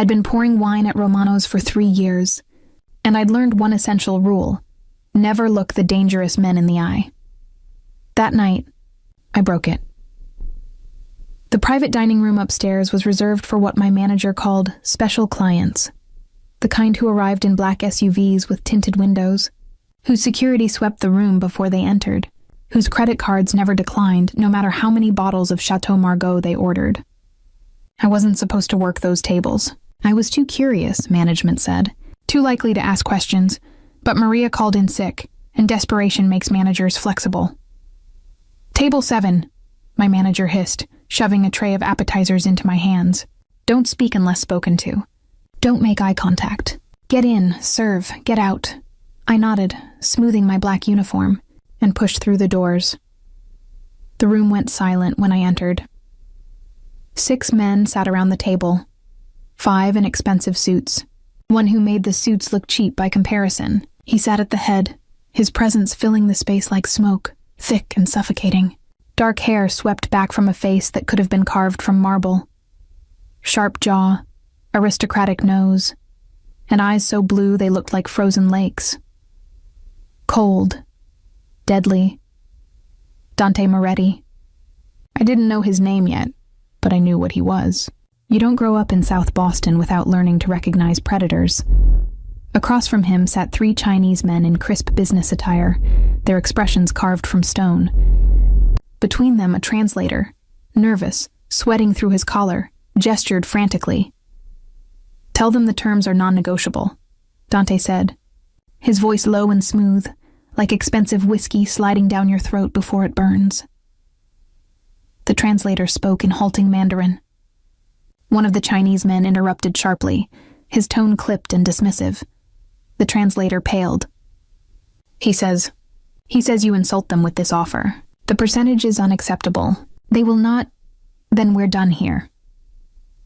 I'd been pouring wine at Romano's for 3 years, and I'd learned one essential rule: never look the dangerous men in the eye. That night, I broke it. The private dining room upstairs was reserved for what my manager called special clients, the kind who arrived in black SUVs with tinted windows, whose security swept the room before they entered, whose credit cards never declined no matter how many bottles of Chateau Margaux they ordered. I wasn't supposed to work those tables. I was too curious, management said, too likely to ask questions, but Maria called in sick, and desperation makes managers flexible. Table 7, my manager hissed, shoving a tray of appetizers into my hands. Don't speak unless spoken to. Don't make eye contact. Get in, serve, get out. I nodded, smoothing my black uniform, and pushed through the doors. The room went silent when I entered. 6 men sat around the table, 5 in expensive suits, one who made the suits look cheap by comparison. He sat at the head, his presence filling the space like smoke, thick and suffocating. Dark hair swept back from a face that could have been carved from marble. Sharp jaw, aristocratic nose, and eyes so blue they looked like frozen lakes. Cold, deadly. Dante Moretti. I didn't know his name yet, but I knew what he was. You don't grow up in South Boston without learning to recognize predators. Across from him sat 3 Chinese men in crisp business attire, their expressions carved from stone. Between them, a translator, nervous, sweating through his collar, gestured frantically. Tell them the terms are non-negotiable, Dante said, his voice low and smooth, like expensive whiskey sliding down your throat before it burns. The translator spoke in halting Mandarin. One of the Chinese men interrupted sharply, his tone clipped and dismissive. The translator paled. He says you insult them with this offer. The percentage is unacceptable. They will not. Then we're done here.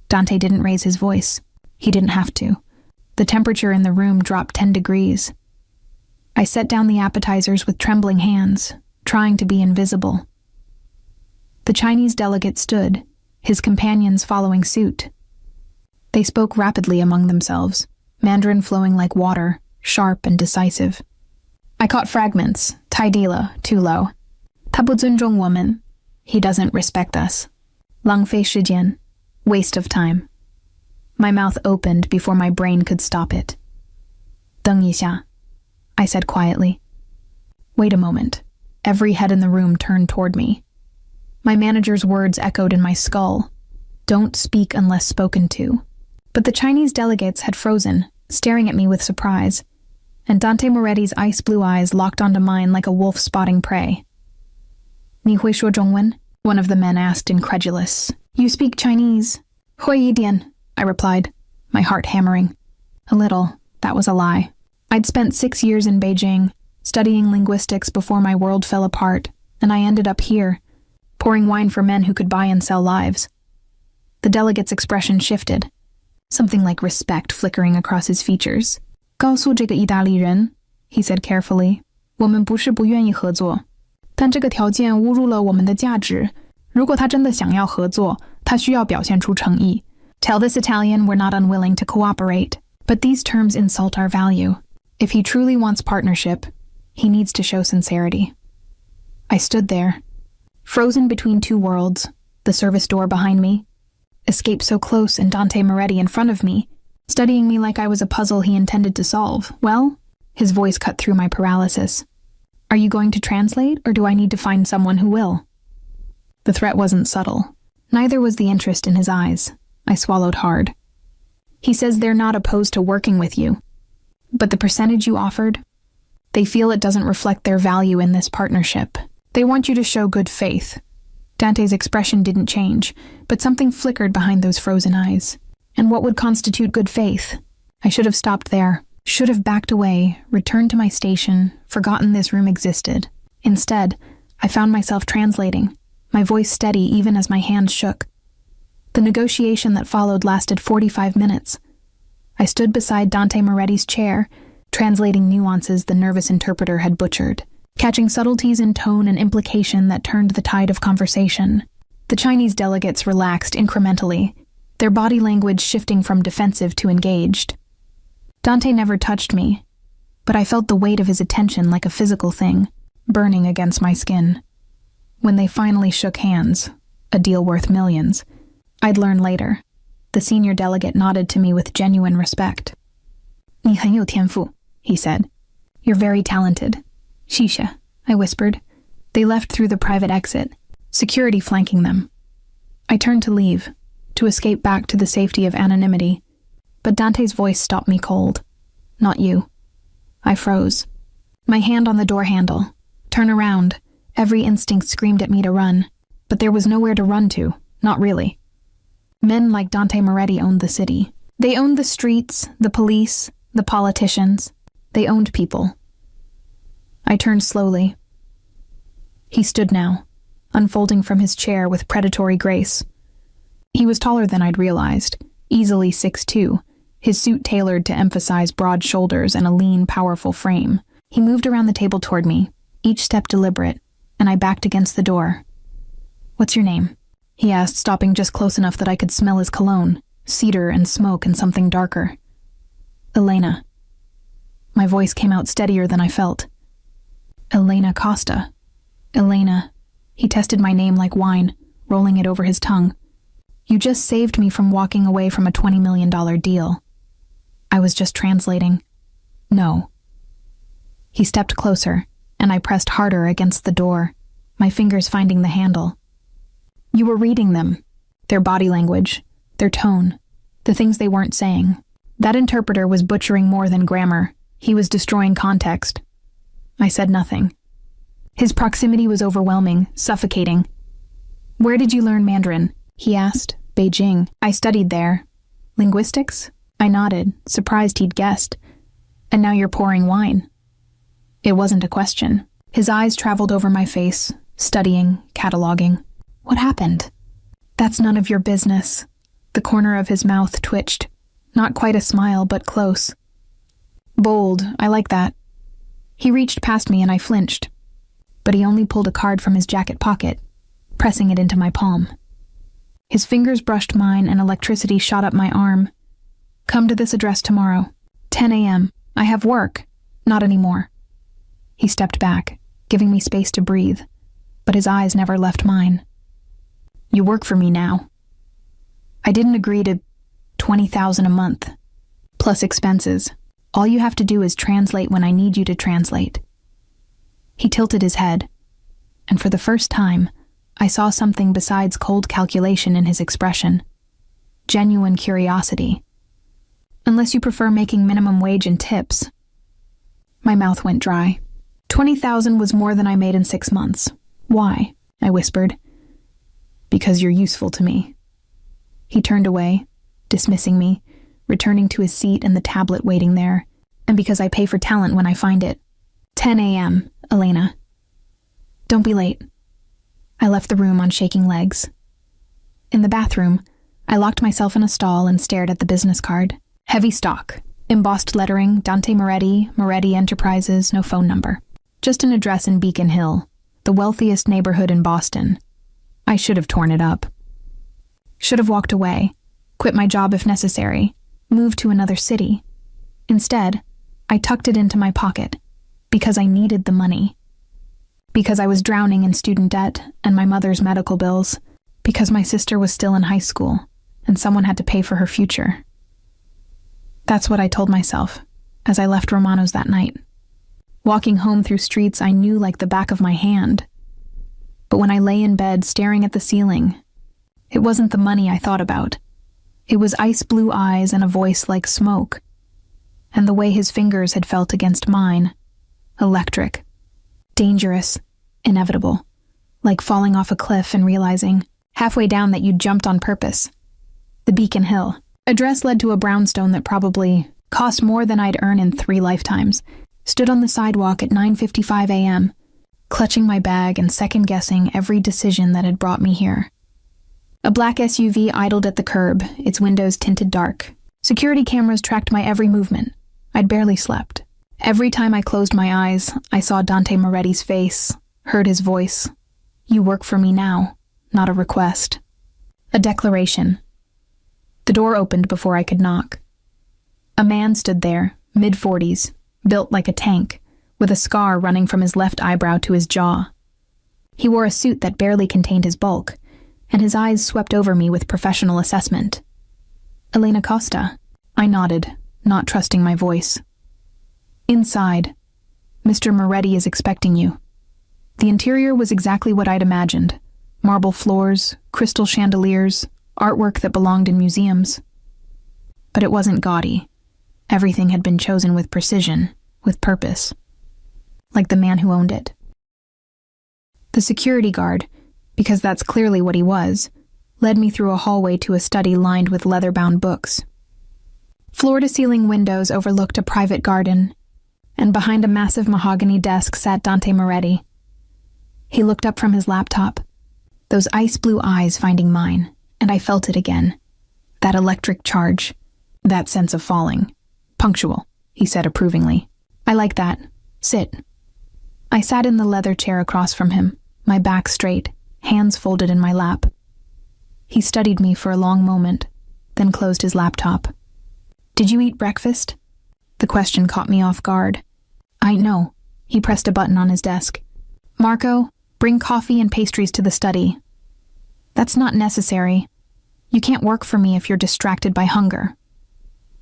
Dante didn't raise his voice. He didn't have to. The temperature in the room dropped 10 degrees. I set down the appetizers with trembling hands, trying to be invisible. The Chinese delegate stood, his companions following suit. They spoke rapidly among themselves, Mandarin flowing like water, sharp and decisive. I caught fragments, Taidila, too low. 他不尊重我们. He doesn't respect us. 浪费时间. Waste of time. My mouth opened before my brain could stop it. 等一下, I said quietly. Wait a moment. Every head in the room turned toward me. My manager's words echoed in my skull. Don't speak unless spoken to. But the Chinese delegates had frozen, staring at me with surprise, and Dante Moretti's ice blue eyes locked onto mine like a wolf spotting prey. 你会说中文? One of the men asked, incredulous. You speak Chinese. 会一点, I replied, my heart hammering. A little, that was a lie. I'd spent 6 years in Beijing, studying linguistics before my world fell apart, and I ended up here, pouring wine for men who could buy and sell lives. The delegate's expression shifted, something like respect flickering across his features. 告诉这个意大利人, he said carefully, 我们不是不愿意合作，但这个条件侮辱了我们的价值。如果他真的想要合作，他需要表现出诚意。Tell this Italian we're not unwilling to cooperate, but these terms insult our value. If he truly wants partnership, he needs to show sincerity. I stood there, frozen between 2 worlds, the service door behind me, Escape so close and Dante Moretti in front of me, studying me like I was a puzzle he intended to solve. Well, his voice cut through my paralysis. Are you going to translate, or do I need to find someone who will? The threat wasn't subtle. Neither was the interest in his eyes. I swallowed hard. He says they're not opposed to working with you. But the percentage you offered? They feel it doesn't reflect their value in this partnership. They want you to show good faith. Dante's expression didn't change, but something flickered behind those frozen eyes. And what would constitute good faith? I should have stopped there, should have backed away, returned to my station, forgotten this room existed. Instead, I found myself translating, my voice steady even as my hands shook. The negotiation that followed lasted 45 minutes. I stood beside Dante Moretti's chair, translating nuances the nervous interpreter had butchered, catching subtleties in tone and implication that turned the tide of conversation. The Chinese delegates relaxed incrementally, their body language shifting from defensive to engaged. Dante never touched me, but I felt the weight of his attention like a physical thing, burning against my skin. When they finally shook hands, a deal worth millions, I'd learn later. The senior delegate nodded to me with genuine respect. 你很有天赋, he said. You're very talented. Shisha, I whispered. They left through the private exit, security flanking them. I turned to leave, to escape back to the safety of anonymity, but Dante's voice stopped me cold. Not you. I froze. My hand on the door handle. Turn around. Every instinct screamed at me to run, but there was nowhere to run to, not really. Men like Dante Moretti owned the city. They owned the streets, the police, the politicians. They owned people. I turned slowly. He stood now, unfolding from his chair with predatory grace. He was taller than I'd realized, easily 6'2", his suit tailored to emphasize broad shoulders and a lean, powerful frame. He moved around the table toward me, each step deliberate, and I backed against the door. What's your name? He asked, stopping just close enough that I could smell his cologne, cedar and smoke and something darker. Elena. My voice came out steadier than I felt. Elena Costa. Elena. He tested my name like wine, rolling it over his tongue. You just saved me from walking away from a $20 million deal. I was just translating. No. He stepped closer, and I pressed harder against the door, my fingers finding the handle. You were reading them, their body language, their tone, the things they weren't saying. That interpreter was butchering more than grammar. He was destroying context. I said nothing. His proximity was overwhelming, suffocating. Where did you learn Mandarin? He asked. Beijing. I studied there. Linguistics? I nodded, surprised he'd guessed. And now you're pouring wine. It wasn't a question. His eyes traveled over my face, studying, cataloging. What happened? That's none of your business. The corner of his mouth twitched. Not quite a smile, but close. Bold, I like that. He reached past me and I flinched. But he only pulled a card from his jacket pocket, pressing it into my palm. His fingers brushed mine and electricity shot up my arm. Come to this address tomorrow. 10 a.m. I have work. Not anymore. He stepped back, giving me space to breathe, but his eyes never left mine. You work for me now. I didn't agree to $20,000 a month, plus expenses. All you have to do is translate when I need you to translate. He tilted his head, and for the first time, I saw something besides cold calculation in his expression. Genuine curiosity. Unless you prefer making minimum wage and tips. My mouth went dry. $20,000 was more than I made in 6 months. Why? I whispered. Because you're useful to me. He turned away, dismissing me, returning to his seat and the tablet waiting there, and because I pay for talent when I find it. 10 a.m., Elena. Don't be late. I left the room on shaking legs. In the bathroom, I locked myself in a stall and stared at the business card. Heavy stock, embossed lettering, Dante Moretti, Moretti Enterprises, no phone number. Just an address in Beacon Hill, the wealthiest neighborhood in Boston. I should have torn it up. Should have walked away, quit my job if necessary, moved to another city. Instead, I tucked it into my pocket, because I needed the money. Because I was drowning in student debt and my mother's medical bills. Because my sister was still in high school, and someone had to pay for her future. That's what I told myself, as I left Romano's that night. Walking home through streets I knew like the back of my hand. But when I lay in bed staring at the ceiling, it wasn't the money I thought about. It was ice blue eyes and a voice like smoke. And the way his fingers had felt against mine. Electric. Dangerous. Inevitable. Like falling off a cliff and realizing, halfway down, that you'd jumped on purpose. The Beacon Hill. Address led to a brownstone that probably cost more than I'd earn in 3 lifetimes. Stood on the sidewalk at 9:55 a.m., clutching my bag and second-guessing every decision that had brought me here. A black SUV idled at the curb, its windows tinted dark. Security cameras tracked my every movement. I'd barely slept. Every time I closed my eyes, I saw Dante Moretti's face, heard his voice. You work for me now, not a request. A declaration. The door opened before I could knock. A man stood there, mid-40s, built like a tank, with a scar running from his left eyebrow to his jaw. He wore a suit that barely contained his bulk, and his eyes swept over me with professional assessment. "Elena Costa," I nodded, not trusting my voice. "Inside. Mr. Moretti is expecting you." The interior was exactly what I'd imagined. Marble floors, crystal chandeliers, artwork that belonged in museums. But it wasn't gaudy. Everything had been chosen with precision, with purpose. Like the man who owned it. The security guard, because that's clearly what he was, led me through a hallway to a study lined with leather-bound books. Floor-to-ceiling windows overlooked a private garden, and behind a massive mahogany desk sat Dante Moretti. He looked up from his laptop, those ice-blue eyes finding mine, and I felt it again. That electric charge, that sense of falling. "Punctual," he said approvingly. "I like that. Sit." I sat in the leather chair across from him, my back straight, hands folded in my lap. He studied me for a long moment, then closed his laptop. "Did you eat breakfast?" The question caught me off guard. "I know." He pressed a button on his desk. "Marco, bring coffee and pastries to the study." "That's not necessary. You can't work for me if you're distracted by hunger."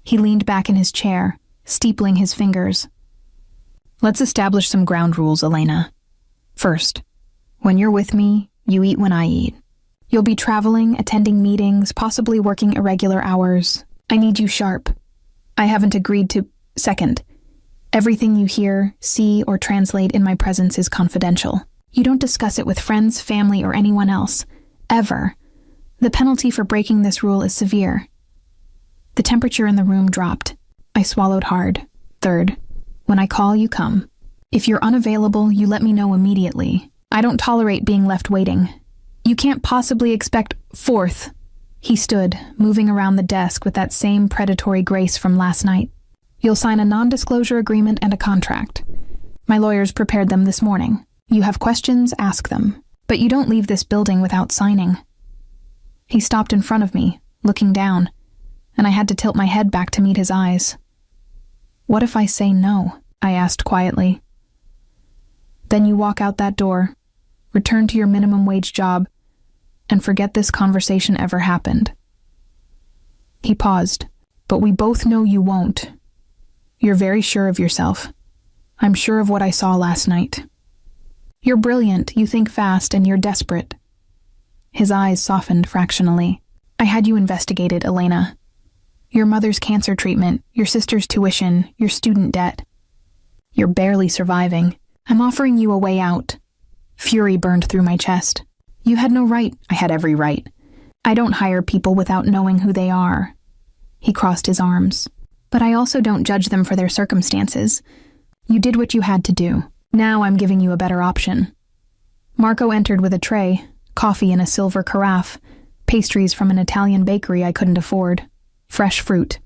He leaned back in his chair, steepling his fingers. "Let's establish some ground rules, Elena. First, when you're with me, you eat when I eat. You'll be traveling, attending meetings, possibly working irregular hours. I need you sharp. I haven't agreed to... Second, everything you hear, see, or translate in my presence is confidential. You don't discuss it with friends, family, or anyone else. Ever. The penalty for breaking this rule is severe." The temperature in the room dropped. I swallowed hard. "Third, when I call, you come. If you're unavailable, you let me know immediately. I don't tolerate being left waiting. You can't possibly expect..." "Fourth," he stood, moving around the desk with that same predatory grace from last night. "You'll sign a non-disclosure agreement and a contract. My lawyers prepared them this morning. You have questions, ask them. But you don't leave this building without signing." He stopped in front of me, looking down, and I had to tilt my head back to meet his eyes. "What if I say no?" I asked quietly. "Then you walk out that door, return to your minimum wage job, and forget this conversation ever happened." He paused. "But we both know you won't. You're very sure of yourself. I'm sure of what I saw last night. You're brilliant, you think fast, and you're desperate." His eyes softened fractionally. "I had you investigated, Elena. Your mother's cancer treatment, your sister's tuition, your student debt. You're barely surviving. I'm offering you a way out." Fury burned through my chest. "You had no right." "I had every right. I don't hire people without knowing who they are." He crossed his arms. "But I also don't judge them for their circumstances. You did what you had to do. Now I'm giving you a better option." Marco entered with a tray, coffee in a silver carafe, pastries from an Italian bakery I couldn't afford, fresh fruit.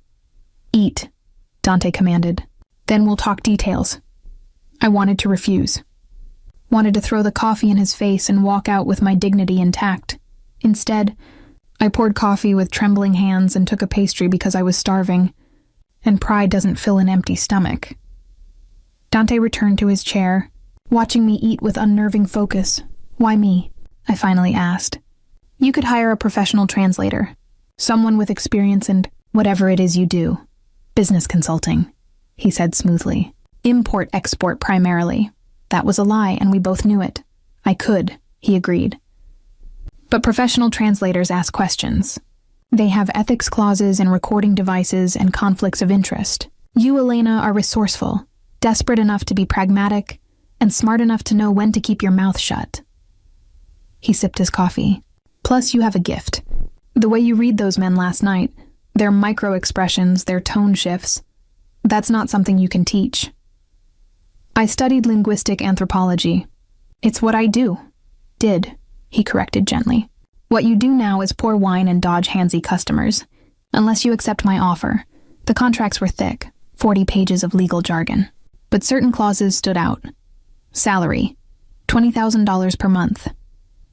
"Eat," Dante commanded. "Then we'll talk details." I wanted to refuse. Wanted to throw the coffee in his face and walk out with my dignity intact. Instead, I poured coffee with trembling hands and took a pastry because I was starving, and pride doesn't fill an empty stomach. Dante returned to his chair, watching me eat with unnerving focus. "Why me?" I finally asked. "You could hire a professional translator, someone with experience in whatever it is you do. Business consulting," he said smoothly. "Import-export primarily. That was a lie, and we both knew it." "I could," he agreed. "But professional translators ask questions. They have ethics clauses and recording devices and conflicts of interest. You, Elena, are resourceful, desperate enough to be pragmatic, and smart enough to know when to keep your mouth shut." He sipped his coffee. "Plus, you have a gift. The way you read those men last night, their micro-expressions, their tone shifts, that's not something you can teach." "I studied linguistic anthropology. It's what I do." "Did," he corrected gently. "What you do now is pour wine and dodge handsy customers. Unless you accept my offer. The contracts were thick, 40 pages of legal jargon. But certain clauses stood out. Salary, $20,000 per month.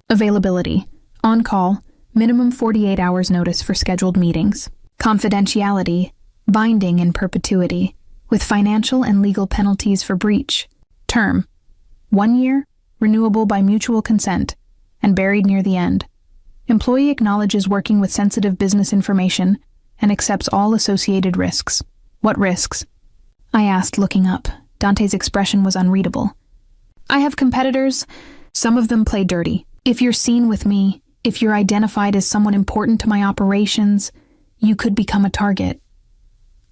Availability, on call, Minimum 48 hours notice for scheduled meetings. Confidentiality, binding in perpetuity, with financial and legal penalties for breach. Term: 1 year, renewable by mutual consent, and buried near the end. Employee acknowledges working with sensitive business information and accepts all associated risks. What risks? I asked, looking up. Dante's expression was unreadable. I have competitors. Some of them play dirty. If you're seen with me, if you're identified as someone important to my operations, you could become a target.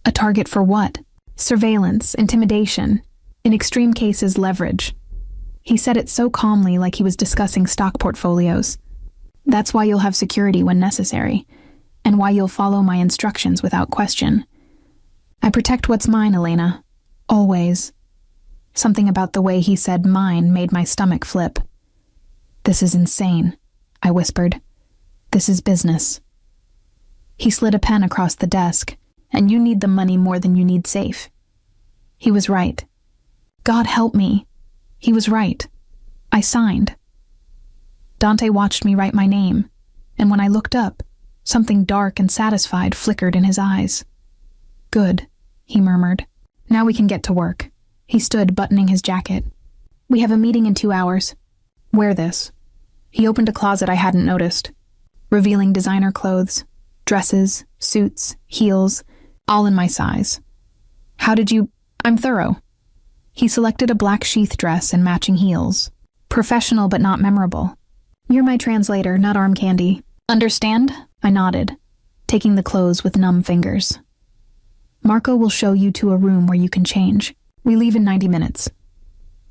A target for what? Surveillance, intimidation, in extreme cases, leverage. He said it so calmly, like he was discussing stock portfolios. That's why you'll have security when necessary, and why you'll follow my instructions without question. I protect what's mine, Elena. Always. Something about the way he said mine made my stomach flip. This is insane, I whispered. This is business. He slid a pen across the desk, and you need the money more than you need safe. He was right. God help me. He was right. I signed. Dante watched me write my name, and when I looked up, something dark and satisfied flickered in his eyes. Good, he murmured. Now we can get to work. He stood, buttoning his jacket. We have a meeting in 2 hours. Wear this. He opened a closet I hadn't noticed, revealing designer clothes, dresses, suits, heels, all in my size. How did you... I'm thorough. He selected a black sheath dress and matching heels. Professional but not memorable. You're my translator, not arm candy. Understand? I nodded, taking the clothes with numb fingers. Marco will show you to a room where you can change. We leave in 90 minutes.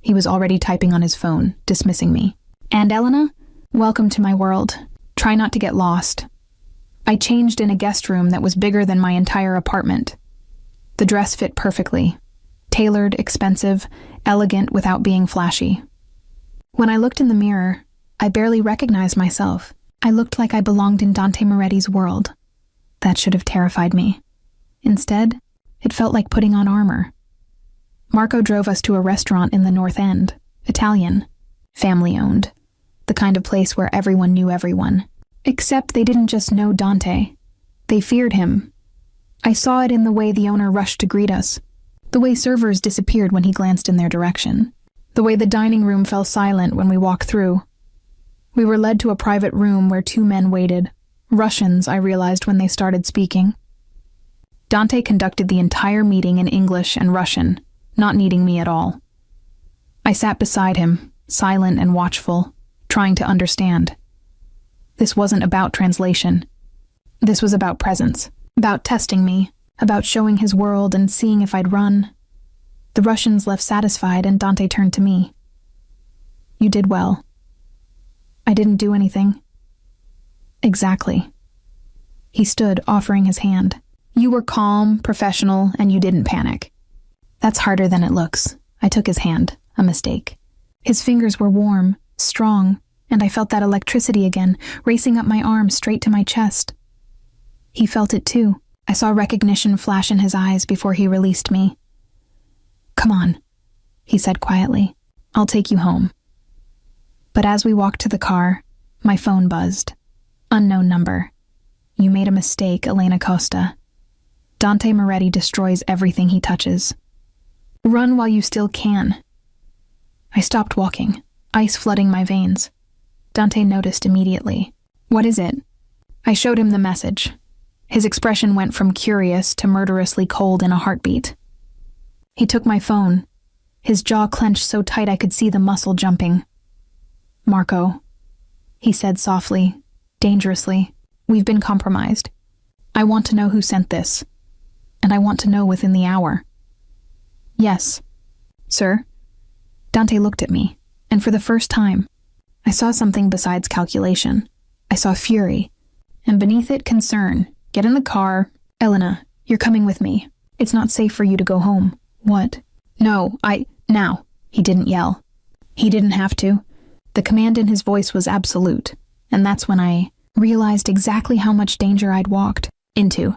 He was already typing on his phone, dismissing me. And Elena? Welcome to my world. Try not to get lost. I changed in a guest room that was bigger than my entire apartment. The dress fit perfectly. Tailored, expensive, elegant without being flashy. When I looked in the mirror, I barely recognized myself. I looked like I belonged in Dante Moretti's world. That should have terrified me. Instead, it felt like putting on armor. Marco drove us to a restaurant in the North End, Italian, family-owned, the kind of place where everyone knew everyone. Except they didn't just know Dante. They feared him. I saw it in the way the owner rushed to greet us, the way servers disappeared when he glanced in their direction, the way the dining room fell silent when we walked through. We were led to a private room where 2 men waited, Russians, I realized when they started speaking. Dante conducted the entire meeting in English and Russian, not needing me at all. I sat beside him, silent and watchful, trying to understand. This wasn't about translation. This was about presence, about testing me, about showing his world and seeing if I'd run. The Russians left satisfied, and Dante turned to me. You did well. I didn't do anything. Exactly. He stood, offering his hand. You were calm, professional, and you didn't panic. That's harder than it looks. I took his hand, a mistake. His fingers were warm, strong, and I felt that electricity again, racing up my arm straight to my chest. He felt it too. I saw recognition flash in his eyes before he released me. Come on, he said quietly. I'll take you home. But as we walked to the car, my phone buzzed. Unknown number. You made a mistake, Elena Costa. Dante Moretti destroys everything he touches. Run while you still can. I stopped walking, ice flooding my veins. Dante noticed immediately. What is it? I showed him the message. His expression went from curious to murderously cold in a heartbeat. He took my phone, his jaw clenched so tight I could see the muscle jumping. Marco, he said softly, dangerously, we've been compromised. I want to know who sent this, and I want to know within the hour. Yes, sir. Dante looked at me, and for the first time, I saw something besides calculation. I saw fury, and beneath it, concern. Get in the car. Elena, you're coming with me. It's not safe for you to go home. What? No, now. He didn't yell. He didn't have to. The command in his voice was absolute, and that's when I realized exactly how much danger I'd walked into,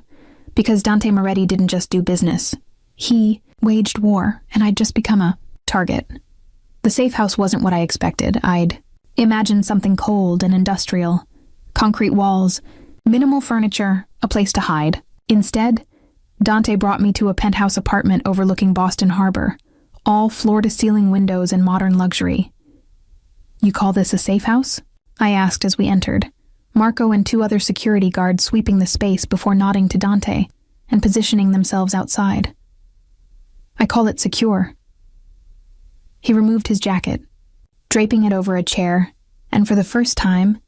because Dante Moretti didn't just do business. He waged war, and I'd just become a target. The safe house wasn't what I expected. I'd imagined something cold and industrial, Concrete walls, minimal furniture, a place to hide. Instead, Dante brought me to a penthouse apartment overlooking Boston Harbor, all floor-to-ceiling windows and modern luxury. "You call this a safe house?" I asked as we entered, Marco and 2 other security guards sweeping the space before nodding to Dante and positioning themselves outside. "I call it secure." He removed his jacket, draping it over a chair, and for the first time,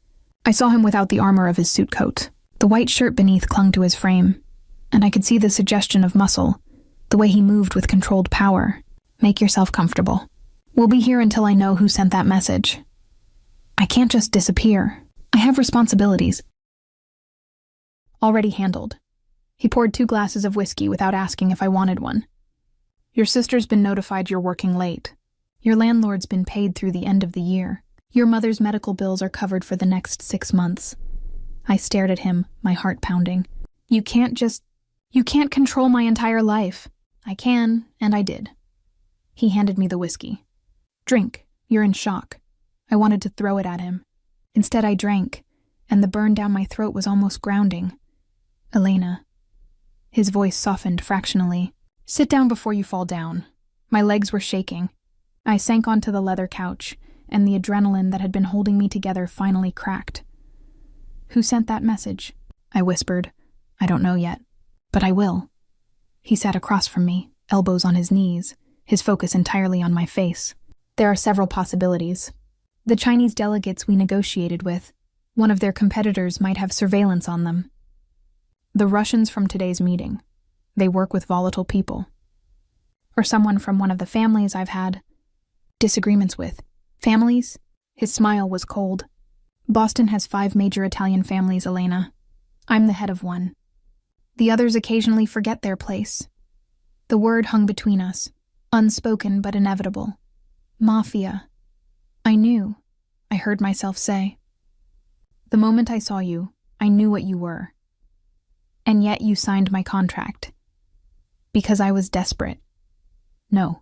I saw him without the armor of his suit coat. The white shirt beneath clung to his frame, and I could see the suggestion of muscle, the way he moved with controlled power. "Make yourself comfortable. We'll be here until I know who sent that message. I can't just disappear. I have responsibilities." "Already handled." He poured 2 glasses of whiskey without asking if I wanted one. "Your sister's been notified you're working late. Your landlord's been paid through the end of the year. Your mother's medical bills are covered for the next 6 months. I stared at him, my heart pounding. You can't control my entire life." "I can, and I did." He handed me the whiskey. "Drink, you're in shock." I wanted to throw it at him. Instead I drank, and the burn down my throat was almost grounding. "Elena." His voice softened fractionally. "Sit down before you fall down." My legs were shaking. I sank onto the leather couch, and the adrenaline that had been holding me together finally cracked. "Who sent that message?" I whispered. "I don't know yet, but I will." He sat across from me, elbows on his knees, his focus entirely on my face. "There are several possibilities. The Chinese delegates we negotiated with, one of their competitors might have surveillance on them. The Russians from today's meeting, they work with volatile people. Or someone from one of the families I've had disagreements with." "Families?" His smile was cold. "Boston has 5 major Italian families, Elena. I'm the head of one. The others occasionally forget their place. The word hung between us, unspoken but inevitable. Mafia. I knew," I heard myself say. "The moment I saw you, I knew what you were. And yet you signed my contract. Because I was desperate. No."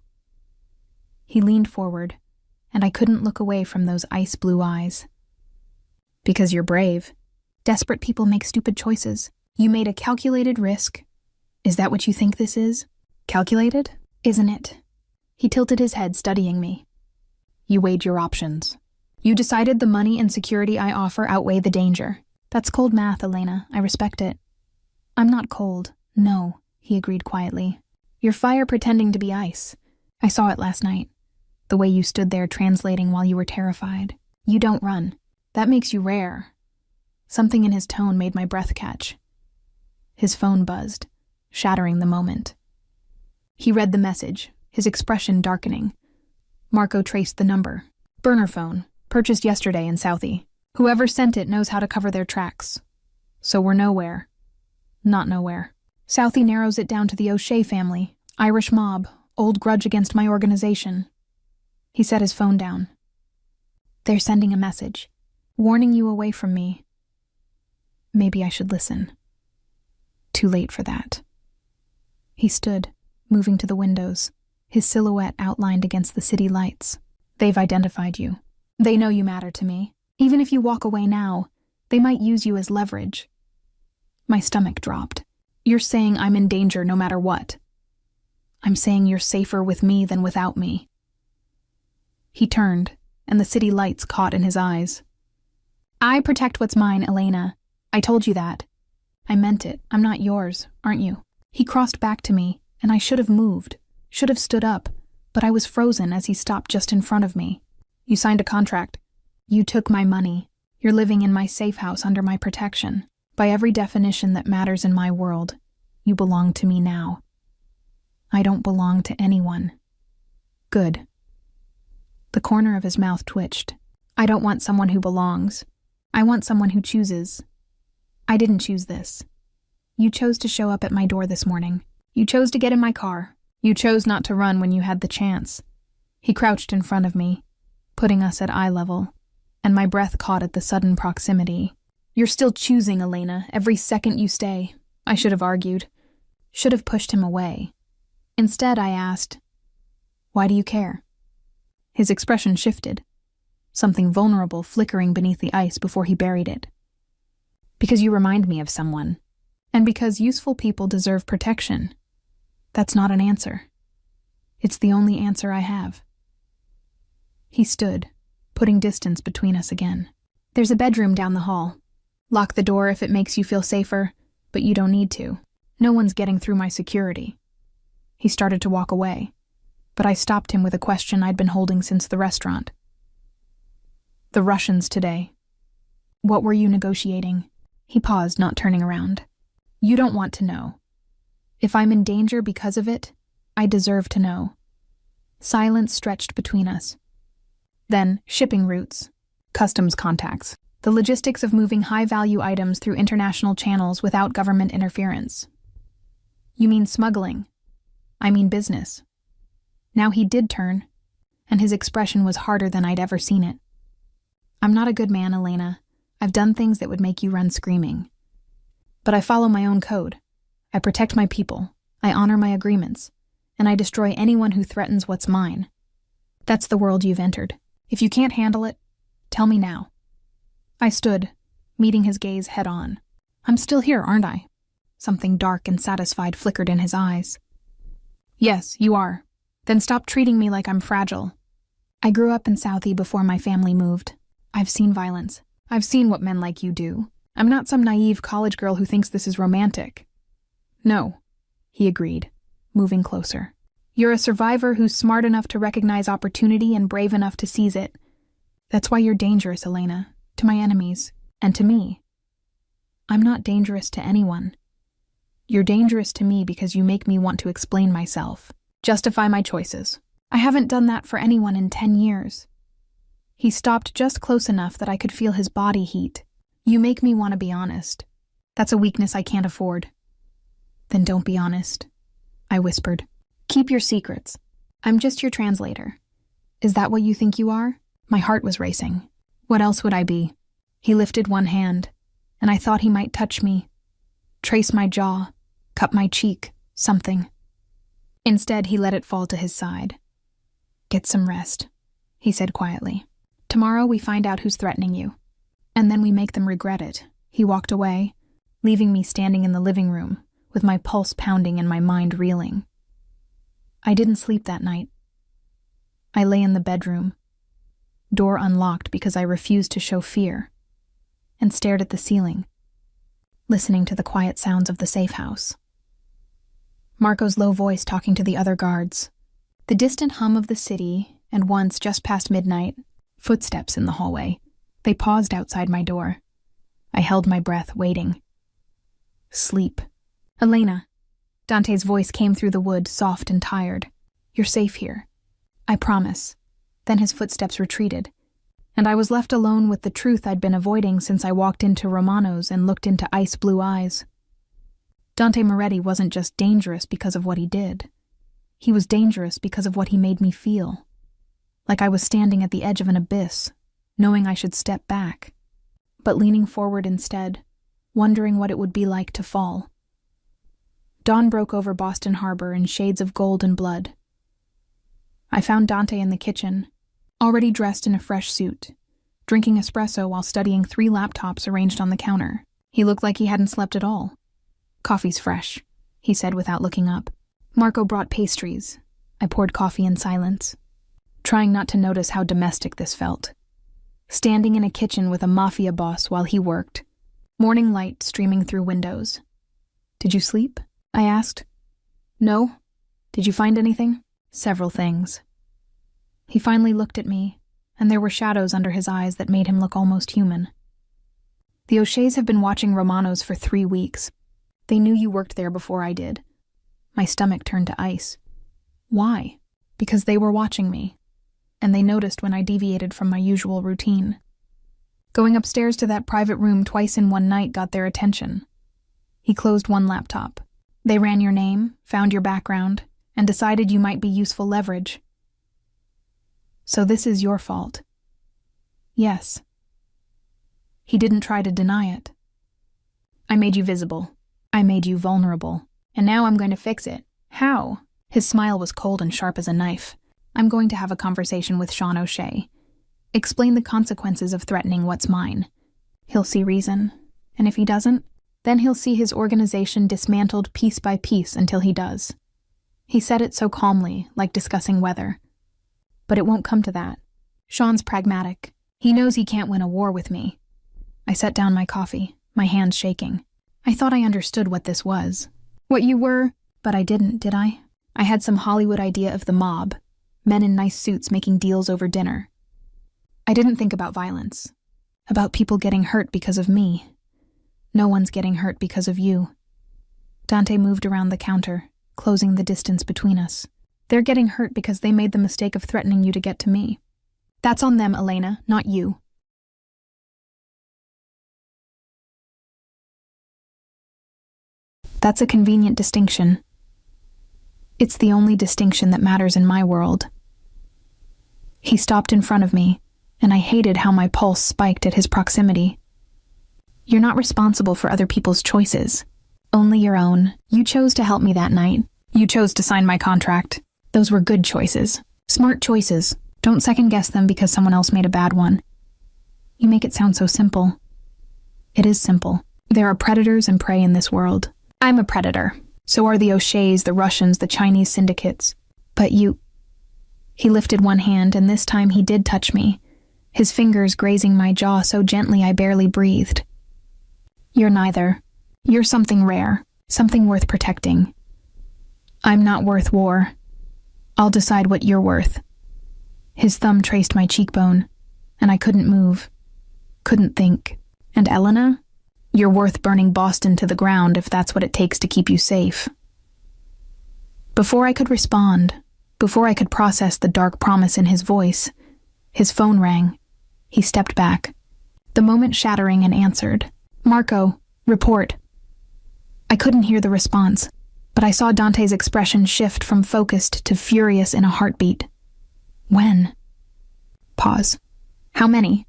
He leaned forward, and I couldn't look away from those ice-blue eyes. "Because you're brave. Desperate people make stupid choices. You made a calculated risk. Is that what you think this is? Calculated? Isn't it?" He tilted his head, studying me. "You weighed your options. You decided the money and security I offer outweigh the danger. That's cold math, Elena. I respect it." "I'm not cold. No," he agreed quietly. "You're fire pretending to be ice. I saw it last night. The way you stood there translating while you were terrified. You don't run. That makes you rare." Something in his tone made my breath catch. His phone buzzed, shattering the moment. He read the message, his expression darkening. Marco traced the number. "Burner phone, purchased yesterday in Southie. Whoever sent it knows how to cover their tracks. So we're nowhere. Not nowhere. Southie narrows it down to the O'Shea family, Irish mob, old grudge against my organization." He set his phone down. "They're sending a message, warning you away from me. Maybe I should listen. Too late for that." He stood, moving to the windows, his silhouette outlined against the city lights. "They've identified you. They know you matter to me. Even if you walk away now, they might use you as leverage." My stomach dropped. "You're saying I'm in danger no matter what." "I'm saying you're safer with me than without me." He turned, and the city lights caught in his eyes. "I protect what's mine, Elena. I told you that. I meant it. I'm not yours, aren't you?" He crossed back to me, and I should have moved, should have stood up, but I was frozen as he stopped just in front of me. "You signed a contract. You took my money. You're living in my safe house under my protection. By every definition that matters in my world, you belong to me now. I don't belong to anyone." "Good." The corner of his mouth twitched. "I don't want someone who belongs. I want someone who chooses. I didn't choose this. You chose to show up at my door this morning. You chose to get in my car. You chose not to run when you had the chance." He crouched in front of me, putting us at eye level, and my breath caught at the sudden proximity. "You're still choosing, Elena, every second you stay," I should have argued. Should have pushed him away. Instead, I asked, "Why do you care?" His expression shifted, something vulnerable flickering beneath the ice before he buried it. Because you remind me of someone. And because useful people deserve protection. That's not an answer. It's the only answer I have. He stood, putting distance between us again. There's a bedroom down the hall. Lock the door if it makes you feel safer, but you don't need to. No one's getting through my security. He started to walk away, but I stopped him with a question I'd been holding since the restaurant. The Russians today. What were you negotiating? He paused, not turning around. You don't want to know. If I'm in danger because of it, I deserve to know. Silence stretched between us. Then, shipping routes, customs contacts, the logistics of moving high-value items through international channels without government interference. You mean smuggling? I mean business. Now he did turn, and his expression was harder than I'd ever seen it. I'm not a good man, Elena. I've done things that would make you run screaming. But I follow my own code. I protect my people. I honor my agreements. And I destroy anyone who threatens what's mine. That's the world you've entered. If you can't handle it, tell me now. I stood, meeting his gaze head on. I'm still here, aren't I? Something dark and satisfied flickered in his eyes. Yes, you are. Then stop treating me like I'm fragile. I grew up in Southie before my family moved. I've seen violence. I've seen what men like you do. I'm not some naive college girl who thinks this is romantic. No, he agreed, moving closer. You're a survivor who's smart enough to recognize opportunity and brave enough to seize it. That's why you're dangerous, Elena, to my enemies, and to me. I'm not dangerous to anyone. You're dangerous to me because you make me want to explain myself, justify my choices. I haven't done that for anyone in 10 years. He stopped just close enough that I could feel his body heat. You make me want to be honest. That's a weakness I can't afford. Then don't be honest, I whispered. Keep your secrets. I'm just your translator. Is that what you think you are? My heart was racing. What else would I be? He lifted one hand, and I thought he might touch me, trace my jaw, cut my cheek, something. Instead, he let it fall to his side. Get some rest, he said quietly. Tomorrow we find out who's threatening you. And then we make them regret it. He walked away, leaving me standing in the living room, with my pulse pounding and my mind reeling. I didn't sleep that night. I lay in the bedroom, door unlocked because I refused to show fear, and stared at the ceiling, listening to the quiet sounds of the safe house. Marco's low voice talking to the other guards, the distant hum of the city, and once, just past midnight, footsteps in the hallway. They paused outside my door. I held my breath, waiting. Sleep. Elena. Dante's voice came through the wood, soft and tired. You're safe here. I promise. Then his footsteps retreated, and I was left alone with the truth I'd been avoiding since I walked into Romano's and looked into ice-blue eyes. Dante Moretti wasn't just dangerous because of what he did. He was dangerous because of what he made me feel. Like I was standing at the edge of an abyss, knowing I should step back, but leaning forward instead, wondering what it would be like to fall. Dawn broke over Boston Harbor in shades of gold and blood. I found Dante in the kitchen, already dressed in a fresh suit, drinking espresso while studying 3 laptops arranged on the counter. He looked like he hadn't slept at all. Coffee's fresh, he said without looking up. Marco brought pastries. I poured coffee in silence, trying not to notice how domestic this felt. Standing in a kitchen with a Mafia boss while he worked, morning light streaming through windows. Did you sleep? I asked. No. Did you find anything? Several things. He finally looked at me, and there were shadows under his eyes that made him look almost human. The O'Sheas have been watching Romano's for 3 weeks. They knew you worked there before I did. My stomach turned to ice. Why? Because they were watching me, and they noticed when I deviated from my usual routine. Going upstairs to that private room twice in one night got their attention. He closed one laptop. They ran your name, found your background, and decided you might be useful leverage. So this is your fault. Yes. He didn't try to deny it. I made you visible. I made you vulnerable. And now I'm going to fix it. How? His smile was cold and sharp as a knife. I'm going to have a conversation with Sean O'Shea. Explain the consequences of threatening what's mine. He'll see reason, And if he doesn't, then he'll see his organization dismantled piece by piece until he does. He said it so calmly, like discussing weather. But it won't come to that. Sean's pragmatic. He knows he can't win a war with me. I set down my coffee, my hands shaking. I thought I understood what this was. What you were, but I didn't, did I? I had some Hollywood idea of the mob, men in nice suits making deals over dinner. I didn't think about violence, about people getting hurt because of me. No one's getting hurt because of you. Dante moved around the counter, closing the distance between us. They're getting hurt because they made the mistake of threatening you to get to me. That's on them, Elena, not you. That's a convenient distinction. It's the only distinction that matters in my world. He stopped in front of me, and I hated how my pulse spiked at his proximity. You're not responsible for other people's choices. Only your own. You chose to help me that night. You chose to sign my contract. Those were good choices. Smart choices. Don't second-guess them because someone else made a bad one. You make it sound so simple. It is simple. There are predators and prey in this world. I'm a predator. So are the O'Sheas, the Russians, the Chinese syndicates. But you... He lifted one hand, and this time he did touch me, his fingers grazing my jaw so gently I barely breathed. You're neither. You're something rare, something worth protecting. I'm not worth war. I'll decide what you're worth. His thumb traced my cheekbone, and I couldn't move, couldn't think. And Elena? You're worth burning Boston to the ground if that's what it takes to keep you safe. Before I could respond, before I could process the dark promise in his voice, his phone rang. He stepped back, the moment shattering, and answered. Marco, report. I couldn't hear the response, but I saw Dante's expression shift from focused to furious in a heartbeat. When? Pause. How many?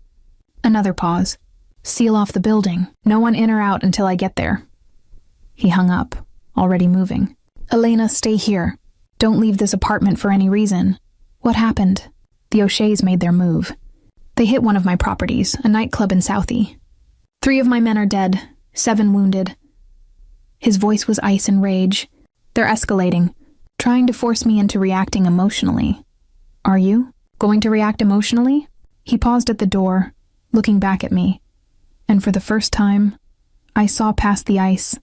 Another pause. Seal off the building. No one in or out until I get there. He hung up, already moving. Elena, stay here. Don't leave this apartment for any reason. What happened? The O'Sheas made their move. They hit one of my properties, a nightclub in Southie. 3 of my men are dead, 7 wounded. His voice was ice and rage. They're escalating, trying to force me into reacting emotionally. Are you going to react emotionally? He paused at the door, looking back at me. And for the first time, I saw past the ice,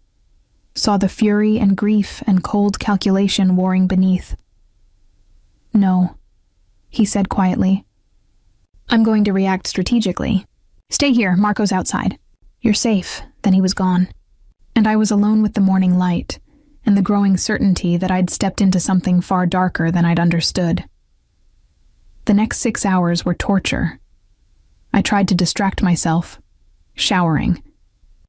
saw the fury and grief and cold calculation warring beneath. No, he said quietly. I'm going to react strategically. Stay here, Marco's outside. You're safe. Then he was gone. And I was alone with the morning light and the growing certainty that I'd stepped into something far darker than I'd understood. The next 6 hours were torture. I tried to distract myself. Showering,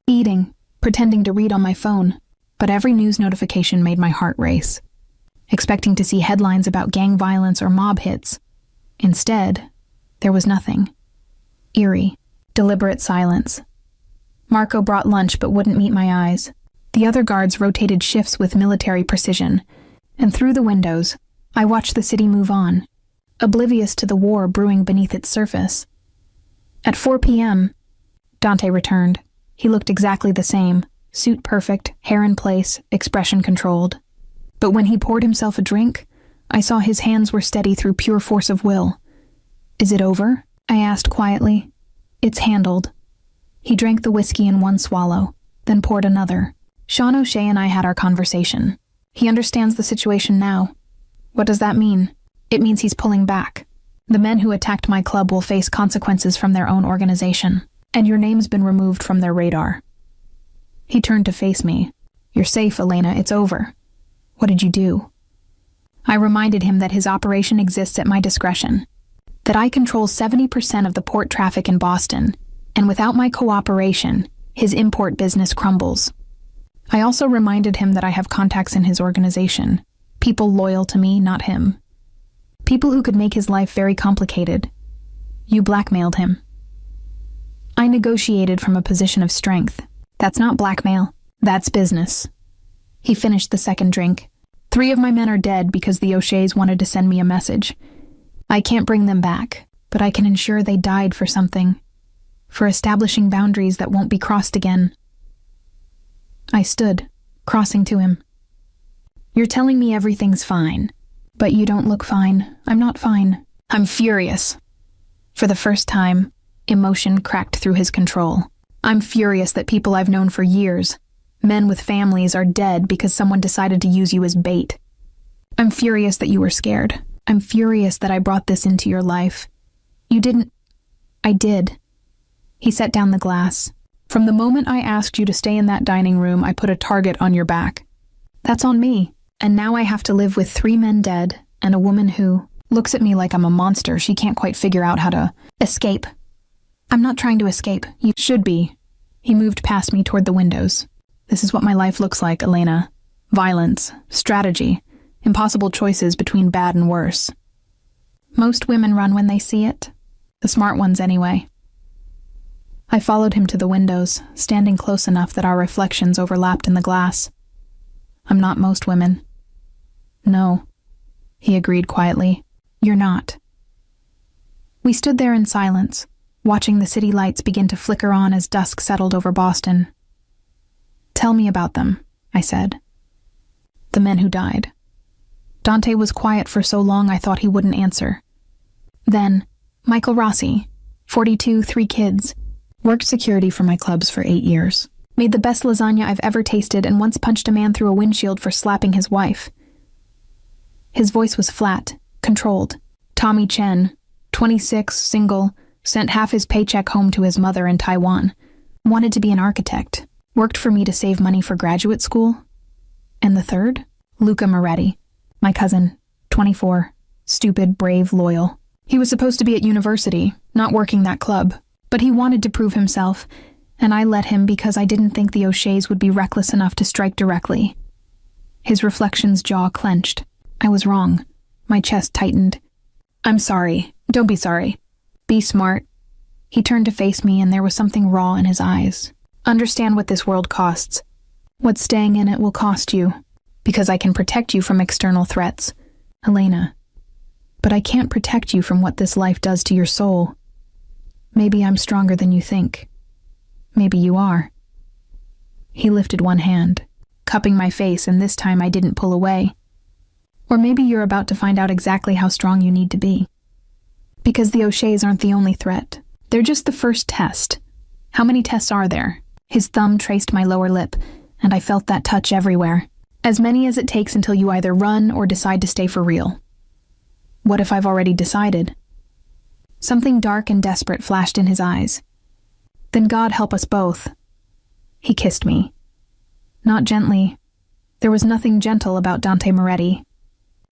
eating, pretending to read on my phone, but every news notification made my heart race, expecting to see headlines about gang violence or mob hits. Instead, there was nothing. Eerie, deliberate silence. Marco brought lunch but wouldn't meet my eyes. The other guards rotated shifts with military precision, and through the windows, I watched the city move on, oblivious to the war brewing beneath its surface. At 4 p.m., Dante returned. He looked exactly the same, suit perfect, hair in place, expression controlled. But when he poured himself a drink, I saw his hands were steady through pure force of will. Is it over? I asked quietly. It's handled. He drank the whiskey in one swallow, then poured another. Sean O'Shea and I had our conversation. He understands the situation now. What does that mean? It means he's pulling back. The men who attacked my club will face consequences from their own organization. And your name's been removed from their radar. He turned to face me. You're safe, Elena, it's over. What did you do? I reminded him that his operation exists at my discretion, that I control 70% of the port traffic in Boston, and without my cooperation, his import business crumbles. I also reminded him that I have contacts in his organization, people loyal to me, not him. People who could make his life very complicated. You blackmailed him. I negotiated from a position of strength. That's not blackmail. That's business. He finished the second drink. 3 of my men are dead because the O'Sheas wanted to send me a message. I can't bring them back, but I can ensure they died for something. For establishing boundaries that won't be crossed again. I stood, crossing to him. You're telling me everything's fine, but you don't look fine. I'm not fine. I'm furious. For the first time, emotion cracked through his control. I'm furious that people I've known for years, men with families, are dead because someone decided to use you as bait. I'm furious that you were scared. I'm furious that I brought this into your life. You didn't. I did. He set down the glass. From the moment I asked you to stay in that dining room, I put a target on your back. That's on me. And now I have to live with 3 men dead and a woman who looks at me like I'm a monster. She can't quite figure out how to escape. I'm not trying to escape. You should be. He moved past me toward the windows. This is what my life looks like, Elena. Violence, strategy, impossible choices between bad and worse. Most women run when they see it. The smart ones, anyway. I followed him to the windows, standing close enough that our reflections overlapped in the glass. I'm not most women. No, he agreed quietly. You're not. We stood there in silence, watching the city lights begin to flicker on as dusk settled over Boston. Tell me about them, I said. The men who died. Dante was quiet for so long I thought he wouldn't answer. Then, Michael Rossi, 42, 3 kids, worked security for my clubs for 8 years. Made the best lasagna I've ever tasted and once punched a man through a windshield for slapping his wife. His voice was flat, controlled. Tommy Chen, 26, single, sent half his paycheck home to his mother in Taiwan. Wanted to be an architect. Worked for me to save money for graduate school. And the third? Luca Moretti, my cousin, 24, stupid, brave, loyal. He was supposed to be at university, not working that club, but he wanted to prove himself, and I let him because I didn't think the O'Sheas would be reckless enough to strike directly. His reflection's jaw clenched. I was wrong. My chest tightened. I'm sorry. Don't be sorry. Be smart. He turned to face me, and there was something raw in his eyes. Understand what this world costs. What staying in it will cost you. Because I can protect you from external threats, Elena. But I can't protect you from what this life does to your soul. Maybe I'm stronger than you think. Maybe you are. He lifted one hand, cupping my face, and this time I didn't pull away. Or maybe you're about to find out exactly how strong you need to be. Because the O'Sheas aren't the only threat. They're just the first test. How many tests are there? His thumb traced my lower lip, and I felt that touch everywhere. As many as it takes until you either run or decide to stay for real. What if I've already decided? Something dark and desperate flashed in his eyes. Then God help us both. He kissed me. Not gently. There was nothing gentle about Dante Moretti.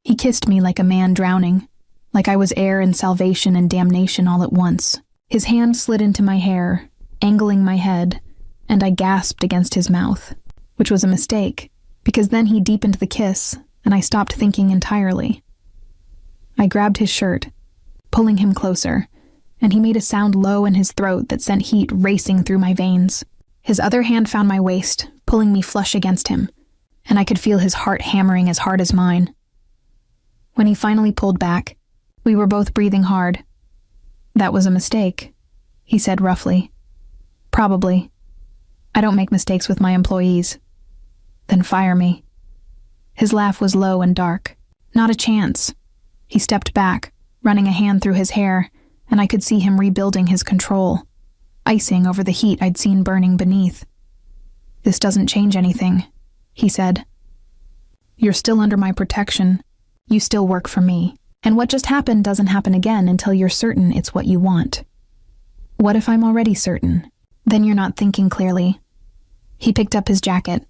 He kissed me like a man drowning, like I was air and salvation and damnation all at once. His hand slid into my hair, angling my head, and I gasped against his mouth, which was a mistake, because then he deepened the kiss, and I stopped thinking entirely. I grabbed his shirt, pulling him closer, and he made a sound low in his throat that sent heat racing through my veins. His other hand found my waist, pulling me flush against him, and I could feel his heart hammering as hard as mine. When he finally pulled back, we were both breathing hard. That was a mistake, he said roughly. Probably. I don't make mistakes with my employees. Then fire me. His laugh was low and dark. Not a chance. He stepped back, running a hand through his hair, and I could see him rebuilding his control, icing over the heat I'd seen burning beneath. This doesn't change anything, he said. You're still under my protection. You still work for me. And what just happened doesn't happen again until you're certain it's what you want. What if I'm already certain? Then you're not thinking clearly. He picked up his jacket.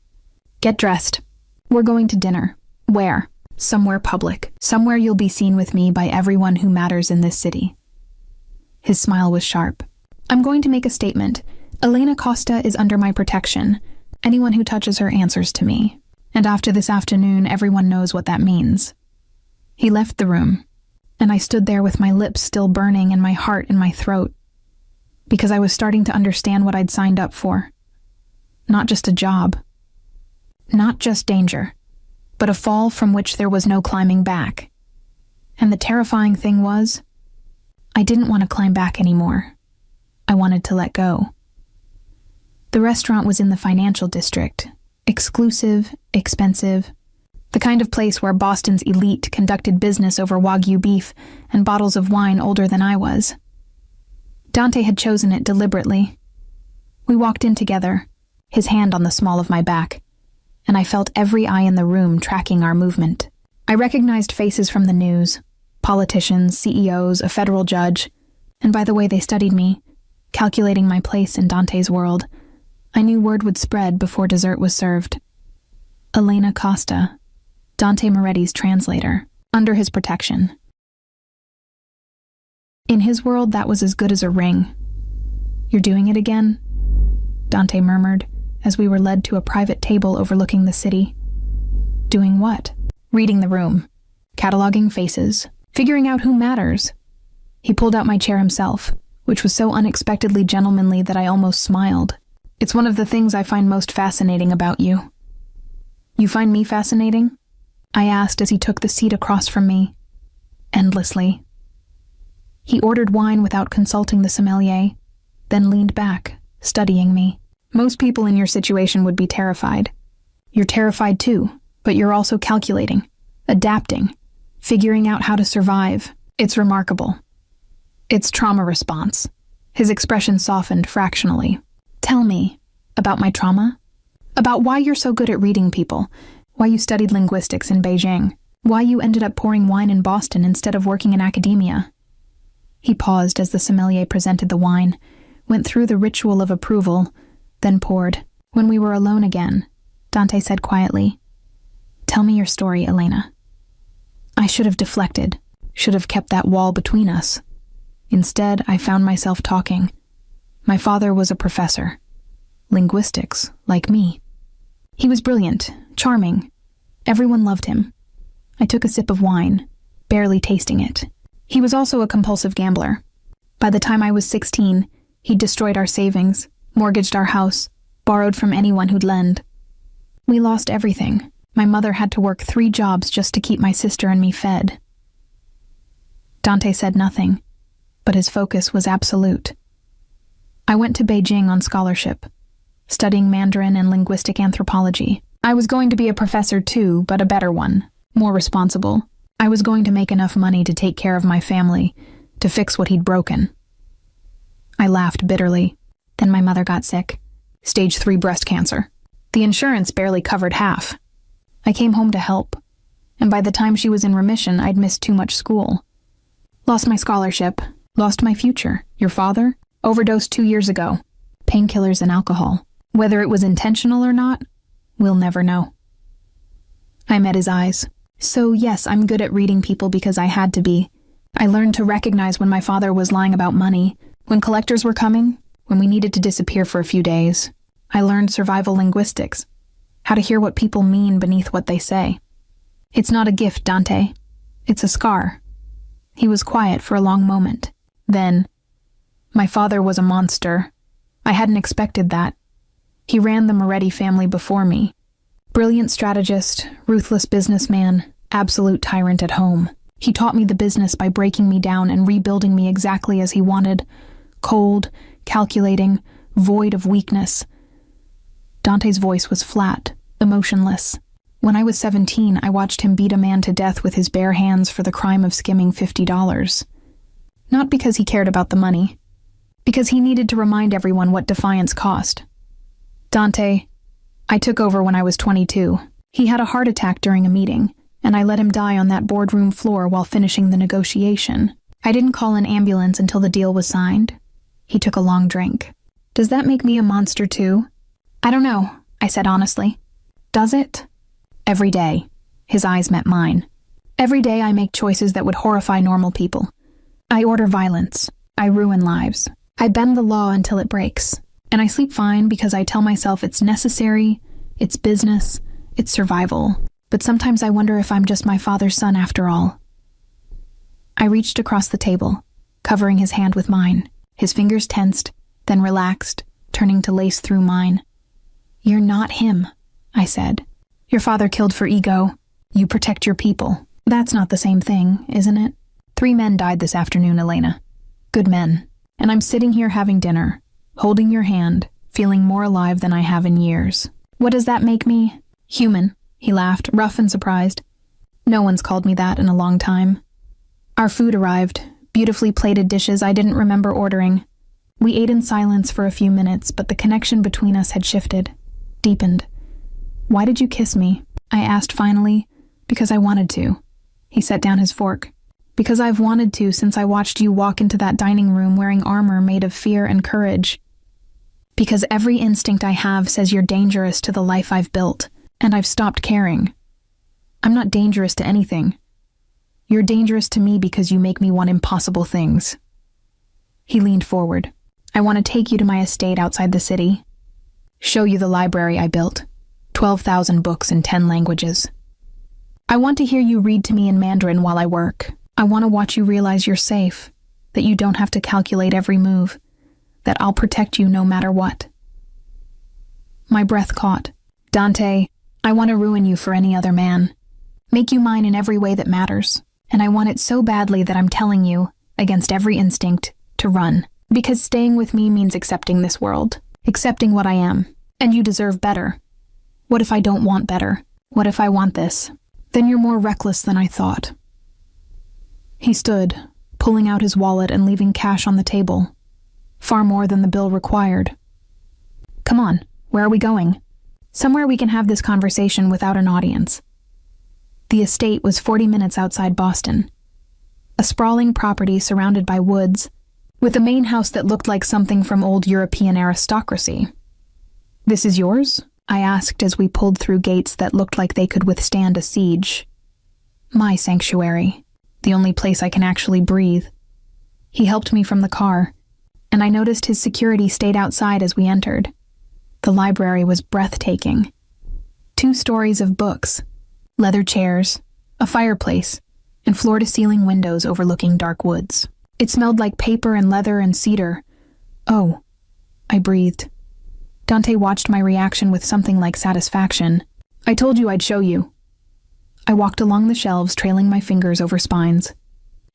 Get dressed. We're going to dinner. Where? Somewhere public. Somewhere you'll be seen with me by everyone who matters in this city. His smile was sharp. I'm going to make a statement. Elena Costa is under my protection. Anyone who touches her answers to me. And after this afternoon, everyone knows what that means. He left the room, and I stood there with my lips still burning and my heart in my throat, because I was starting to understand what I'd signed up for. Not just a job. Not just danger, but a fall from which there was no climbing back. And the terrifying thing was, I didn't want to climb back anymore. I wanted to let go. The restaurant was in the financial district, Exclusive, expensive. The kind of place where Boston's elite conducted business over Wagyu beef and bottles of wine older than I was. Dante had chosen it deliberately. We walked in together, his hand on the small of my back, and I felt every eye in the room tracking our movement. I recognized faces from the news, politicians, CEOs, a federal judge, and by the way they studied me, calculating my place in Dante's world, I knew word would spread before dessert was served. Elena Costa, Dante Moretti's translator, under his protection. In his world, that was as good as a ring. "You're doing it again?" Dante murmured, as we were led to a private table overlooking the city. "Doing what?" "Reading the room, cataloging faces, figuring out who matters." He pulled out my chair himself, which was so unexpectedly gentlemanly that I almost smiled. "It's one of the things I find most fascinating about you." "You find me fascinating?" I asked as he took the seat across from me. "Endlessly." He ordered wine without consulting the sommelier, then leaned back, studying me. "Most people in your situation would be terrified. You're terrified too, but you're also calculating, adapting, figuring out how to survive. It's remarkable." "It's trauma response." His expression softened fractionally. "Tell me about my trauma? About why you're so good at reading people, why you studied linguistics in Beijing, why you ended up pouring wine in Boston instead of working in academia." He paused as the sommelier presented the wine, went through the ritual of approval, then poured. When we were alone again, Dante said quietly, "Tell me your story, Elena." I should have deflected, should have kept that wall between us. Instead, I found myself talking. My father was a professor. Linguistics, like me. He was brilliant, charming. Everyone loved him. I took a sip of wine, barely tasting it. He was also a compulsive gambler. By the time I was 16, he'd destroyed our savings, mortgaged our house, borrowed from anyone who'd lend. We lost everything. My mother had to work 3 jobs just to keep my sister and me fed. Dante said nothing, but his focus was absolute. I went to Beijing on scholarship, studying Mandarin and linguistic anthropology. I was going to be a professor too, but a better one, more responsible. I was going to make enough money to take care of my family, to fix what he'd broken. I laughed bitterly. Then my mother got sick. Stage 3 breast cancer. The insurance barely covered half. I came home to help, and by the time she was in remission, I'd missed too much school. Lost my scholarship, lost my future. Your father? Overdosed 2 years ago. Painkillers and alcohol. Whether it was intentional or not, we'll never know. I met his eyes. So yes, I'm good at reading people because I had to be. I learned to recognize when my father was lying about money, when collectors were coming, when we needed to disappear for a few days. I learned survival linguistics, how to hear what people mean beneath what they say. It's not a gift, Dante. It's a scar. He was quiet for a long moment. Then, my father was a monster. I hadn't expected that. He ran the Moretti family before me. Brilliant strategist, ruthless businessman, absolute tyrant at home. He taught me the business by breaking me down and rebuilding me exactly as he wanted. Cold, calculating, void of weakness. Dante's voice was flat, emotionless. When I was 17, I watched him beat a man to death with his bare hands for the crime of skimming $50. Not because he cared about the money, because he needed to remind everyone what defiance cost. Dante, I took over when I was 22. He had a heart attack during a meeting, and I let him die on that boardroom floor while finishing the negotiation. I didn't call an ambulance until the deal was signed. He took a long drink. Does that make me a monster too? I don't know, I said honestly. Does it? Every day. His eyes met mine. Every day I make choices that would horrify normal people. I order violence. I ruin lives. I bend the law until it breaks. And I sleep fine because I tell myself it's necessary, it's business, it's survival. But sometimes I wonder if I'm just my father's son after all. I reached across the table, covering his hand with mine. His fingers tensed, then relaxed, turning to lace through mine. You're not him, I said. Your father killed for ego. You protect your people. That's not the same thing, isn't it? 3 men died this afternoon, Elena. Good men. And I'm sitting here having dinner, holding your hand, feeling more alive than I have in years. What does that make me? Human, he laughed, rough and surprised. No one's called me that in a long time. Our food arrived, beautifully plated dishes I didn't remember ordering. We ate in silence for a few minutes, but the connection between us had shifted, deepened. Why did you kiss me? I asked finally. Because I wanted to. He set down his fork. Because I've wanted to since I watched you walk into that dining room wearing armor made of fear and courage. Because every instinct I have says you're dangerous to the life I've built, and I've stopped caring. I'm not dangerous to anything. You're dangerous to me because you make me want impossible things. He leaned forward. I want to take you to my estate outside the city. Show you the library I built. 12,000 books in 10 languages. I want to hear you read to me in Mandarin while I work. I want to watch you realize you're safe, that you don't have to calculate every move, that I'll protect you no matter what. My breath caught. Dante, I want to ruin you for any other man. Make you mine in every way that matters. And I want it so badly that I'm telling you, against every instinct, to run. Because staying with me means accepting this world, accepting what I am. And you deserve better. What if I don't want better? What if I want this? Then you're more reckless than I thought. He stood, pulling out his wallet and leaving cash on the table. Far more than the bill required. Come on, where are we going? Somewhere we can have this conversation without an audience. The estate was 40 minutes outside Boston. A sprawling property surrounded by woods, with a main house that looked like something from old European aristocracy. This is yours? I asked as we pulled through gates that looked like they could withstand a siege. My sanctuary, the only place I can actually breathe. He helped me from the car, and I noticed his security stayed outside as we entered. The library was breathtaking. 2 stories of books, leather chairs, a fireplace, and floor-to-ceiling windows overlooking dark woods. It smelled like paper and leather and cedar. Oh, I breathed. Dante watched my reaction with something like satisfaction. I told you I'd show you. I walked along the shelves, trailing my fingers over spines.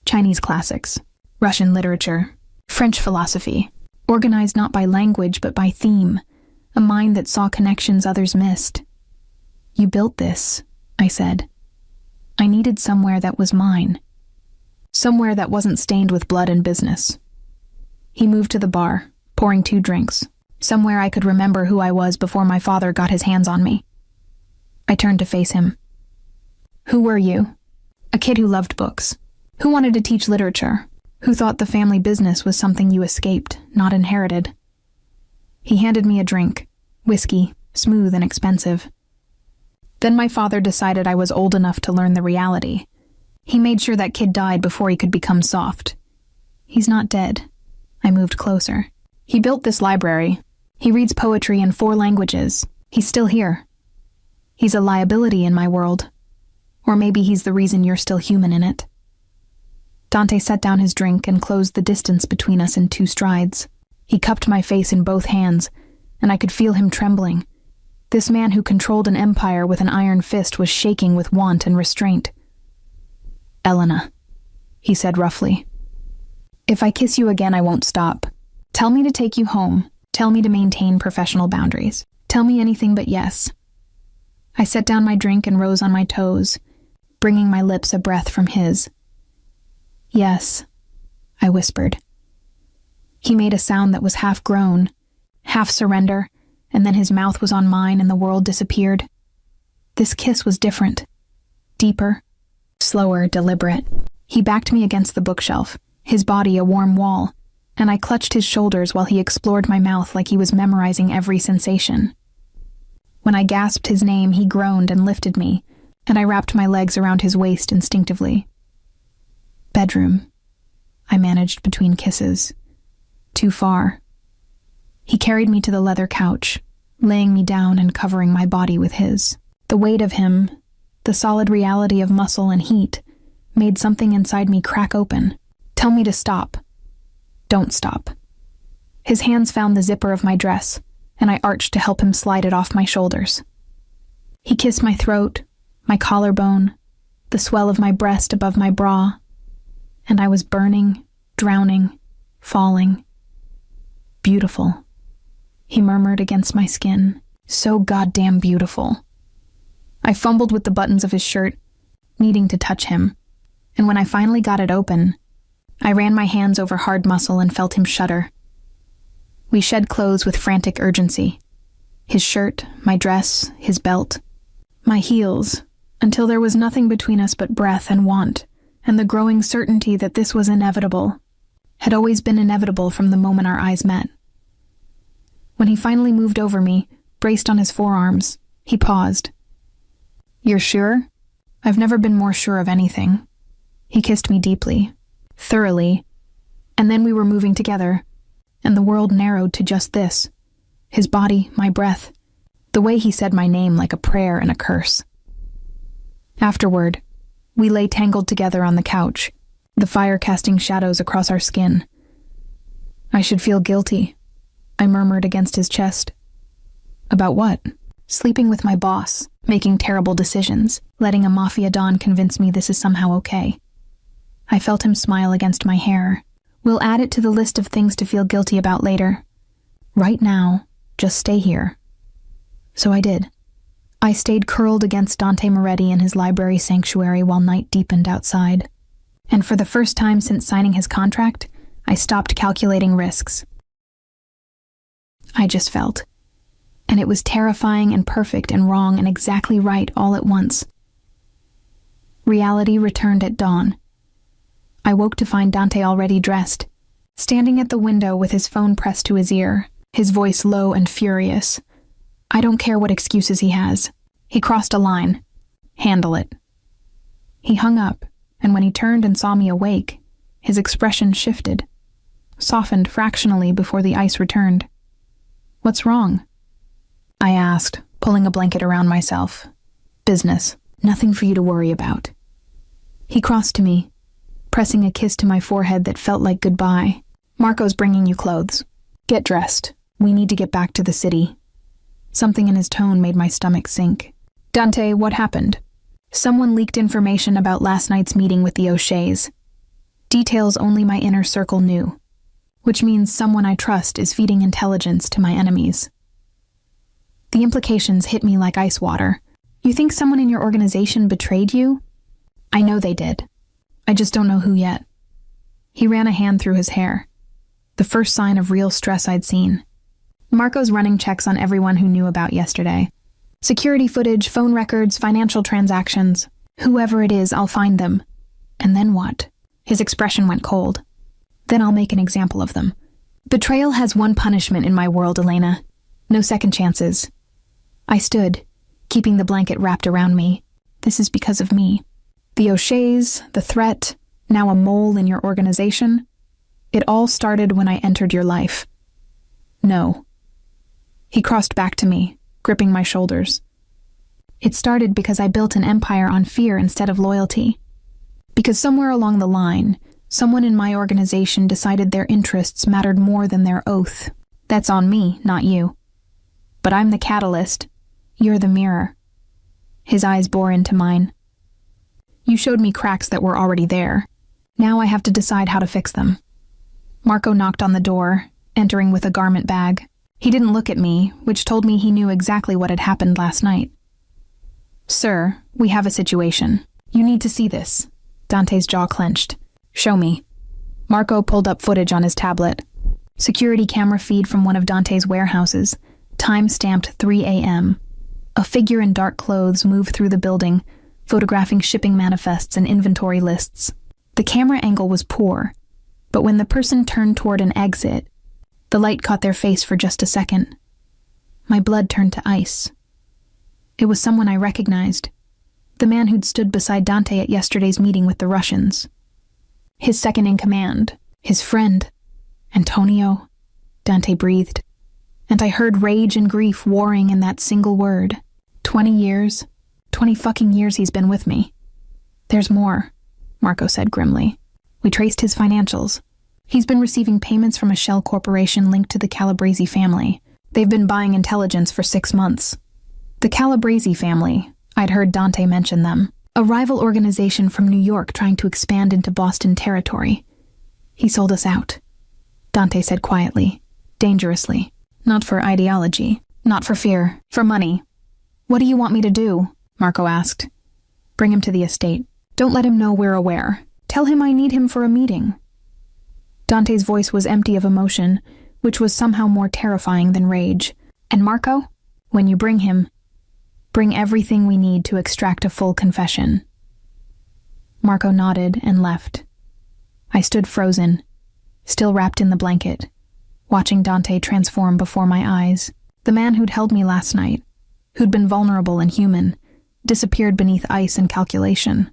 Chinese classics, Russian literature, French philosophy, organized not by language but by theme, a mind that saw connections others missed. You built this, I said. I needed somewhere that was mine. Somewhere that wasn't stained with blood and business. He moved to the bar, pouring 2 drinks. Somewhere I could remember who I was before my father got his hands on me. I turned to face him. Who were you? A kid who loved books. Who wanted to teach literature. Who thought the family business was something you escaped, not inherited. He handed me a drink. Whiskey, smooth and expensive. Then my father decided I was old enough to learn the reality. He made sure that kid died before he could become soft. He's not dead. I moved closer. He built this library. He reads poetry in 4 languages. He's still here. He's a liability in my world. Or maybe he's the reason you're still human in it. Dante set down his drink and closed the distance between us in 2 strides. He cupped my face in both hands, and I could feel him trembling. This man who controlled an empire with an iron fist was shaking with want and restraint. Elena, he said roughly. If I kiss you again, I won't stop. Tell me to take you home. Tell me to maintain professional boundaries. Tell me anything but yes. I set down my drink and rose on my toes, bringing my lips a breath from his. Yes, I whispered. He made a sound that was half groan, half surrender, and then his mouth was on mine and the world disappeared. This kiss was different. Deeper, slower, deliberate. He backed me against the bookshelf, his body a warm wall, and I clutched his shoulders while he explored my mouth like he was memorizing every sensation. When I gasped his name, he groaned and lifted me, and I wrapped my legs around his waist instinctively. Bedroom, I managed between kisses. Too far. He carried me to the leather couch, laying me down and covering my body with his. The weight of him, the solid reality of muscle and heat, made something inside me crack open. Tell me to stop. Don't stop. His hands found the zipper of my dress, and I arched to help him slide it off my shoulders. He kissed my throat, my collarbone, the swell of my breast above my bra, and I was burning, drowning, falling. Beautiful, he murmured against my skin. So goddamn beautiful. I fumbled with the buttons of his shirt, needing to touch him, and when I finally got it open, I ran my hands over hard muscle and felt him shudder. We shed clothes with frantic urgency. His shirt, my dress, his belt, my heels, until there was nothing between us but breath and want, and the growing certainty that this was inevitable, had always been inevitable from the moment our eyes met. When he finally moved over me, braced on his forearms, he paused. "You're sure?" "I've never been more sure of anything." He kissed me deeply, thoroughly, and then we were moving together, and the world narrowed to just this: his body, my breath, the way he said my name like a prayer and a curse. Afterward, we lay tangled together on the couch, the fire casting shadows across our skin. "I should feel guilty," I murmured against his chest. "About what?" "Sleeping with my boss, making terrible decisions, letting a Mafia Don convince me this is somehow okay." I felt him smile against my hair. "We'll add it to the list of things to feel guilty about later. Right now, just stay here." So I did. I stayed curled against Dante Moretti in his library sanctuary while night deepened outside. And for the first time since signing his contract, I stopped calculating risks. I just felt. And it was terrifying and perfect and wrong and exactly right all at once. Reality returned at dawn. I woke to find Dante already dressed, standing at the window with his phone pressed to his ear, his voice low and furious. I don't care what excuses he has. He crossed a line. Handle it. He hung up, and when he turned and saw me awake, his expression shifted, softened fractionally before the ice returned. "What's wrong?" I asked, pulling a blanket around myself. "Business. Nothing for you to worry about." He crossed to me, pressing a kiss to my forehead that felt like goodbye. "Marco's bringing you clothes. Get dressed. We need to get back to the city." Something in his tone made my stomach sink. "Dante, what happened?" "Someone leaked information about last night's meeting with the O'Sheas. Details only my inner circle knew, which means someone I trust is feeding intelligence to my enemies." The implications hit me like ice water. "You think someone in your organization betrayed you?" "I know they did. I just don't know who yet." He ran a hand through his hair, the first sign of real stress I'd seen. "Marco's running checks on everyone who knew about yesterday. Security footage, phone records, financial transactions. Whoever it is, I'll find them. And then what?" His expression went cold. "Then I'll make an example of them. Betrayal has one punishment in my world, Elena. No second chances." I stood, keeping the blanket wrapped around me. "This is because of me. The O'Sheas, the threat, now a mole in your organization. It all started when I entered your life." "No." He crossed back to me, gripping my shoulders. "It started because I built an empire on fear instead of loyalty. Because somewhere along the line, someone in my organization decided their interests mattered more than their oath. That's on me, not you. But I'm the catalyst. You're the mirror." His eyes bore into mine. "You showed me cracks that were already there. Now I have to decide how to fix them." Marco knocked on the door, entering with a garment bag. He didn't look at me, which told me he knew exactly what had happened last night. "Sir, we have a situation. You need to see this." Dante's jaw clenched. "Show me." Marco pulled up footage on his tablet. Security camera feed from one of Dante's warehouses, time-stamped 3 a.m. A figure in dark clothes moved through the building, photographing shipping manifests and inventory lists. The camera angle was poor, but when the person turned toward an exit, the light caught their face for just a second. My blood turned to ice. It was someone I recognized, the man who'd stood beside Dante at yesterday's meeting with the Russians. His second-in-command, his friend. "Antonio," Dante breathed, and I heard rage and grief warring in that single word. 20 years, 20 fucking years he's been with me. "There's more," Marco said grimly. "We traced his financials. He's been receiving payments from a shell corporation linked to the Calabrese family. They've been buying intelligence for 6 months. The Calabrese family, I'd heard Dante mention them, a rival organization from New York trying to expand into Boston territory. He sold us out," Dante said quietly, dangerously. "Not for ideology, Not for fear, for money. What do you want me to do? Marco asked. Bring him to the estate. Don't let him know we're aware. Tell him I need him for a meeting. Dante's voice was empty of emotion, which was somehow more terrifying than rage. And Marco, when you bring him, bring everything we need to extract a full confession. Marco nodded and left. I stood frozen, still wrapped in the blanket, watching Dante transform before my eyes. The man who'd held me last night, who'd been vulnerable and human, disappeared beneath ice and calculation.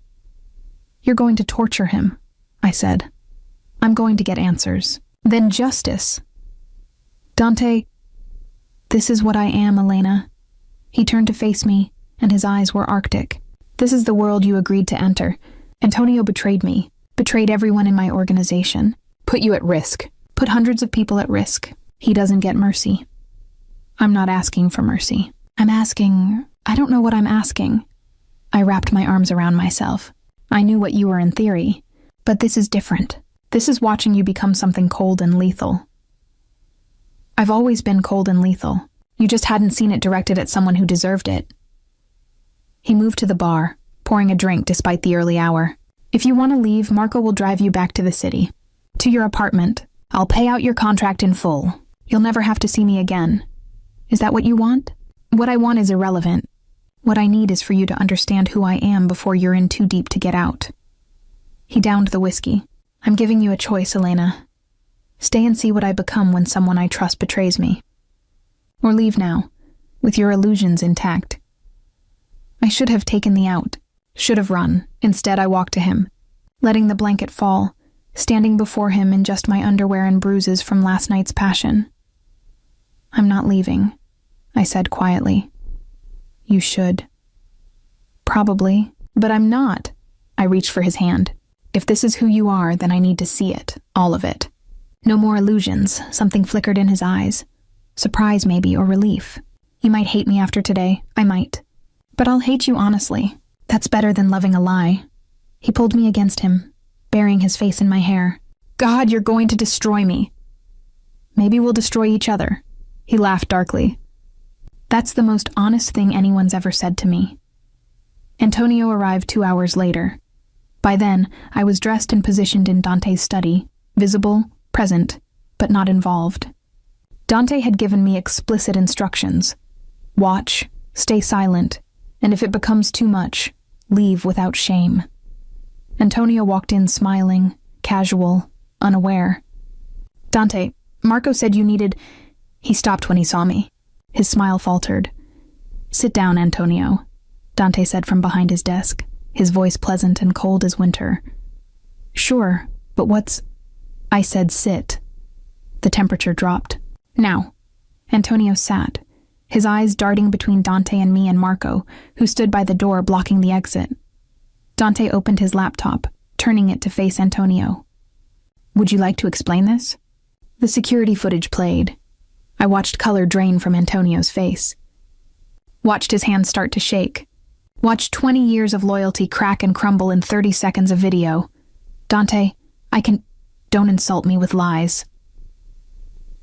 You're going to torture him, I said. I'm going to get answers. Then justice. Dante, this is what I am, Elena. He turned to face me, and his eyes were arctic. This is the world you agreed to enter. Antonio betrayed me, betrayed everyone in my organization, put you at risk, put hundreds of people at risk. He doesn't get mercy. I'm not asking for mercy. I don't know what I'm asking. I wrapped my arms around myself. I knew what you were in theory, but this is different. This is watching you become something cold and lethal. I've always been cold and lethal. You just hadn't seen it directed at someone who deserved it. He moved to the bar, pouring a drink despite the early hour. If you want to leave, Marco will drive you back to the city. To your apartment. I'll pay out your contract in full. You'll never have to see me again. Is that what you want? What I want is irrelevant. What I need is for you to understand who I am before you're in too deep to get out. He downed the whiskey. I'm giving you a choice, Elena. Stay and see what I become when someone I trust betrays me. Or leave now, with your illusions intact. I should have taken the out, should have run. Instead, I walked to him, letting the blanket fall, standing before him in just my underwear and bruises from last night's passion. I'm not leaving, I said quietly. You should. Probably, but I'm not. I reached for his hand. If this is who you are, then I need to see it, all of it. No more illusions. Something flickered in his eyes. Surprise, maybe, or relief. You might hate me after today. I might. But I'll hate you honestly. That's better than loving a lie. He pulled me against him, burying his face in my hair. God, you're going to destroy me. Maybe we'll destroy each other. He laughed darkly. That's the most honest thing anyone's ever said to me. Antonio arrived 2 hours later. By then, I was dressed and positioned in Dante's study, visible, present, but not involved. Dante had given me explicit instructions. Watch, stay silent, and if it becomes too much, leave without shame. Antonio walked in smiling, casual, unaware. Dante, Marco said you needed... He stopped when he saw me. His smile faltered. Sit down, Antonio, Dante said from behind his desk, his voice pleasant and cold as winter. Sure, but what's... I said sit. The temperature dropped. Now. Antonio sat, his eyes darting between Dante and me and Marco, who stood by the door blocking the exit. Dante opened his laptop, turning it to face Antonio. Would you like to explain this? The security footage played. I watched color drain from Antonio's face. Watched his hands start to shake. Watched 20 years of loyalty crack and crumble in 30 seconds of video. Dante, don't insult me with lies.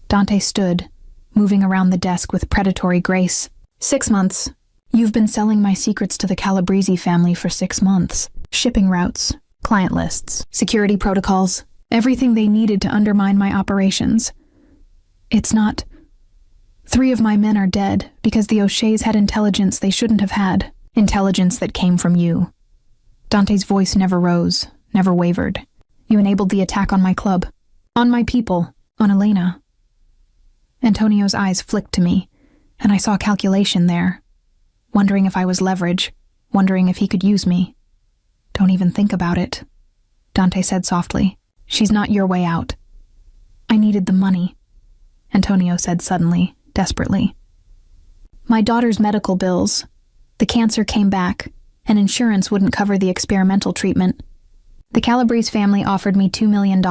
Dante stood, moving around the desk with predatory grace. 6 months. You've been selling my secrets to the Calabrese family for 6 months. Shipping routes, client lists, security protocols, everything they needed to undermine my operations. It's not... 3 of my men are dead because the O'Sheas had intelligence they shouldn't have had. Intelligence that came from you. Dante's voice never rose, never wavered. You enabled the attack on my club. On my people. On Elena. Antonio's eyes flicked to me, and I saw calculation there. Wondering if I was leverage. Wondering if he could use me. Don't even think about it. Dante said softly. She's not your way out. I needed the money. Antonio said suddenly, desperately. My daughter's medical bills. The cancer came back, and insurance wouldn't cover the experimental treatment. The Calabrese family offered me $2 million.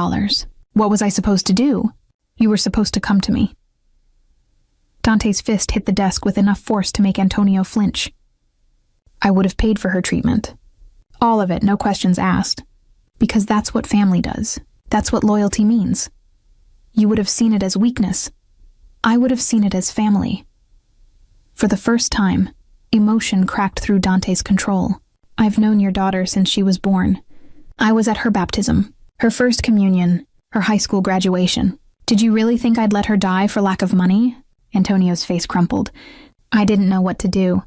What was I supposed to do? You were supposed to come to me. Dante's fist hit the desk with enough force to make Antonio flinch. I would have paid for her treatment. All of it, no questions asked. Because that's what family does. That's what loyalty means. You would have seen it as weakness. I would have seen it as family. For the first time, emotion cracked through Dante's control. I've known your daughter since she was born. I was at her baptism, her first communion, her high school graduation. Did you really think I'd let her die for lack of money? Antonio's face crumpled. I didn't know what to do.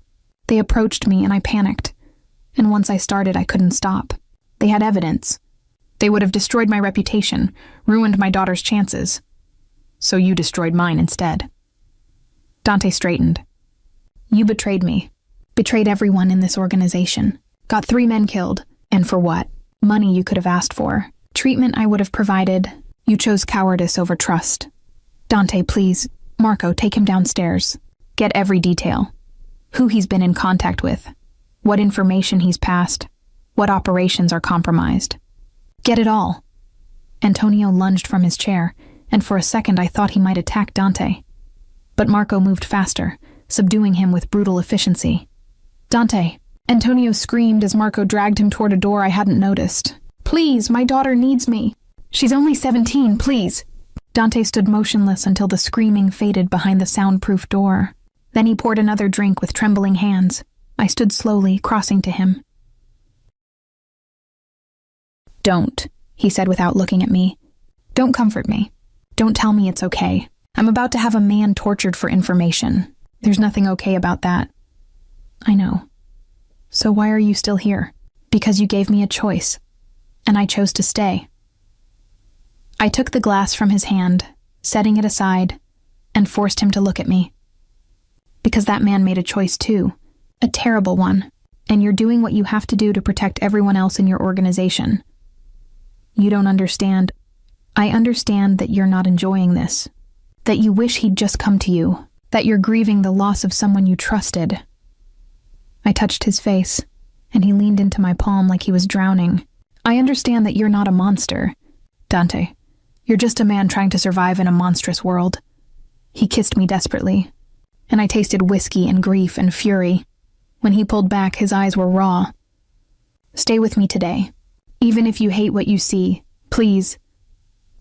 They approached me and I panicked. And once I started, I couldn't stop. They had evidence. They would have destroyed my reputation, ruined my daughter's chances. So you destroyed mine instead. Dante straightened. You betrayed me. Betrayed everyone in this organization. Got 3 men killed. And for what? Money you could have asked for. Treatment I would have provided. You chose cowardice over trust. Dante, please. Marco, take him downstairs. Get every detail. Who he's been in contact with. What information he's passed. What operations are compromised. Get it all. Antonio lunged from his chair, and for a second I thought he might attack Dante. But Marco moved faster, subduing him with brutal efficiency. Dante! Antonio screamed as Marco dragged him toward a door I hadn't noticed. Please, my daughter needs me. She's only 17, please. Dante stood motionless until the screaming faded behind the soundproof door. Then he poured another drink with trembling hands. I stood slowly, crossing to him. Don't, he said without looking at me. Don't comfort me. Don't tell me it's okay. I'm about to have a man tortured for information. There's nothing okay about that. I know. So why are you still here? Because you gave me a choice. And I chose to stay. I took the glass from his hand, setting it aside, and forced him to look at me. Because that man made a choice too. A terrible one. And you're doing what you have to do to protect everyone else in your organization. You don't understand. I understand that you're not enjoying this. That you wish he'd just come to you. That you're grieving the loss of someone you trusted. I touched his face, and he leaned into my palm like he was drowning. I understand that you're not a monster, Dante. You're just a man trying to survive in a monstrous world. He kissed me desperately, and I tasted whiskey and grief and fury. When he pulled back, his eyes were raw. Stay with me today. Even if you hate what you see, please.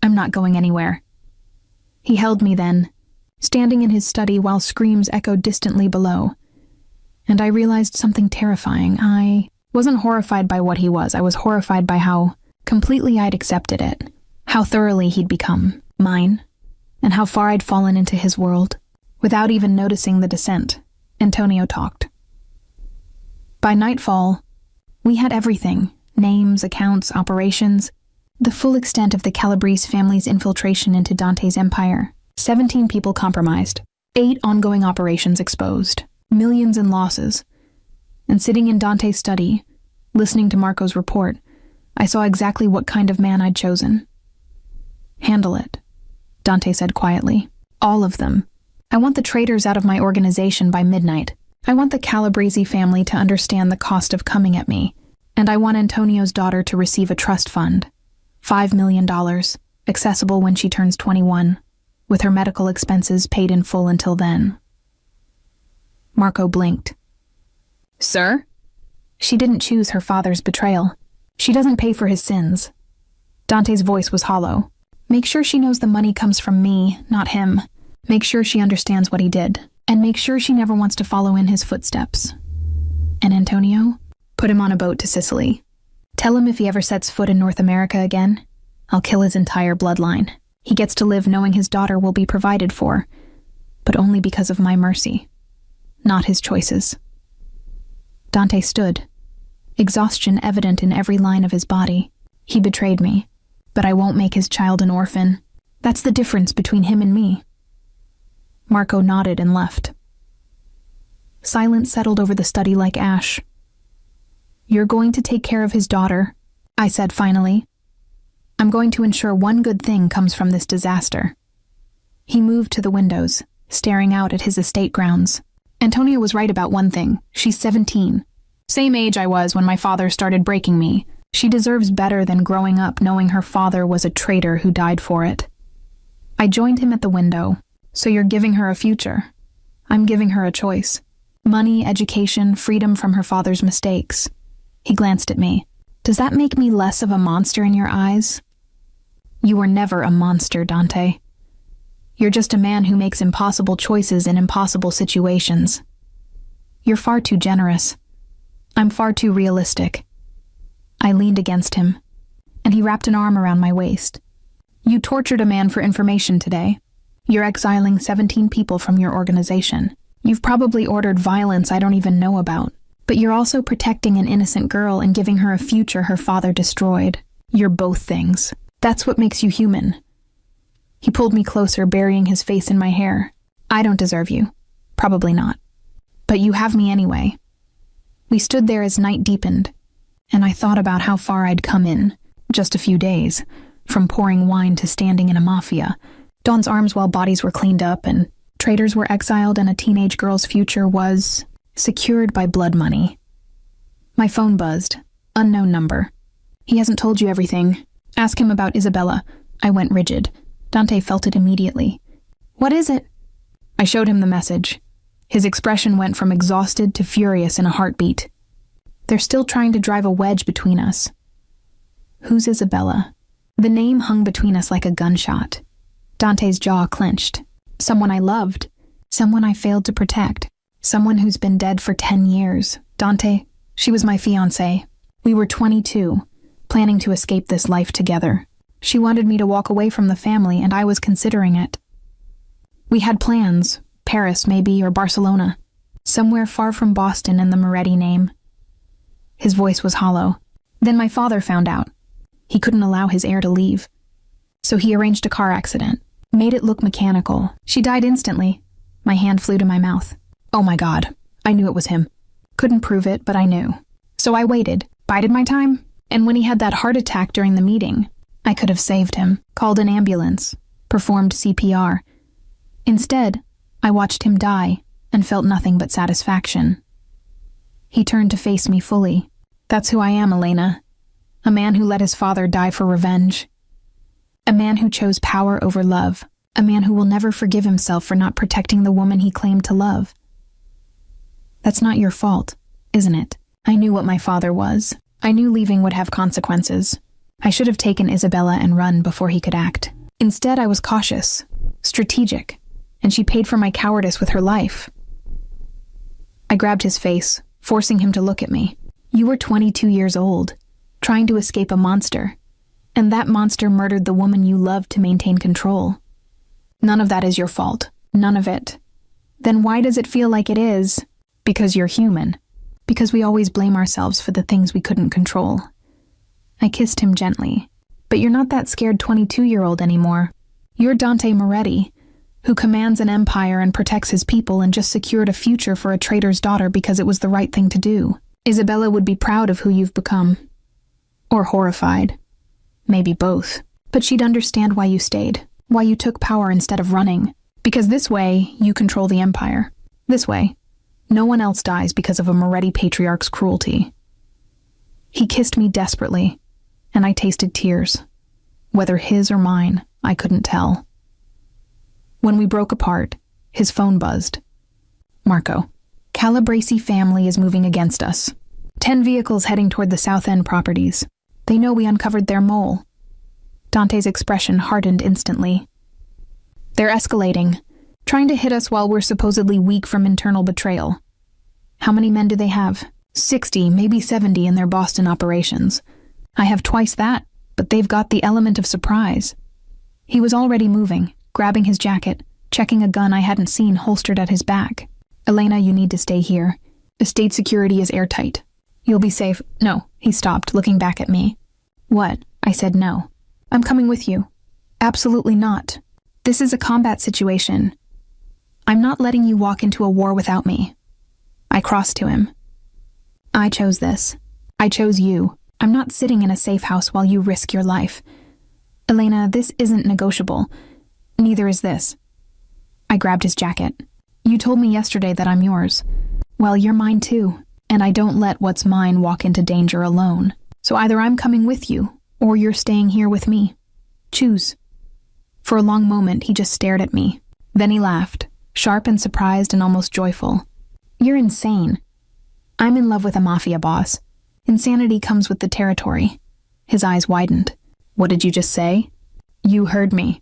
I'm not going anywhere. He held me then, standing in his study while screams echoed distantly below. And I realized something terrifying. I wasn't horrified by what he was. I was horrified by how completely I'd accepted it. How thoroughly he'd become mine. And how far I'd fallen into his world. Without even noticing the descent, Antonio talked. By nightfall, we had everything. Names, accounts, operations. The full extent of the Calabrese family's infiltration into Dante's empire. 17 people compromised. 8 ongoing operations exposed. Millions in losses. And sitting in Dante's study, listening to Marco's report, I saw exactly what kind of man I'd chosen. Handle it, Dante said quietly. All of them. I want the traitors out of my organization by midnight. I want the Calabrese family to understand the cost of coming at me. And I want Antonio's daughter to receive a trust fund. $5 million, accessible when she turns 21, with her medical expenses paid in full until then. Marco blinked. Sir? She didn't choose her father's betrayal. She doesn't pay for his sins. Dante's voice was hollow. Make sure she knows the money comes from me, not him. Make sure she understands what he did. And make sure she never wants to follow in his footsteps. And Antonio? Put him on a boat to Sicily. Tell him if he ever sets foot in North America again, I'll kill his entire bloodline. He gets to live knowing his daughter will be provided for, but only because of my mercy, not his choices. Dante stood, exhaustion evident in every line of his body. He betrayed me, but I won't make his child an orphan. That's the difference between him and me. Marco nodded and left. Silence settled over the study like ash. You're going to take care of his daughter, I said finally. I'm going to ensure one good thing comes from this disaster. He moved to the windows, staring out at his estate grounds. Antonio was right about one thing. She's 17. Same age I was when my father started breaking me. She deserves better than growing up knowing her father was a traitor who died for it. I joined him at the window. So you're giving her a future. I'm giving her a choice. Money, education, freedom from her father's mistakes. He glanced at me. Does that make me less of a monster in your eyes? You were never a monster, Dante. You're just a man who makes impossible choices in impossible situations. You're far too generous. I'm far too realistic. I leaned against him, and he wrapped an arm around my waist. You tortured a man for information today. You're exiling 17 people from your organization. You've probably ordered violence I don't even know about. But you're also protecting an innocent girl and giving her a future her father destroyed. You're both things. That's what makes you human. He pulled me closer, burying his face in my hair. I don't deserve you. Probably not. But you have me anyway. We stood there as night deepened, and I thought about how far I'd come in just a few days, from pouring wine to standing in a mafia, Dawn's arms while bodies were cleaned up and traitors were exiled, and a teenage girl's future was secured by blood money. My phone buzzed. Unknown number. He hasn't told you everything. Ask him about Isabella. I went rigid. Dante felt it immediately. What is it? I showed him the message. His expression went from exhausted to furious in a heartbeat. They're still trying to drive a wedge between us. Who's Isabella? The name hung between us like a gunshot. Dante's jaw clenched. Someone I loved. Someone I failed to protect. Someone who's been dead for 10 years. Dante, she was my fiancée. We were 22, planning to escape this life together. She wanted me to walk away from the family, and I was considering it. We had plans, Paris maybe, or Barcelona. Somewhere far from Boston and the Moretti name. His voice was hollow. Then my father found out. He couldn't allow his heir to leave. So he arranged a car accident. Made it look mechanical. She died instantly. My hand flew to my mouth. Oh my God. I knew it was him. Couldn't prove it, but I knew. So I waited, bided my time, and when he had that heart attack during the meeting, I could have saved him, called an ambulance, performed CPR. Instead, I watched him die and felt nothing but satisfaction. He turned to face me fully. That's who I am, Elena. A man who let his father die for revenge. A man who chose power over love. A man who will never forgive himself for not protecting the woman he claimed to love. That's not your fault, isn't it? I knew what my father was. I knew leaving would have consequences. I should have taken Isabella and run before he could act. Instead, I was cautious, strategic, and she paid for my cowardice with her life. I grabbed his face, forcing him to look at me. You were 22 years old, trying to escape a monster, and that monster murdered the woman you loved to maintain control. None of that is your fault. None of it. Then why does it feel like it is? Because you're human. Because we always blame ourselves for the things we couldn't control. I kissed him gently. But you're not that scared 22-year-old anymore. You're Dante Moretti, who commands an empire and protects his people and just secured a future for a traitor's daughter because it was the right thing to do. Isabella would be proud of who you've become. Or horrified. Maybe both. But she'd understand why you stayed. Why you took power instead of running. Because this way, you control the empire. This way, no one else dies because of a Moretti patriarch's cruelty. He kissed me desperately, and I tasted tears. Whether his or mine, I couldn't tell. When we broke apart, his phone buzzed. Marco, Calabresi family is moving against us. 10 vehicles heading toward the South End properties. They know we uncovered their mole. Dante's expression hardened instantly. They're escalating, trying to hit us while we're supposedly weak from internal betrayal. How many men do they have? 60, maybe 70 in their Boston operations. I have twice that, but they've got the element of surprise. He was already moving, grabbing his jacket, checking a gun I hadn't seen holstered at his back. Elena, you need to stay here. Estate security is airtight. You'll be safe. No, he stopped, looking back at me. What? I said no. I'm coming with you. Absolutely not. This is a combat situation. I'm not letting you walk into a war without me. I crossed to him. I chose this. I chose you. I'm not sitting in a safe house while you risk your life. Elena, this isn't negotiable. Neither is this. I grabbed his jacket. You told me yesterday that I'm yours. Well, you're mine too, and I don't let what's mine walk into danger alone. So either I'm coming with you, or you're staying here with me. Choose. For a long moment, he just stared at me. Then he laughed, sharp and surprised and almost joyful. You're insane. I'm in love with a mafia boss. Insanity comes with the territory. His eyes widened. What did you just say? You heard me.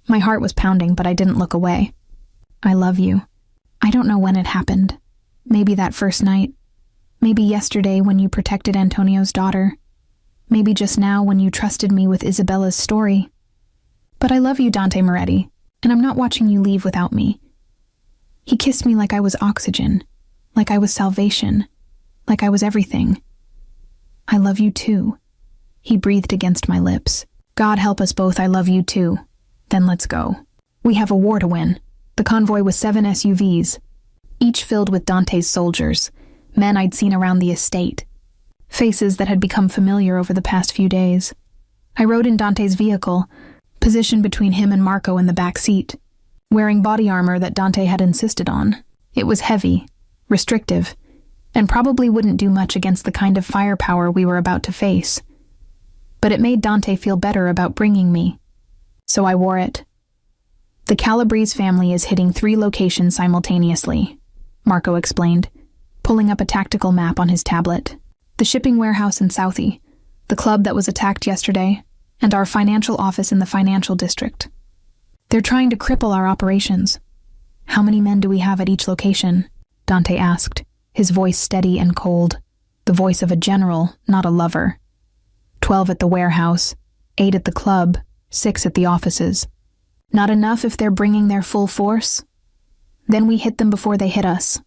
My heart was pounding, but I didn't look away. I love you. I don't know when it happened. Maybe that first night. Maybe yesterday when you protected Antonio's daughter. Maybe just now when you trusted me with Isabella's story. But I love you, Dante Moretti, and I'm not watching you leave without me. He kissed me like I was oxygen, like I was salvation, like I was everything. I love you too. He breathed against my lips. God help us both, I love you too. Then let's go. We have a war to win. The convoy was 7 SUVs, each filled with Dante's soldiers, men I'd seen around the estate, faces that had become familiar over the past few days. I rode in Dante's vehicle, positioned between him and Marco in the back seat, wearing body armor that Dante had insisted on. It was heavy, restrictive, and probably wouldn't do much against the kind of firepower we were about to face. But it made Dante feel better about bringing me, so I wore it. The Calabrese family is hitting 3 locations simultaneously, Marco explained, pulling up a tactical map on his tablet. The shipping warehouse in Southie, the club that was attacked yesterday, and our financial office in the financial district. They're trying to cripple our operations. How many men do we have at each location? Dante asked, his voice steady and cold, the voice of a general, not a lover. 12 at the warehouse, 8 at the club, 6 at the offices. Not enough if they're bringing their full force? Then we hit them before they hit us.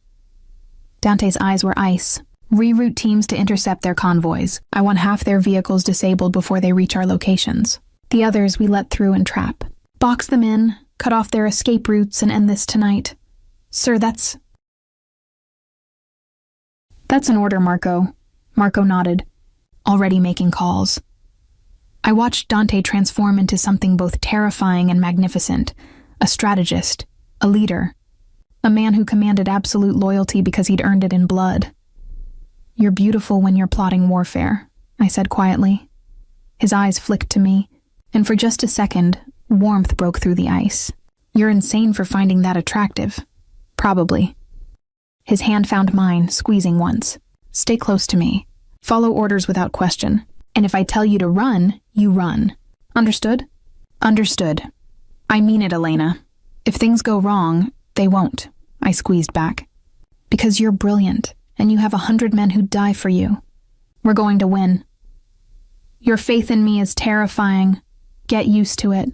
Dante's eyes were ice. Reroute teams to intercept their convoys. I want half their vehicles disabled before they reach our locations. The others we let through and trap. Box them in, cut off their escape routes, and end this tonight. Sir, that's an order, Marco. Marco nodded, already making calls. I watched Dante transform into something both terrifying and magnificent, a strategist, a leader, a man who commanded absolute loyalty because he'd earned it in blood. You're beautiful when you're plotting warfare, I said quietly. His eyes flicked to me, and for just a second, warmth broke through the ice. You're insane for finding that attractive. Probably. His hand found mine, squeezing once. Stay close to me. Follow orders without question. And if I tell you to run, you run. Understood? Understood. I mean it, Elena. If things go wrong, they won't, I squeezed back. Because you're brilliant, and you have 100 men who'd die for you. We're going to win. Your faith in me is terrifying. Get used to it.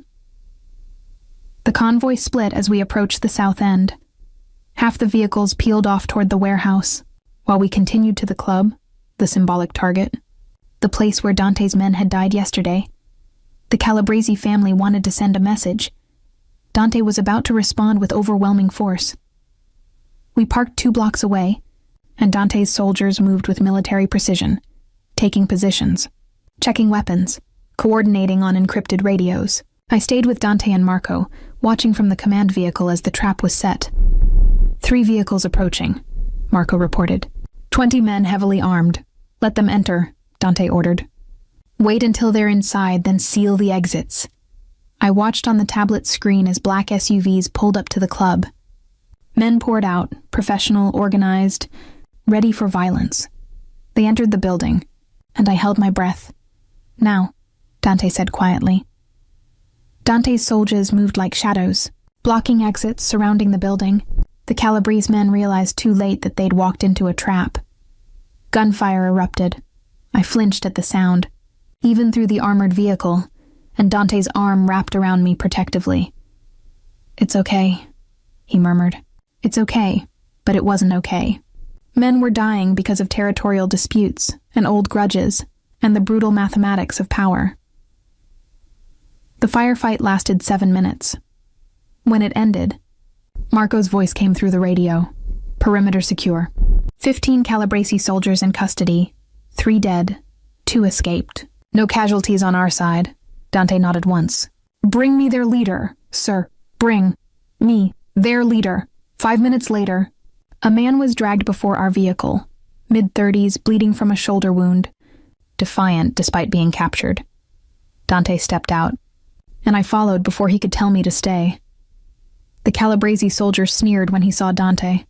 The convoy split as we approached the south end. Half the vehicles peeled off toward the warehouse, while we continued to the club, the symbolic target, the place where Dante's men had died yesterday. The Calabrese family wanted to send a message. Dante was about to respond with overwhelming force. We parked 2 blocks away, and Dante's soldiers moved with military precision, taking positions, checking weapons, coordinating on encrypted radios. I stayed with Dante and Marco, watching from the command vehicle as the trap was set. 3 vehicles approaching, Marco reported. 20 men heavily armed. Let them enter, Dante ordered. Wait until they're inside, then seal the exits. I watched on the tablet screen as black SUVs pulled up to the club. Men poured out, professional, organized, ready for violence. They entered the building, and I held my breath. Now, Dante said quietly. Dante's soldiers moved like shadows, blocking exits surrounding the building. The Calabrese men realized too late that they'd walked into a trap. Gunfire erupted. I flinched at the sound, even through the armored vehicle, and Dante's arm wrapped around me protectively. It's okay, he murmured. It's okay, but it wasn't okay. Men were dying because of territorial disputes and old grudges and the brutal mathematics of power. The firefight lasted 7 minutes. When it ended, Marco's voice came through the radio. Perimeter secure. 15 Calabrese soldiers in custody. 3 dead. 2 escaped. No casualties on our side. Dante nodded once. Bring me their leader, sir. Bring me their leader. 5 minutes later, a man was dragged before our vehicle, mid-30s, bleeding from a shoulder wound, defiant despite being captured. Dante stepped out, and I followed before he could tell me to stay. The Calabrese soldier sneered when he saw Dante.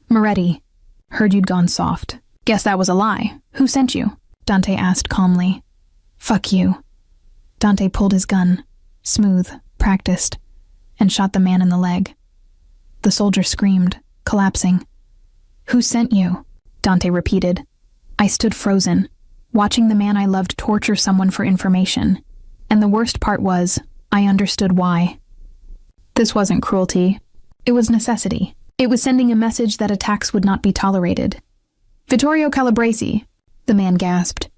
Moretti, heard you'd gone soft. Guess that was a lie. Who sent you? Dante asked calmly. Fuck you. Dante pulled his gun, smooth, practiced, and shot the man in the leg. The soldier screamed, collapsing. Who sent you? Dante repeated. I stood frozen, watching the man I loved torture someone for information. And the worst part was, I understood why. This wasn't cruelty. It was necessity. It was sending a message that attacks would not be tolerated. Vittorio Calabresi, the man gasped.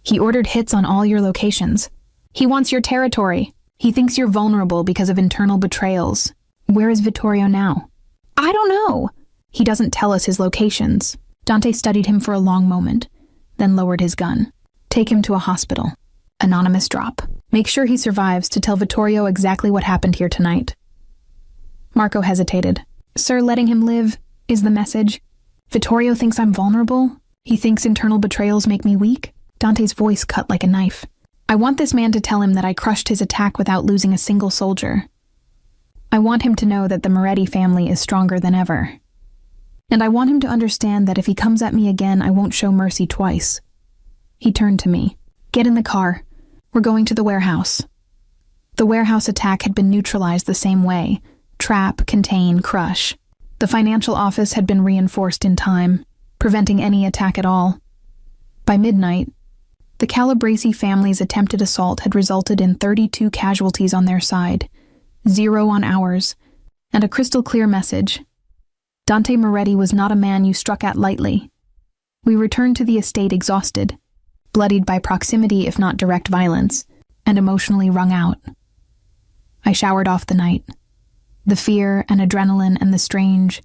He ordered hits on all your locations. He wants your territory. He thinks you're vulnerable because of internal betrayals. Where is Vittorio now? I don't know. He doesn't tell us his locations. Dante studied him for a long moment, then lowered his gun. Take him to a hospital. Anonymous drop. Make sure he survives to tell Vittorio exactly what happened here tonight. Marco hesitated. Sir, letting him live is the message. Vittorio thinks I'm vulnerable. He thinks internal betrayals make me weak. Dante's voice cut like a knife. I want this man to tell him that I crushed his attack without losing a single soldier. I want him to know that the Moretti family is stronger than ever. And I want him to understand that if he comes at me again, I won't show mercy twice. He turned to me. Get in the car. We're going to the warehouse. The warehouse attack had been neutralized the same way. Trap, contain, crush. The financial office had been reinforced in time, preventing any attack at all. By midnight, the Calabresi family's attempted assault had resulted in 32 casualties on their side, 0 on ours, and a crystal-clear message. Dante Moretti was not a man you struck at lightly. We returned to the estate exhausted, bloodied by proximity if not direct violence, and emotionally wrung out. I showered off the night. The fear and adrenaline and the strange,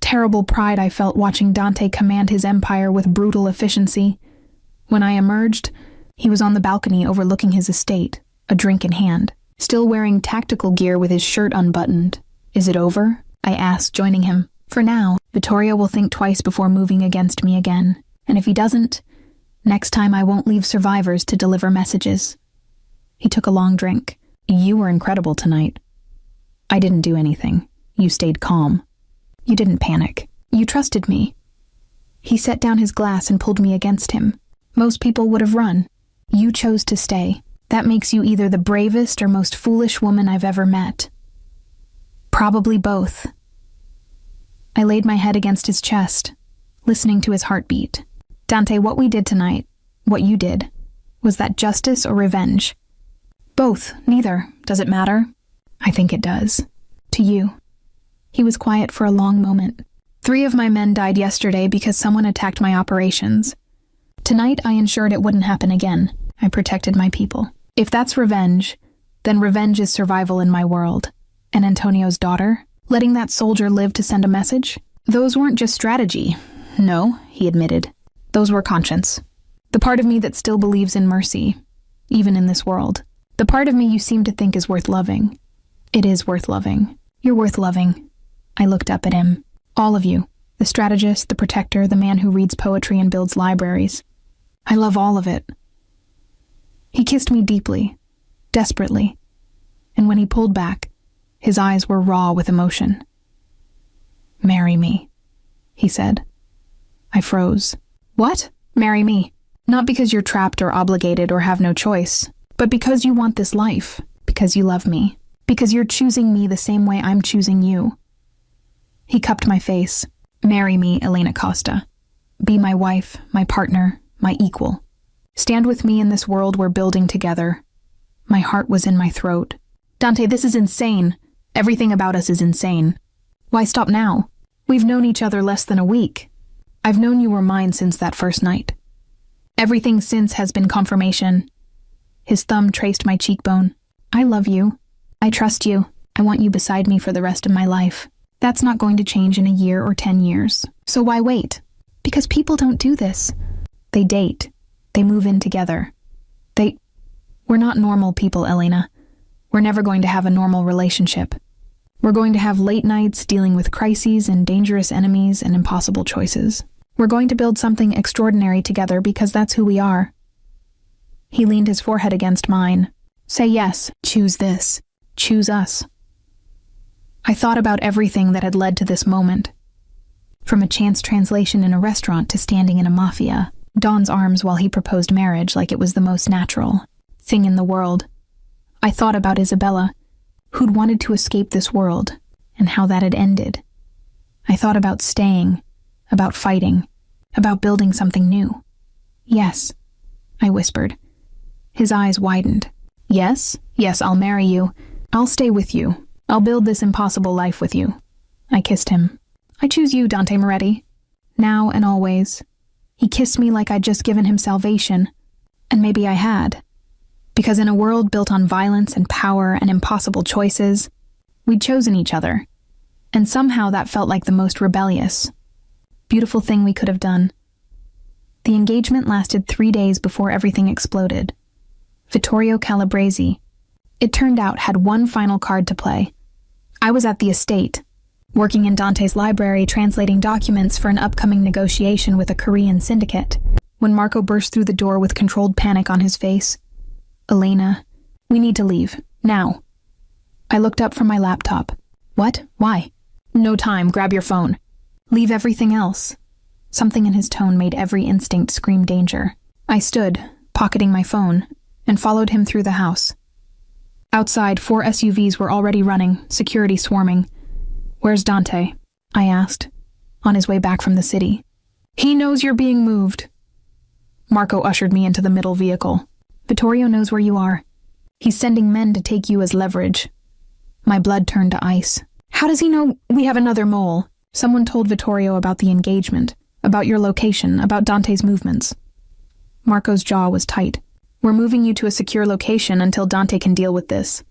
terrible pride I felt watching Dante command his empire with brutal efficiency. When I emerged, he was on the balcony overlooking his estate, a drink in hand, still wearing tactical gear with his shirt unbuttoned. Is it over? I asked, joining him. For now, Vittorio will think twice before moving against me again. And if he doesn't, next time I won't leave survivors to deliver messages. He took a long drink. You were incredible tonight. I didn't do anything. You stayed calm. You didn't panic. You trusted me. He set down his glass and pulled me against him. Most people would have run. You chose to stay. That makes you either the bravest or most foolish woman I've ever met. Probably both. I laid my head against his chest, listening to his heartbeat. Dante, what we did tonight, what you did, was that justice or revenge? Both, neither. Does it matter? I think it does. To you. He was quiet for a long moment. 3 of my men died yesterday because someone attacked my operations. Tonight, I ensured it wouldn't happen again. I protected my people. If that's revenge, then revenge is survival in my world. And Antonio's daughter? Letting that soldier live to send a message? Those weren't just strategy. No, he admitted. Those were conscience. The part of me that still believes in mercy, even in this world. The part of me you seem to think is worth loving. It is worth loving. You're worth loving. I looked up at him. All of you. The strategist, the protector, the man who reads poetry and builds libraries. I love all of it. He kissed me deeply, desperately, and when he pulled back, his eyes were raw with emotion. Marry me, he said. I froze. What? Marry me. Not because you're trapped or obligated or have no choice, but because you want this life, because you love me, because you're choosing me the same way I'm choosing you. He cupped my face. Marry me, Elena Costa. Be my wife, my partner, my equal. Stand with me in this world we're building together. My heart was in my throat. Dante, this is insane. Everything about us is insane. Why stop now? We've known each other less than a week. I've known you were mine since that first night. Everything since has been confirmation. His thumb traced my cheekbone. I love you. I trust you. I want you beside me for the rest of my life. That's not going to change in a year or 10 years. So why wait? Because people don't do this. They date. They move in together. We're not normal people, Elena. We're never going to have a normal relationship. We're going to have late nights dealing with crises and dangerous enemies and impossible choices. We're going to build something extraordinary together because that's who we are. He leaned his forehead against mine. Say yes. Choose this. Choose us. I thought about everything that had led to this moment. From a chance translation in a restaurant to standing in a Mafia, Don's arms while he proposed marriage like it was the most natural thing in the world. I thought about Isabella, who'd wanted to escape this world, and how that had ended. I thought about staying, about fighting, about building something new. Yes, I whispered. His eyes widened. Yes, I'll marry you. I'll stay with you. I'll build this impossible life with you. I kissed him. I choose you, Dante Moretti. Now and always. He kissed me like I'd just given him salvation. And maybe I had. Because in a world built on violence and power and impossible choices, we'd chosen each other. And somehow that felt like the most rebellious, beautiful thing we could have done. The engagement lasted 3 days before everything exploded. Vittorio Calabresi, it turned out, had one final card to play. I was at the estate, working in Dante's library translating documents for an upcoming negotiation with a Korean syndicate, when Marco burst through the door with controlled panic on his face. Elena, we need to leave, now. I looked up from my laptop. What? Why? No time, grab your phone. Leave everything else. Something in his tone made every instinct scream danger. I stood, pocketing my phone, and followed him through the house. Outside, 4 SUVs were already running, security swarming. Where's Dante? I asked, on his way back from the city. He knows you're being moved. Marco ushered me into the middle vehicle. Vittorio knows where you are. He's sending men to take you as leverage. My blood turned to ice. How does he know we have another mole? Someone told Vittorio about the engagement, about your location, about Dante's movements. Marco's jaw was tight. We're moving you to a secure location until Dante can deal with this.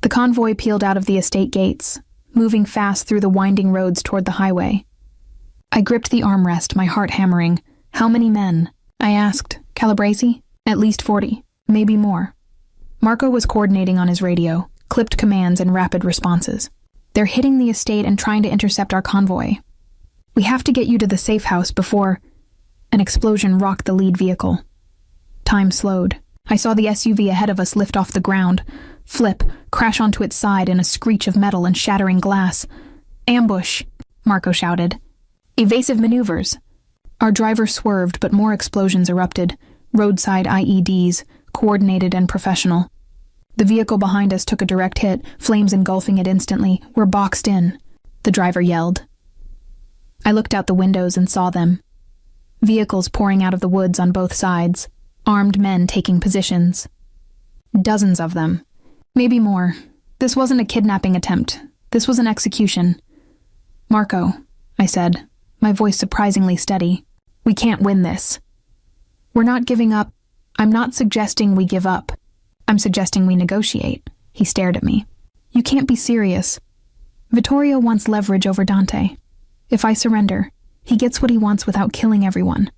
The convoy peeled out of the estate gates, moving fast through the winding roads toward the highway. I gripped the armrest, my heart hammering. How many men? I asked. Calabresi? At least 40, maybe more. Marco was coordinating on his radio, clipped commands and rapid responses. They're hitting the estate and trying to intercept our convoy. We have to get you to the safe house before... An explosion rocked the lead vehicle. Time slowed. I saw the SUV ahead of us lift off the ground, flip, crash onto its side in a screech of metal and shattering glass. Ambush, Marco shouted. Evasive maneuvers. Our driver swerved, but more explosions erupted. Roadside IEDs, coordinated and professional. The vehicle behind us took a direct hit, flames engulfing it instantly. We're boxed in, the driver yelled. I looked out the windows and saw them. Vehicles pouring out of the woods on both sides, armed men taking positions. Dozens of them. Maybe more. This wasn't a kidnapping attempt. This was an execution. Marco, I said, my voice surprisingly steady. We can't win this. We're not giving up. I'm not suggesting we give up. I'm suggesting we negotiate. He stared at me. You can't be serious. Vittorio wants leverage over Dante. If I surrender, he gets what he wants without killing everyone.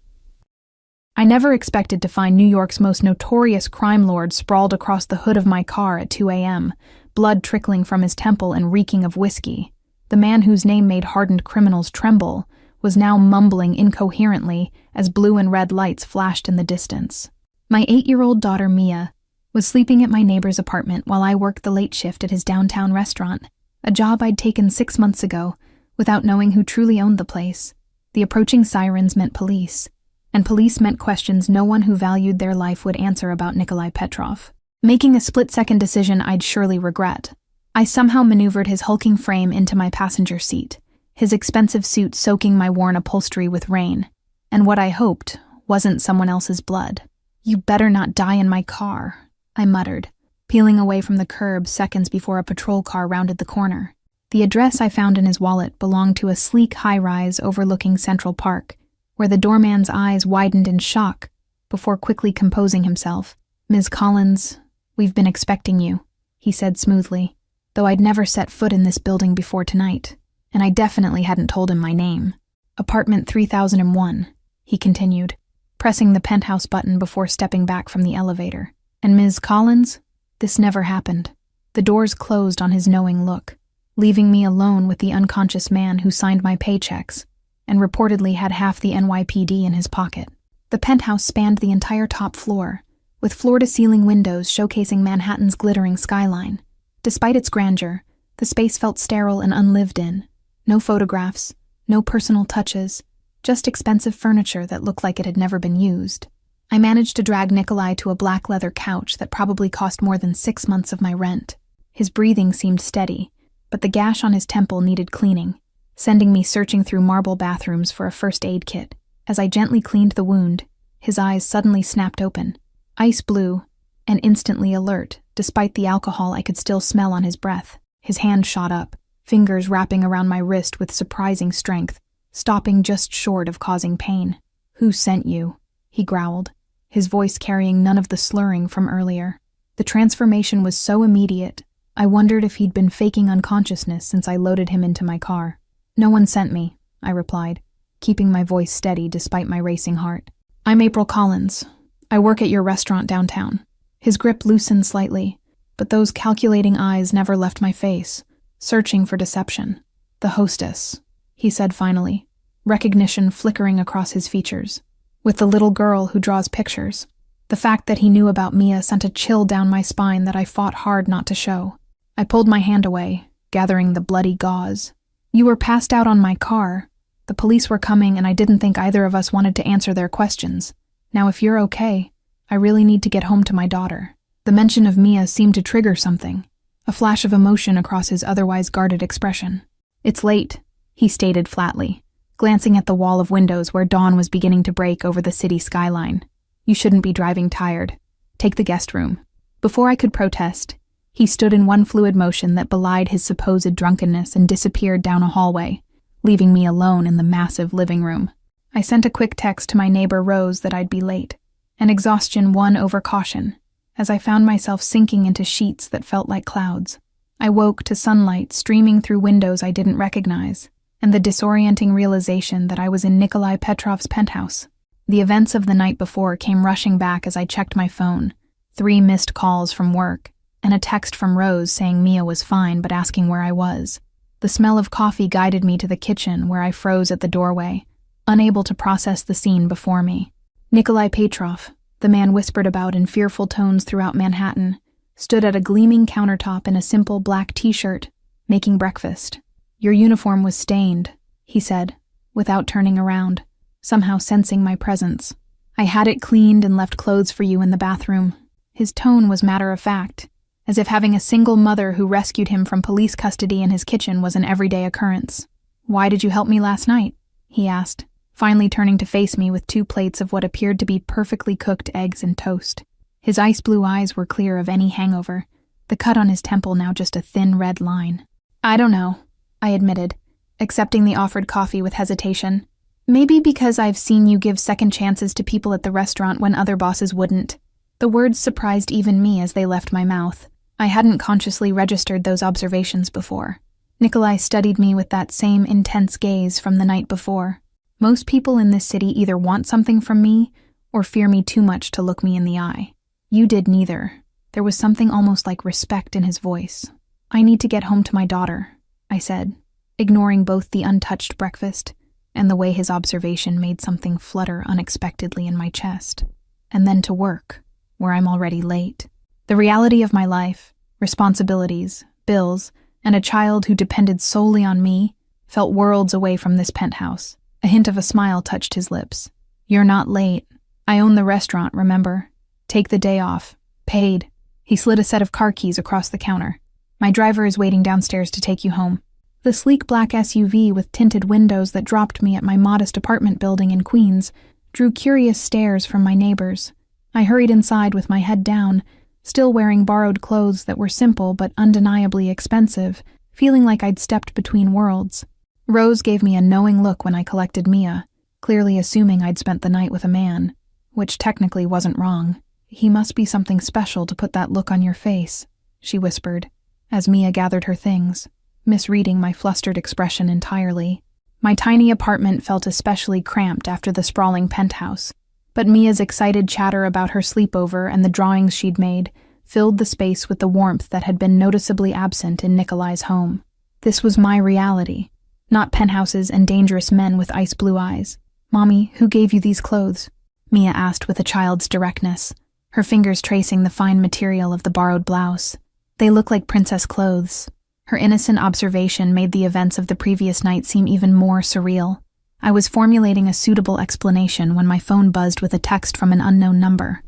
I never expected to find New York's most notorious crime lord sprawled across the hood of my car at 2 a.m., blood trickling from his temple and reeking of whiskey. The man whose name made hardened criminals tremble was now mumbling incoherently as blue and red lights flashed in the distance. My 8-year-old daughter, Mia, was sleeping at my neighbor's apartment while I worked the late shift at his downtown restaurant, a job I'd taken 6 months ago, without knowing who truly owned the place. The approaching sirens meant police, and police meant questions no one who valued their life would answer about Nikolai Petrov. Making a split-second decision I'd surely regret. I somehow maneuvered his hulking frame into my passenger seat, his expensive suit soaking my worn upholstery with rain, and what I hoped wasn't someone else's blood. You better not die in my car, I muttered, peeling away from the curb seconds before a patrol car rounded the corner. The address I found in his wallet belonged to a sleek high-rise overlooking Central Park, where the doorman's eyes widened in shock before quickly composing himself. Ms. Collins, we've been expecting you, he said smoothly, though I'd never set foot in this building before tonight, and I definitely hadn't told him my name. Apartment 3001, he continued, pressing the penthouse button before stepping back from the elevator. And Ms. Collins, this never happened. The doors closed on his knowing look, leaving me alone with the unconscious man who signed my paychecks and reportedly had half the NYPD in his pocket. The penthouse spanned the entire top floor, with floor-to-ceiling windows showcasing Manhattan's glittering skyline. Despite its grandeur, the space felt sterile and unlived in. No photographs, no personal touches, just expensive furniture that looked like it had never been used. I managed to drag Nikolai to a black leather couch that probably cost more than 6 months of my rent. His breathing seemed steady, but the gash on his temple needed cleaning. sending me searching through marble bathrooms for a first aid kit. As I gently cleaned the wound, his eyes suddenly snapped open, ice blue, and instantly alert. Despite the alcohol I could still smell on his breath. His hand shot up, fingers wrapping around my wrist with surprising strength, stopping just short of causing pain. "Who sent you?" he growled, his voice carrying none of the slurring from earlier. The transformation was so immediate, I wondered if he'd been faking unconsciousness since I loaded him into my car. "No one sent me," I replied, keeping my voice steady despite my racing heart. "I'm April Collins. I work at your restaurant downtown." His grip loosened slightly, but those calculating eyes never left my face, searching for deception. "The hostess," he said finally, recognition flickering across his features. "With the little girl who draws pictures." The fact that he knew about Mia sent a chill down my spine that I fought hard not to show. I pulled my hand away, gathering the bloody gauze. "You were passed out on my car. The police were coming and I didn't think either of us wanted to answer their questions. Now if you're okay, I really need to get home to my daughter." The mention of Mia seemed to trigger something, a flash of emotion across his otherwise guarded expression. "It's late," he stated flatly, glancing at the wall of windows where dawn was beginning to break over the city skyline. "You shouldn't be driving tired. Take the guest room." Before I could protest, he stood in one fluid motion that belied his supposed drunkenness and disappeared down a hallway, leaving me alone in the massive living room. I sent a quick text to my neighbor Rose that I'd be late, and exhaustion won over caution, as I found myself sinking into sheets that felt like clouds. I woke to sunlight streaming through windows I didn't recognize, and the disorienting realization that I was in Nikolai Petrov's penthouse. The events of the night before came rushing back as I checked my phone, 3 missed calls from work, and a text from Rose saying Mia was fine but asking where I was. The smell of coffee guided me to the kitchen where I froze at the doorway, unable to process the scene before me. Nikolai Petrov, the man whispered about in fearful tones throughout Manhattan, stood at a gleaming countertop in a simple black t-shirt, making breakfast. "Your uniform was stained," he said, without turning around, somehow sensing my presence. "I had it cleaned and left clothes for you in the bathroom." His tone was matter-of-fact, as if having a single mother who rescued him from police custody in his kitchen was an everyday occurrence. "Why did you help me last night?" he asked, finally turning to face me with 2 plates of what appeared to be perfectly cooked eggs and toast. His ice blue eyes were clear of any hangover, the cut on his temple now just a thin red line. "I don't know," I admitted, accepting the offered coffee with hesitation. "Maybe because I've seen you give second chances to people at the restaurant when other bosses wouldn't." The words surprised even me as they left my mouth. I hadn't consciously registered those observations before. Nikolai studied me with that same intense gaze from the night before. Most people in this city either want something from me or fear me too much to look me in the eye. You did neither. There was something almost like respect in his voice. "I need to get home to my daughter," I said, ignoring both the untouched breakfast and the way his observation made something flutter unexpectedly in my chest. "And then to work, where I'm already late." The reality of my life, responsibilities, bills, and a child who depended solely on me felt worlds away from this penthouse. A hint of a smile touched his lips. "You're not late. I own the restaurant, remember? Take the day off. Paid." He slid a set of car keys across the counter. "My driver is waiting downstairs to take you home." The sleek black SUV with tinted windows that dropped me at my modest apartment building in Queens drew curious stares from my neighbors. I hurried inside with my head down, still wearing borrowed clothes that were simple but undeniably expensive, feeling like I'd stepped between worlds. Rose gave me a knowing look when I collected Mia, clearly assuming I'd spent the night with a man, which technically wasn't wrong. "He must be something special to put that look on your face," she whispered, as Mia gathered her things, misreading my flustered expression entirely. My tiny apartment felt especially cramped after the sprawling penthouse, but Mia's excited chatter about her sleepover and the drawings she'd made filled the space with the warmth that had been noticeably absent in Nikolai's home. This was my reality, not penthouses and dangerous men with ice blue eyes. "Mommy, who gave you these clothes?" Mia asked with a child's directness, her fingers tracing the fine material of the borrowed blouse. "They look like princess clothes." Her innocent observation made the events of the previous night seem even more surreal. I was formulating a suitable explanation when my phone buzzed with a text from an unknown number.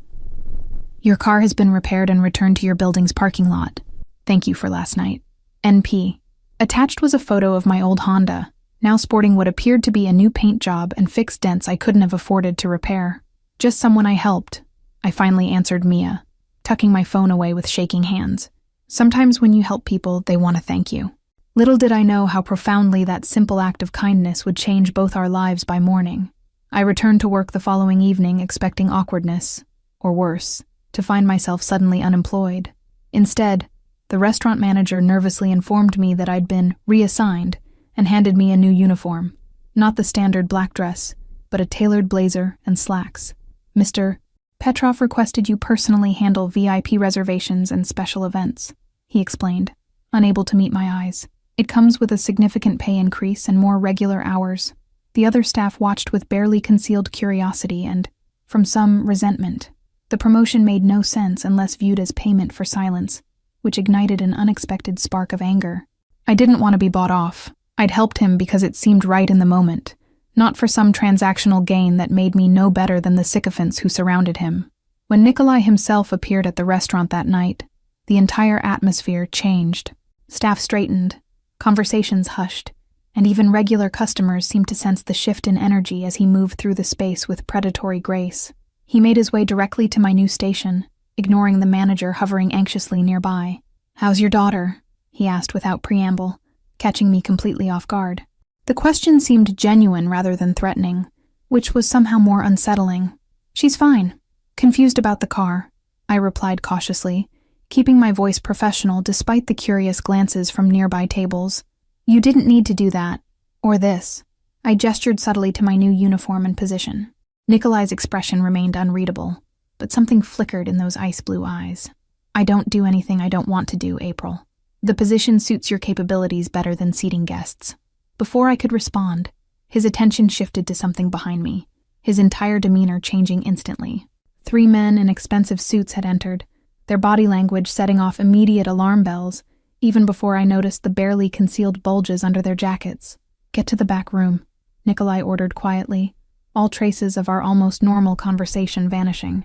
"Your car has been repaired and returned to your building's parking lot. Thank you for last night. NP." Attached was a photo of my old Honda, now sporting what appeared to be a new paint job and fixed dents I couldn't have afforded to repair. Just someone I helped, I finally answered Mia, tucking my phone away with shaking hands. Sometimes when you help people, they want to thank you. Little did I know how profoundly that simple act of kindness would change both our lives by morning. I returned to work the following evening expecting awkwardness, or worse, to find myself suddenly unemployed. Instead, the restaurant manager nervously informed me that I'd been reassigned and handed me a new uniform. Not the standard black dress, but a tailored blazer and slacks. Mr. Petrov requested you personally handle VIP reservations and special events, he explained, unable to meet my eyes. It comes with a significant pay increase and more regular hours. The other staff watched with barely concealed curiosity and, from some, resentment. The promotion made no sense unless viewed as payment for silence, which ignited an unexpected spark of anger. I didn't want to be bought off. I'd helped him because it seemed right in the moment, not for some transactional gain that made me no better than the sycophants who surrounded him. When Nikolai himself appeared at the restaurant that night, the entire atmosphere changed. Staff straightened, conversations hushed, and even regular customers seemed to sense the shift in energy as he moved through the space with predatory grace. He made his way directly to my new station, ignoring the manager hovering anxiously nearby. "How's your daughter?" he asked without preamble, catching me completely off guard. The question seemed genuine rather than threatening, which was somehow more unsettling. "She's fine. Confused about the car," I replied cautiously, keeping my voice professional despite the curious glances from nearby tables. "You didn't need to do that. Or this." I gestured subtly to my new uniform and position. Nikolai's expression remained unreadable, but something flickered in those ice-blue eyes. "I don't do anything I don't want to do, April. The position suits your capabilities better than seating guests." Before I could respond, his attention shifted to something behind me, his entire demeanor changing instantly. 3 men in expensive suits had entered, their body language setting off immediate alarm bells, even before I noticed the barely concealed bulges under their jackets. "Get to the back room," Nikolai ordered quietly, all traces of our almost normal conversation vanishing.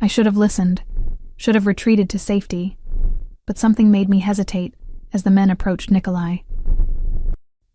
I should have listened, should have retreated to safety, but something made me hesitate as the men approached Nikolai.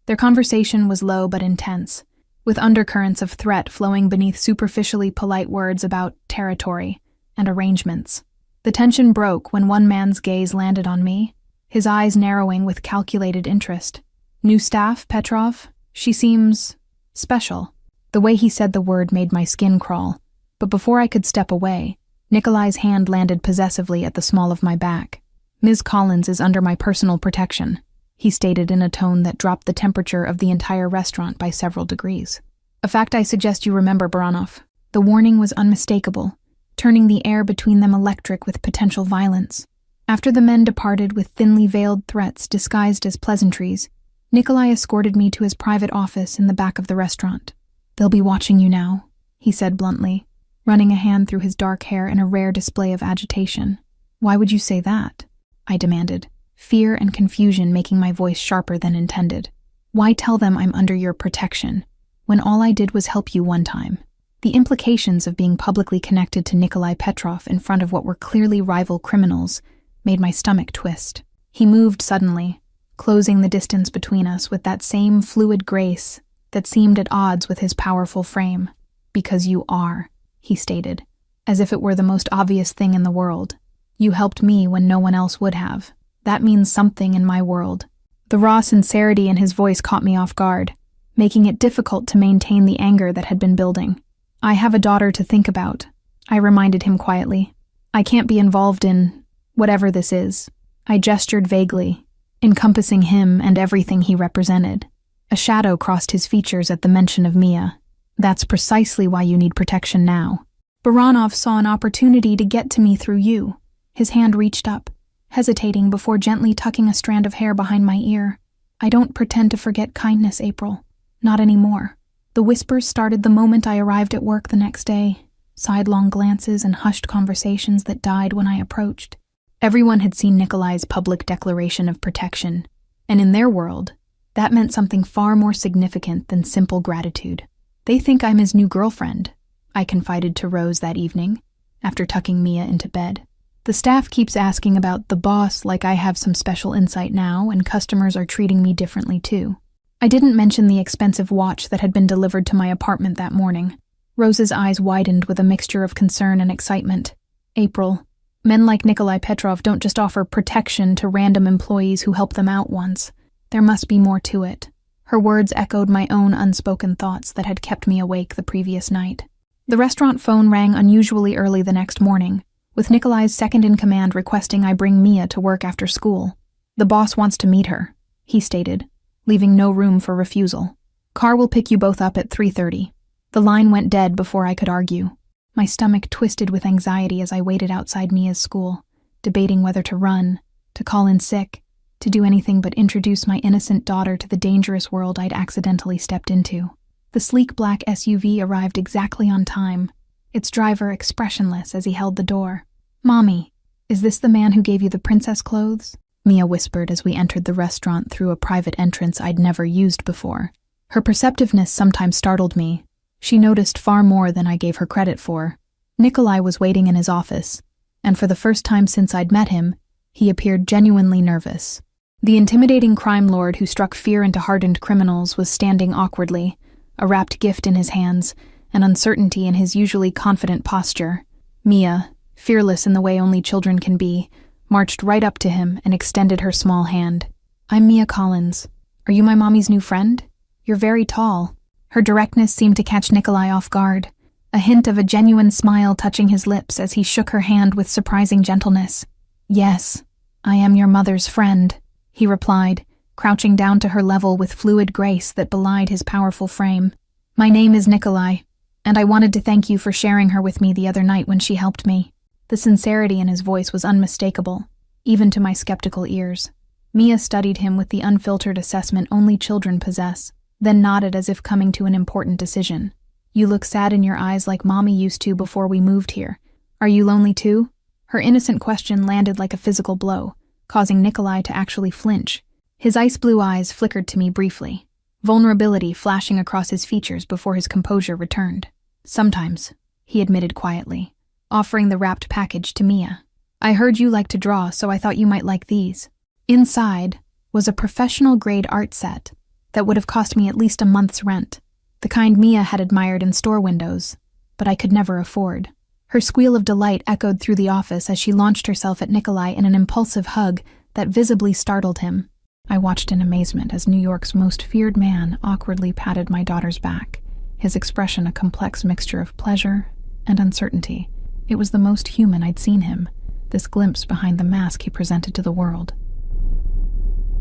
Their conversation was low but intense, with undercurrents of threat flowing beneath superficially polite words about territory and arrangements. The tension broke when one man's gaze landed on me, his eyes narrowing with calculated interest. "New staff, Petrov? She seems special." The way he said the word made my skin crawl, but before I could step away, Nikolai's hand landed possessively at the small of my back. "Ms. Collins is under my personal protection," he stated in a tone that dropped the temperature of the entire restaurant by several degrees. "A fact I suggest you remember, Baranov." The warning was unmistakable, turning the air between them electric with potential violence. After the men departed with thinly veiled threats disguised as pleasantries, Nikolai escorted me to his private office in the back of the restaurant. "They'll be watching you now," he said bluntly, running a hand through his dark hair in a rare display of agitation. "Why would you say that?" I demanded, fear and confusion making my voice sharper than intended. "Why tell them I'm under your protection, when all I did was help you one time?" The implications of being publicly connected to Nikolai Petrov in front of what were clearly rival criminals made my stomach twist. He moved suddenly, closing the distance between us with that same fluid grace that seemed at odds with his powerful frame. "Because you are," he stated, as if it were the most obvious thing in the world. "You helped me when no one else would have. That means something in my world." The raw sincerity in his voice caught me off guard, making it difficult to maintain the anger that had been building. "I have a daughter to think about," I reminded him quietly. "I can't be involved in whatever this is." I gestured vaguely, encompassing him and everything he represented. A shadow crossed his features at the mention of Mia. "That's precisely why you need protection now. Baranov saw an opportunity to get to me through you." His hand reached up, hesitating before gently tucking a strand of hair behind my ear. "I don't pretend to forget kindness, April. Not anymore." The whispers started the moment I arrived at work the next day, sidelong glances and hushed conversations that died when I approached. Everyone had seen Nikolai's public declaration of protection, and in their world, that meant something far more significant than simple gratitude. "They think I'm his new girlfriend," I confided to Rose that evening, after tucking Mia into bed. "The staff keeps asking about the boss like I have some special insight now, and customers are treating me differently too." I didn't mention the expensive watch that had been delivered to my apartment that morning. Rose's eyes widened with a mixture of concern and excitement. April, men like Nikolai Petrov don't just offer protection to random employees who help them out once. There must be more to it. Her words echoed my own unspoken thoughts that had kept me awake the previous night. The restaurant phone rang unusually early the next morning, with Nikolai's second-in-command requesting I bring Mia to work after school. "The boss wants to meet her," he stated, leaving no room for refusal. "Car will pick you both up at 3:30. The line went dead before I could argue. My stomach twisted with anxiety as I waited outside Mia's school, debating whether to run, to call in sick, to do anything but introduce my innocent daughter to the dangerous world I'd accidentally stepped into. The sleek black SUV arrived exactly on time, its driver expressionless as he held the door. "Mommy, is this the man who gave you the princess clothes?" Mia whispered as we entered the restaurant through a private entrance I'd never used before. Her perceptiveness sometimes startled me. She noticed far more than I gave her credit for. Nikolai was waiting in his office, and for the first time since I'd met him, he appeared genuinely nervous. The intimidating crime lord who struck fear into hardened criminals was standing awkwardly, a wrapped gift in his hands, and uncertainty in his usually confident posture. Mia, fearless in the way only children can be, marched right up to him and extended her small hand. "I'm Mia Collins. Are you my mommy's new friend? You're very tall." Her directness seemed to catch Nikolai off guard, a hint of a genuine smile touching his lips as he shook her hand with surprising gentleness. "Yes, I am your mother's friend," he replied, crouching down to her level with fluid grace that belied his powerful frame. "My name is Nikolai, and I wanted to thank you for sharing her with me the other night when she helped me." The sincerity in his voice was unmistakable, even to my skeptical ears. Mia studied him with the unfiltered assessment only children possess, then nodded as if coming to an important decision. "You look sad in your eyes like Mommy used to before we moved here. Are you lonely too?" Her innocent question landed like a physical blow, causing Nikolai to actually flinch. His ice blue eyes flickered to me briefly, vulnerability flashing across his features before his composure returned. "Sometimes," he admitted quietly, offering the wrapped package to Mia. "I heard you like to draw, so I thought you might like these." Inside was a professional-grade art set that would have cost me at least a month's rent, the kind Mia had admired in store windows, but I could never afford. Her squeal of delight echoed through the office as she launched herself at Nikolai in an impulsive hug that visibly startled him. I watched in amazement as New York's most feared man awkwardly patted my daughter's back, his expression a complex mixture of pleasure and uncertainty. It was the most human I'd seen him, this glimpse behind the mask he presented to the world.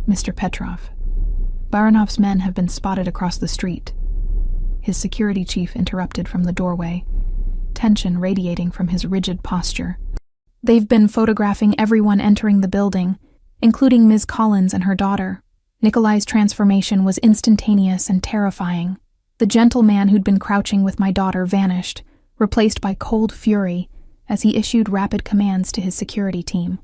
"Mr. Petrov, Baranov's men have been spotted across the street," his security chief interrupted from the doorway, tension radiating from his rigid posture. "They've been photographing everyone entering the building, including Ms. Collins and her daughter." Nikolai's transformation was instantaneous and terrifying. The gentle man who'd been crouching with my daughter vanished, replaced by cold fury, as he issued rapid commands to his security team.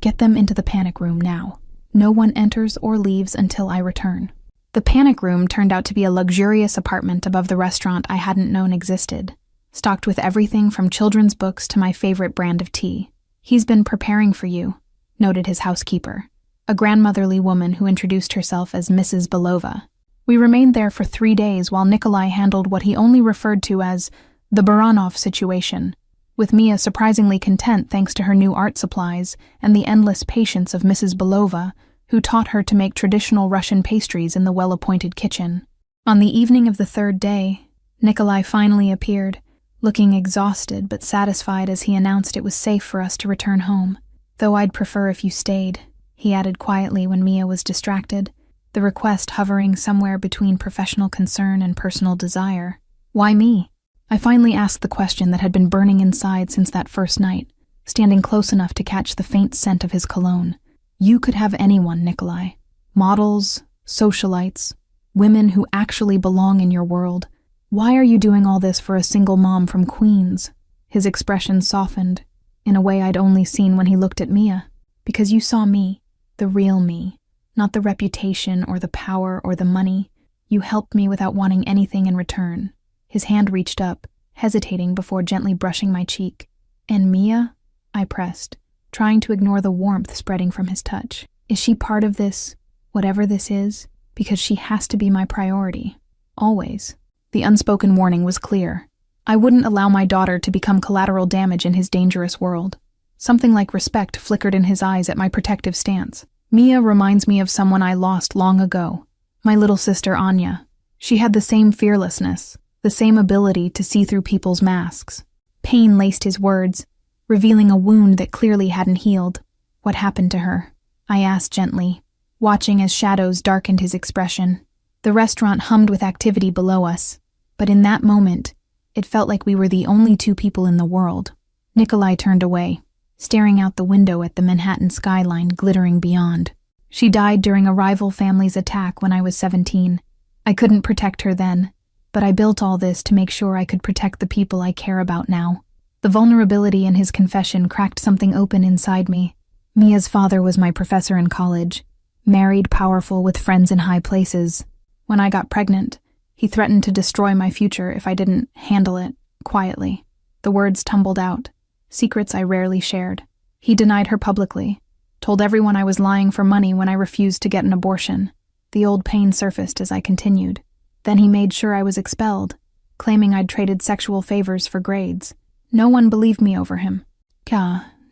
"Get them into the panic room now. No one enters or leaves until I return." The panic room turned out to be a luxurious apartment above the restaurant I hadn't known existed, stocked with everything from children's books to my favorite brand of tea. "He's been preparing for you," noted his housekeeper, a grandmotherly woman who introduced herself as Mrs. Belova. We remained there for 3 days while Nikolai handled what he only referred to as the Baranov situation, with Mia surprisingly content thanks to her new art supplies and the endless patience of Mrs. Belova, who taught her to make traditional Russian pastries in the well-appointed kitchen. On the evening of the 3rd day, Nikolai finally appeared, looking exhausted but satisfied as he announced it was safe for us to return home. "Though I'd prefer if you stayed," he added quietly when Mia was distracted, the request hovering somewhere between professional concern and personal desire. "Why me?" I finally asked the question that had been burning inside since that first night, standing close enough to catch the faint scent of his cologne. "You could have anyone, Nikolai. Models, socialites, women who actually belong in your world. Why are you doing all this for a single mom from Queens?" His expression softened, in a way I'd only seen when he looked at Mia. "Because you saw me, the real me, not the reputation or the power or the money. You helped me without wanting anything in return." His hand reached up, hesitating before gently brushing my cheek. "And Mia?" I pressed, trying to ignore the warmth spreading from his touch. "Is she part of this, whatever this is? because she has to be my priority. Always. The unspoken warning was clear. I wouldn't allow my daughter to become collateral damage in his dangerous world. Something like respect flickered in his eyes at my protective stance. Mia reminds me of someone I lost long ago. My little sister Anya. She had the same fearlessness, the same ability to see through people's masks. Pain laced his words, revealing a wound that clearly hadn't healed. What happened to her? I asked gently, watching as shadows darkened his expression. The restaurant hummed with activity below us, but in that moment, it felt like we were the only two people in the world. Nikolai turned away, staring out the window at the Manhattan skyline glittering beyond. She died during a rival family's attack when I was 17. I couldn't protect her then, but I built all this to make sure I could protect the people I care about now. The vulnerability in his confession cracked something open inside me. Mia's father was my professor in college, married, powerful, with friends in high places. When I got pregnant, he threatened to destroy my future if I didn't handle it quietly. The words tumbled out, secrets I rarely shared. He denied her publicly, told everyone I was lying for money when I refused to get an abortion. The old pain surfaced as I continued. Then he made sure I was expelled, claiming I'd traded sexual favors for grades. No one believed me over him.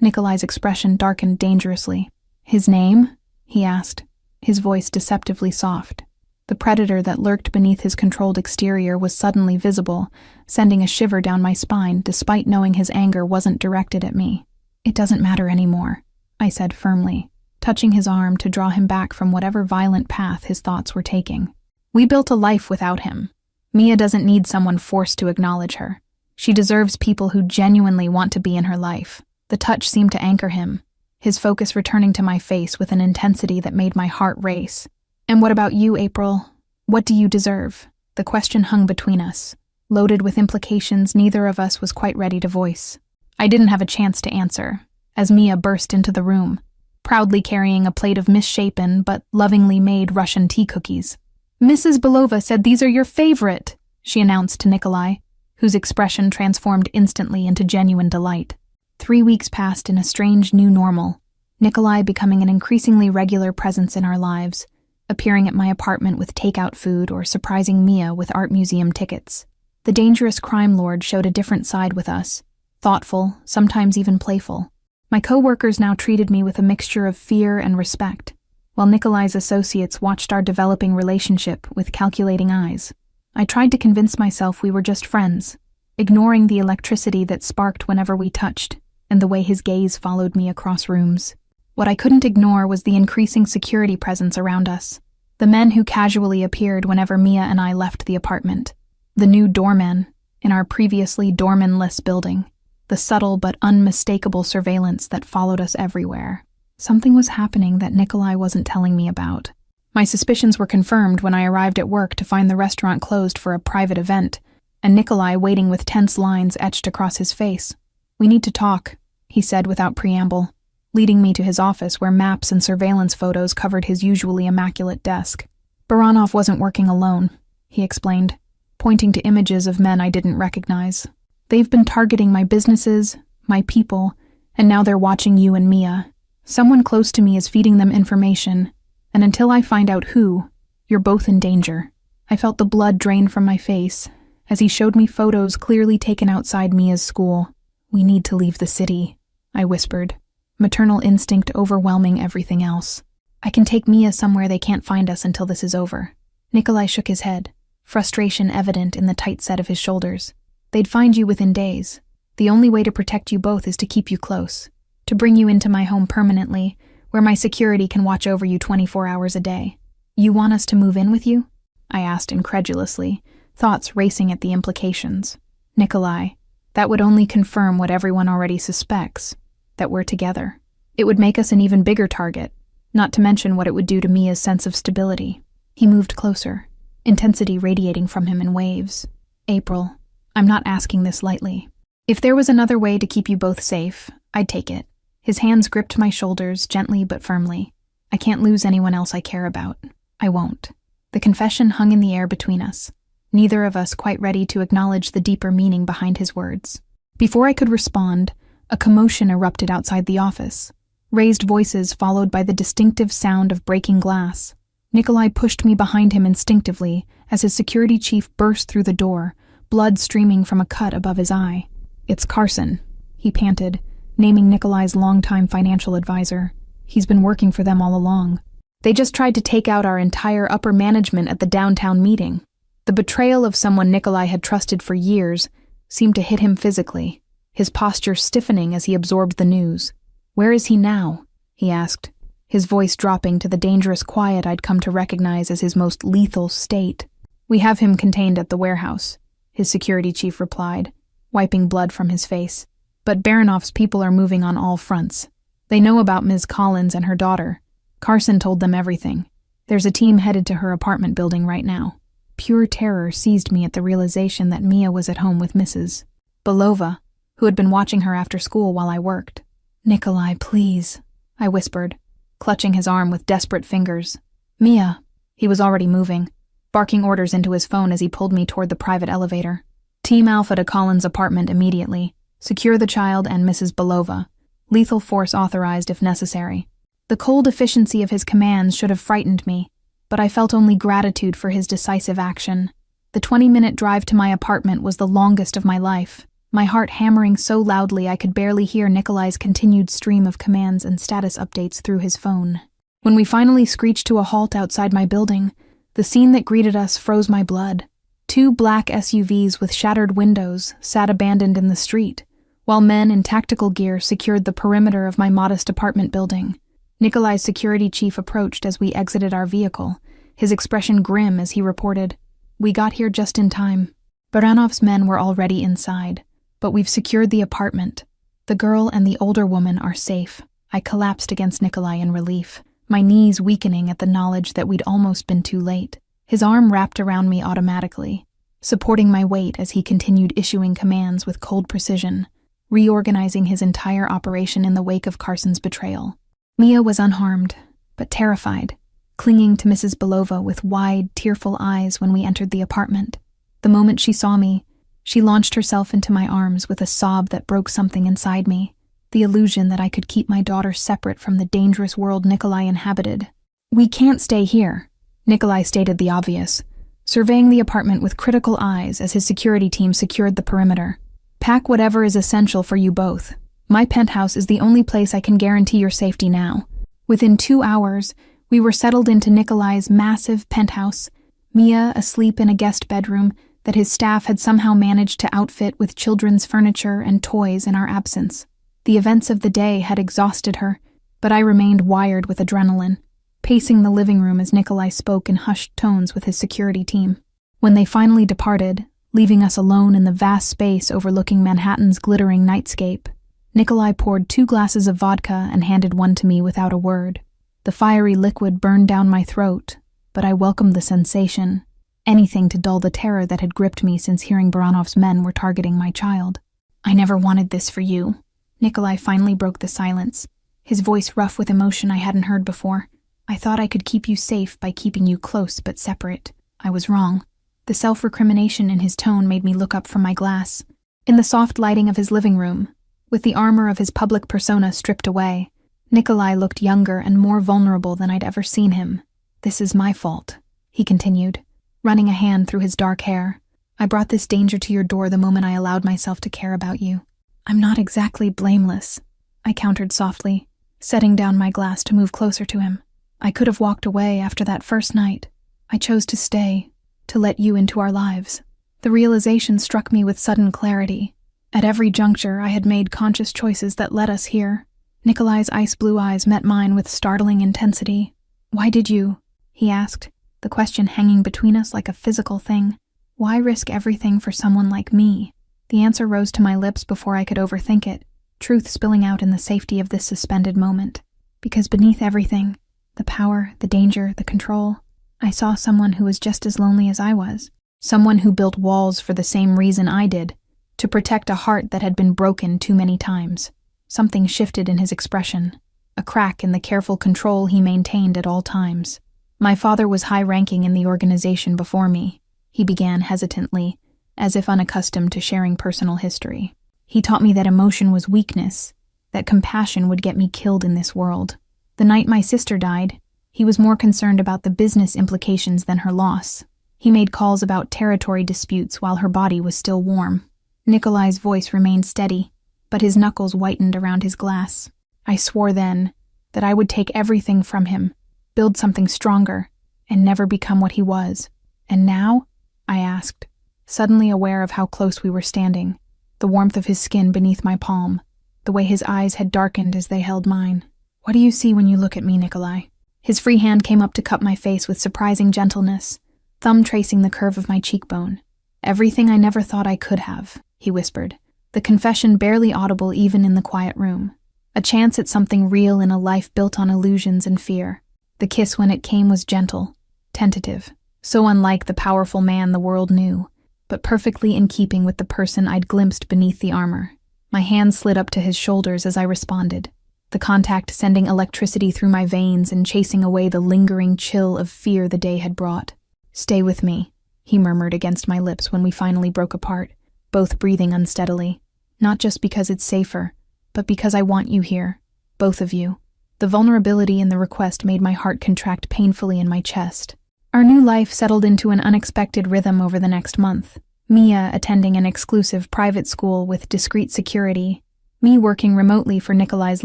Nikolai's expression darkened dangerously. His name? He asked, his voice deceptively soft. The predator that lurked beneath his controlled exterior was suddenly visible, sending a shiver down my spine despite knowing his anger wasn't directed at me. It doesn't matter anymore, I said firmly, touching his arm to draw him back from whatever violent path his thoughts were taking. We built a life without him. Mia doesn't need someone forced to acknowledge her. She deserves people who genuinely want to be in her life. The touch seemed to anchor him, his focus returning to my face with an intensity that made my heart race. And what about you, April? What do you deserve? The question hung between us, loaded with implications neither of us was quite ready to voice. I didn't have a chance to answer, as Mia burst into the room, proudly carrying a plate of misshapen but lovingly made Russian tea cookies. "Mrs. Belova said these are your favorite," she announced to Nikolai, whose expression transformed instantly into genuine delight. 3 weeks passed in a strange new normal, Nikolai becoming an increasingly regular presence in our lives, appearing at my apartment with takeout food or surprising Mia with art museum tickets. The dangerous crime lord showed a different side with us, thoughtful, sometimes even playful. My co-workers now treated me with a mixture of fear and respect, while Nikolai's associates watched our developing relationship with calculating eyes. I tried to convince myself we were just friends, ignoring the electricity that sparked whenever we touched, and the way his gaze followed me across rooms. What I couldn't ignore was the increasing security presence around us. The men who casually appeared whenever Mia and I left the apartment. The new doormen in our previously doorman-less building. The subtle but unmistakable surveillance that followed us everywhere. Something was happening that Nikolai wasn't telling me about. My suspicions were confirmed when I arrived at work to find the restaurant closed for a private event, and Nikolai waiting with tense lines etched across his face. "We need to talk," he said without preamble, leading me to his office where maps and surveillance photos covered his usually immaculate desk. "Baranov wasn't working alone," he explained, pointing to images of men I didn't recognize. "They've been targeting my businesses, my people, and now they're watching you and Mia. Someone close to me is feeding them information, and until I find out who, you're both in danger." I felt the blood drain from my face as he showed me photos clearly taken outside Mia's school. "We need to leave the city," I whispered, maternal instinct overwhelming everything else. "I can take Mia somewhere they can't find us until this is over." Nikolai shook his head, frustration evident in the tight set of his shoulders. "They'd find you within days. The only way to protect you both is to keep you close, to bring you into my home permanently, where my security can watch over you 24 hours a day. You want us to move in with you?" I asked incredulously, thoughts racing at the implications. "Nikolai, that would only confirm what everyone already suspects, that we're together. It would make us an even bigger target, not to mention what it would do to Mia's sense of stability." He moved closer, intensity radiating from him in waves. "April, I'm not asking this lightly. If there was another way to keep you both safe, I'd take it." His hands gripped my shoulders gently but firmly. "I can't lose anyone else I care about. I won't." The confession hung in the air between us, neither of us quite ready to acknowledge the deeper meaning behind his words. Before I could respond, a commotion erupted outside the office. Raised voices followed by the distinctive sound of breaking glass. Nikolai pushed me behind him instinctively as his security chief burst through the door, blood streaming from a cut above his eye. "It's Carson," he panted, naming Nikolai's longtime financial advisor. "He's been working for them all along. They just tried to take out our entire upper management at the downtown meeting." The betrayal of someone Nikolai had trusted for years seemed to hit him physically, his posture stiffening as he absorbed the news. "Where is he now?" he asked, his voice dropping to the dangerous quiet I'd come to recognize as his most lethal state. "We have him contained at the warehouse," his security chief replied, wiping blood from his face. "But Baronoff's people are moving on all fronts. They know about Ms. Collins and her daughter. Carson told them everything. There's a team headed to her apartment building right now." Pure terror seized me at the realization that Mia was at home with Mrs. Belova, who had been watching her after school while I worked. "Nikolai, please," I whispered, clutching his arm with desperate fingers. "Mia." He was already moving, barking orders into his phone as he pulled me toward the private elevator. "Team Alpha to Collins' apartment immediately. Secure the child and Mrs. Belova. Lethal force authorized if necessary." The cold efficiency of his commands should have frightened me, but I felt only gratitude for his decisive action. The 20-minute drive to my apartment was the longest of my life, my heart hammering so loudly I could barely hear Nikolai's continued stream of commands and status updates through his phone. When we finally screeched to a halt outside my building, the scene that greeted us froze my blood. 2 black SUVs with shattered windows sat abandoned in the street, while men in tactical gear secured the perimeter of my modest apartment building. Nikolai's security chief approached as we exited our vehicle, his expression grim as he reported, "We got here just in time. Baronoff's men were already inside, but we've secured the apartment. The girl and the older woman are safe." I collapsed against Nikolai in relief, my knees weakening at the knowledge that we'd almost been too late. His arm wrapped around me automatically, supporting my weight as he continued issuing commands with cold precision, reorganizing his entire operation in the wake of Carson's betrayal. Mia was unharmed, but terrified, clinging to Mrs. Belova with wide, tearful eyes when we entered the apartment. The moment she saw me, she launched herself into my arms with a sob that broke something inside me, the illusion that I could keep my daughter separate from the dangerous world Nikolai inhabited. "We can't stay here," Nikolai stated the obvious, surveying the apartment with critical eyes as his security team secured the perimeter. "Pack whatever is essential for you both. My penthouse is the only place I can guarantee your safety now." Within 2 hours, we were settled into Nikolai's massive penthouse, Mia asleep in a guest bedroom that his staff had somehow managed to outfit with children's furniture and toys in our absence. The events of the day had exhausted her, but I remained wired with adrenaline, pacing the living room as Nikolai spoke in hushed tones with his security team. When they finally departed, leaving us alone in the vast space overlooking Manhattan's glittering nightscape, Nikolai poured 2 glasses of vodka and handed one to me without a word. The fiery liquid burned down my throat, but I welcomed the sensation, anything to dull the terror that had gripped me since hearing Baronoff's men were targeting my child. "I never wanted this for you." Nikolai finally broke the silence, his voice rough with emotion I hadn't heard before. "I thought I could keep you safe by keeping you close but separate. I was wrong." The self-recrimination in his tone made me look up from my glass. In the soft lighting of his living room, with the armor of his public persona stripped away, Nikolai looked younger and more vulnerable than I'd ever seen him. "This is my fault," he continued, running a hand through his dark hair. "I brought this danger to your door the moment I allowed myself to care about you." "I'm not exactly blameless," I countered softly, setting down my glass to move closer to him. "I could have walked away after that first night. I chose to stay, to let you into our lives." The realization struck me with sudden clarity. At every juncture, I had made conscious choices that led us here. Nikolai's ice-blue eyes met mine with startling intensity. "Why did you?" he asked, the question hanging between us like a physical thing. "Why risk everything for someone like me?" The answer rose to my lips before I could overthink it, truth spilling out in the safety of this suspended moment. Because beneath everything, the power, the danger, the control, I saw someone who was just as lonely as I was. Someone who built walls for the same reason I did, to protect a heart that had been broken too many times. Something shifted in his expression, a crack in the careful control he maintained at all times. "My father was high-ranking in the organization before me," he began hesitantly, as if unaccustomed to sharing personal history. "He taught me that emotion was weakness, that compassion would get me killed in this world. The night my sister died, He was more concerned about the business implications than her loss. He made calls about territory disputes while her body was still warm. Nikolai's voice remained steady, but his knuckles whitened around his glass. I swore then that I would take everything from him, build something stronger, and never become what he was. And now? I asked, suddenly aware of how close we were standing, the warmth of his skin beneath my palm, the way his eyes had darkened as they held mine. What do you see when you look at me, Nikolai? His free hand came up to cup my face with surprising gentleness, thumb tracing the curve of my cheekbone. Everything I never thought I could have, he whispered, the confession barely audible even in the quiet room. A chance at something real in a life built on illusions and fear. The kiss when it came was gentle, tentative, so unlike the powerful man the world knew, but perfectly in keeping with the person I'd glimpsed beneath the armor. My hand slid up to his shoulders as I responded, the contact sending electricity through my veins and chasing away the lingering chill of fear the day had brought. "Stay with me," he murmured against my lips when we finally broke apart, both breathing unsteadily. "Not just because it's safer, but because I want you here, both of you." The vulnerability in the request made my heart contract painfully in my chest. Our new life settled into an unexpected rhythm over the next month. Mia attending an exclusive private school with discreet security, me working remotely for Nikolai's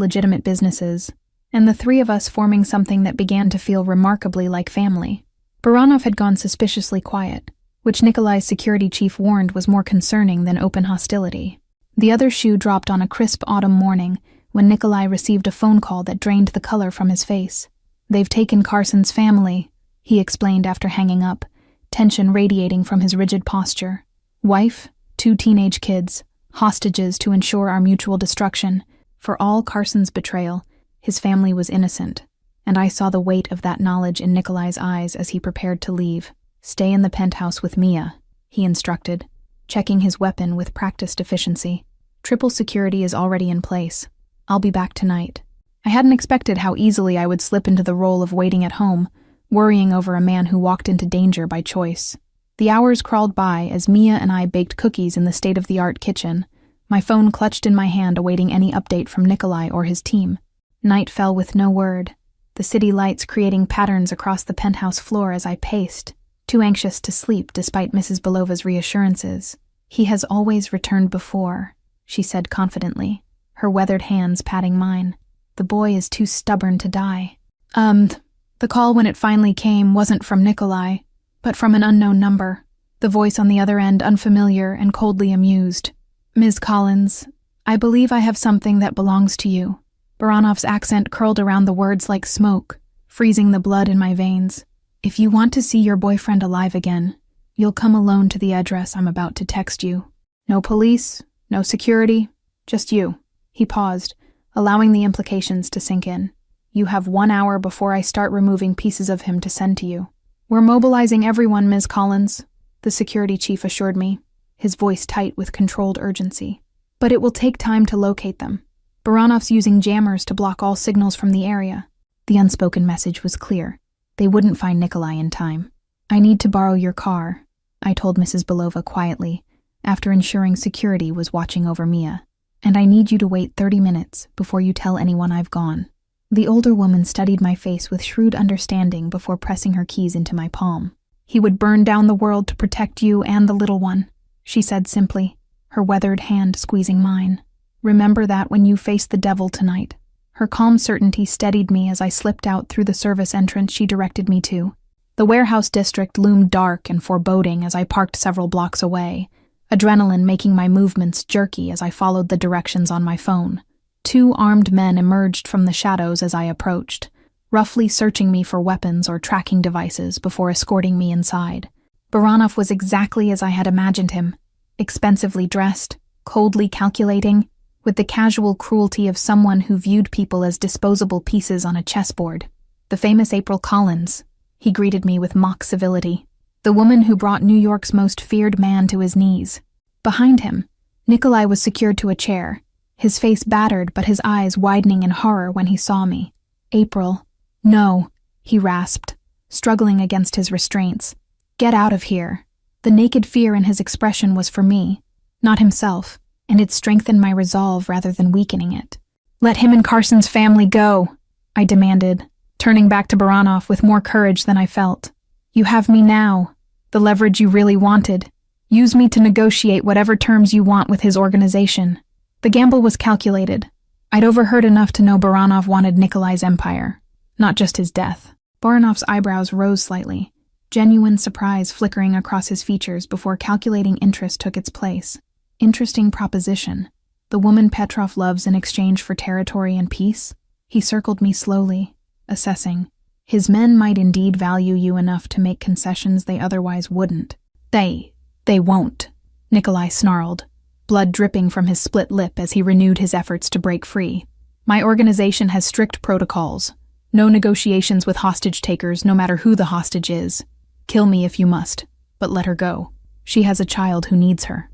legitimate businesses, and the three of us forming something that began to feel remarkably like family. Baranov had gone suspiciously quiet, which Nikolai's security chief warned was more concerning than open hostility. The other shoe dropped on a crisp autumn morning when Nikolai received a phone call that drained the color from his face. "They've taken Carson's family," he explained after hanging up, tension radiating from his rigid posture. "Wife, 2 teenage kids, hostages to ensure our mutual destruction. For all Carson's betrayal, his family was innocent, and I saw the weight of that knowledge in Nikolai's eyes as he prepared to leave. "Stay in the penthouse with Mia," he instructed, checking his weapon with practiced efficiency. "Triple security is already in place. I'll be back tonight." I hadn't expected how easily I would slip into the role of waiting at home, worrying over a man who walked into danger by choice. The hours crawled by as Mia and I baked cookies in the state-of-the-art kitchen, my phone clutched in my hand awaiting any update from Nikolai or his team. Night fell with no word, the city lights creating patterns across the penthouse floor as I paced, too anxious to sleep despite Mrs. Belova's reassurances. "He has always returned before," she said confidently, her weathered hands patting mine. "The boy is too stubborn to die." The call when it finally came wasn't from Nikolai, but from an unknown number, the voice on the other end unfamiliar and coldly amused. "Ms. Collins, I believe I have something that belongs to you." Baranov's accent curled around the words like smoke, freezing the blood in my veins. "If you want to see your boyfriend alive again, you'll come alone to the address I'm about to text you. No police, no security, just you." He paused, allowing the implications to sink in. "You have 1 hour before I start removing pieces of him to send to you." "We're mobilizing everyone, Ms. Collins," the security chief assured me, his voice tight with controlled urgency. "But it will take time to locate them. Baranov's using jammers to block all signals from the area." The unspoken message was clear. They wouldn't find Nikolai in time. "I need to borrow your car," I told Mrs. Belova quietly, after ensuring security was watching over Mia. "And I need you to wait 30 minutes before you tell anyone I've gone." The older woman studied my face with shrewd understanding before pressing her keys into my palm. "He would burn down the world to protect you and the little one," she said simply, her weathered hand squeezing mine. "Remember that when you face the devil tonight." Her calm certainty steadied me as I slipped out through the service entrance she directed me to. The warehouse district loomed dark and foreboding as I parked several blocks away, adrenaline making my movements jerky as I followed the directions on my phone. 2 armed men emerged from the shadows as I approached, roughly searching me for weapons or tracking devices before escorting me inside. Baranov was exactly as I had imagined him, expensively dressed, coldly calculating, with the casual cruelty of someone who viewed people as disposable pieces on a chessboard. "The famous April Collins," he greeted me with mock civility. "The woman who brought New York's most feared man to his knees." Behind him, Nikolai was secured to a chair, his face battered but his eyes widening in horror when he saw me. "April, no," he rasped, struggling against his restraints. "Get out of here." The naked fear in his expression was for me, not himself, and it strengthened my resolve rather than weakening it. "Let him and Carson's family go," I demanded, turning back to Baranov with more courage than I felt. You have me now, the leverage you really wanted. Use me to negotiate whatever terms you want with his organization. The gamble was calculated. I'd overheard enough to know Baranov wanted Nikolai's empire, not just his death. Baranov's eyebrows rose slightly, genuine surprise flickering across his features before calculating interest took its place. Interesting proposition. The woman Petrov loves in exchange for territory and peace? He circled me slowly, assessing. His men might indeed value you enough to make concessions they otherwise wouldn't. They won't, Nikolai snarled, blood dripping from his split lip as he renewed his efforts to break free. My organization has strict protocols. No negotiations with hostage-takers, no matter who the hostage is. Kill me if you must, but let her go. She has a child who needs her.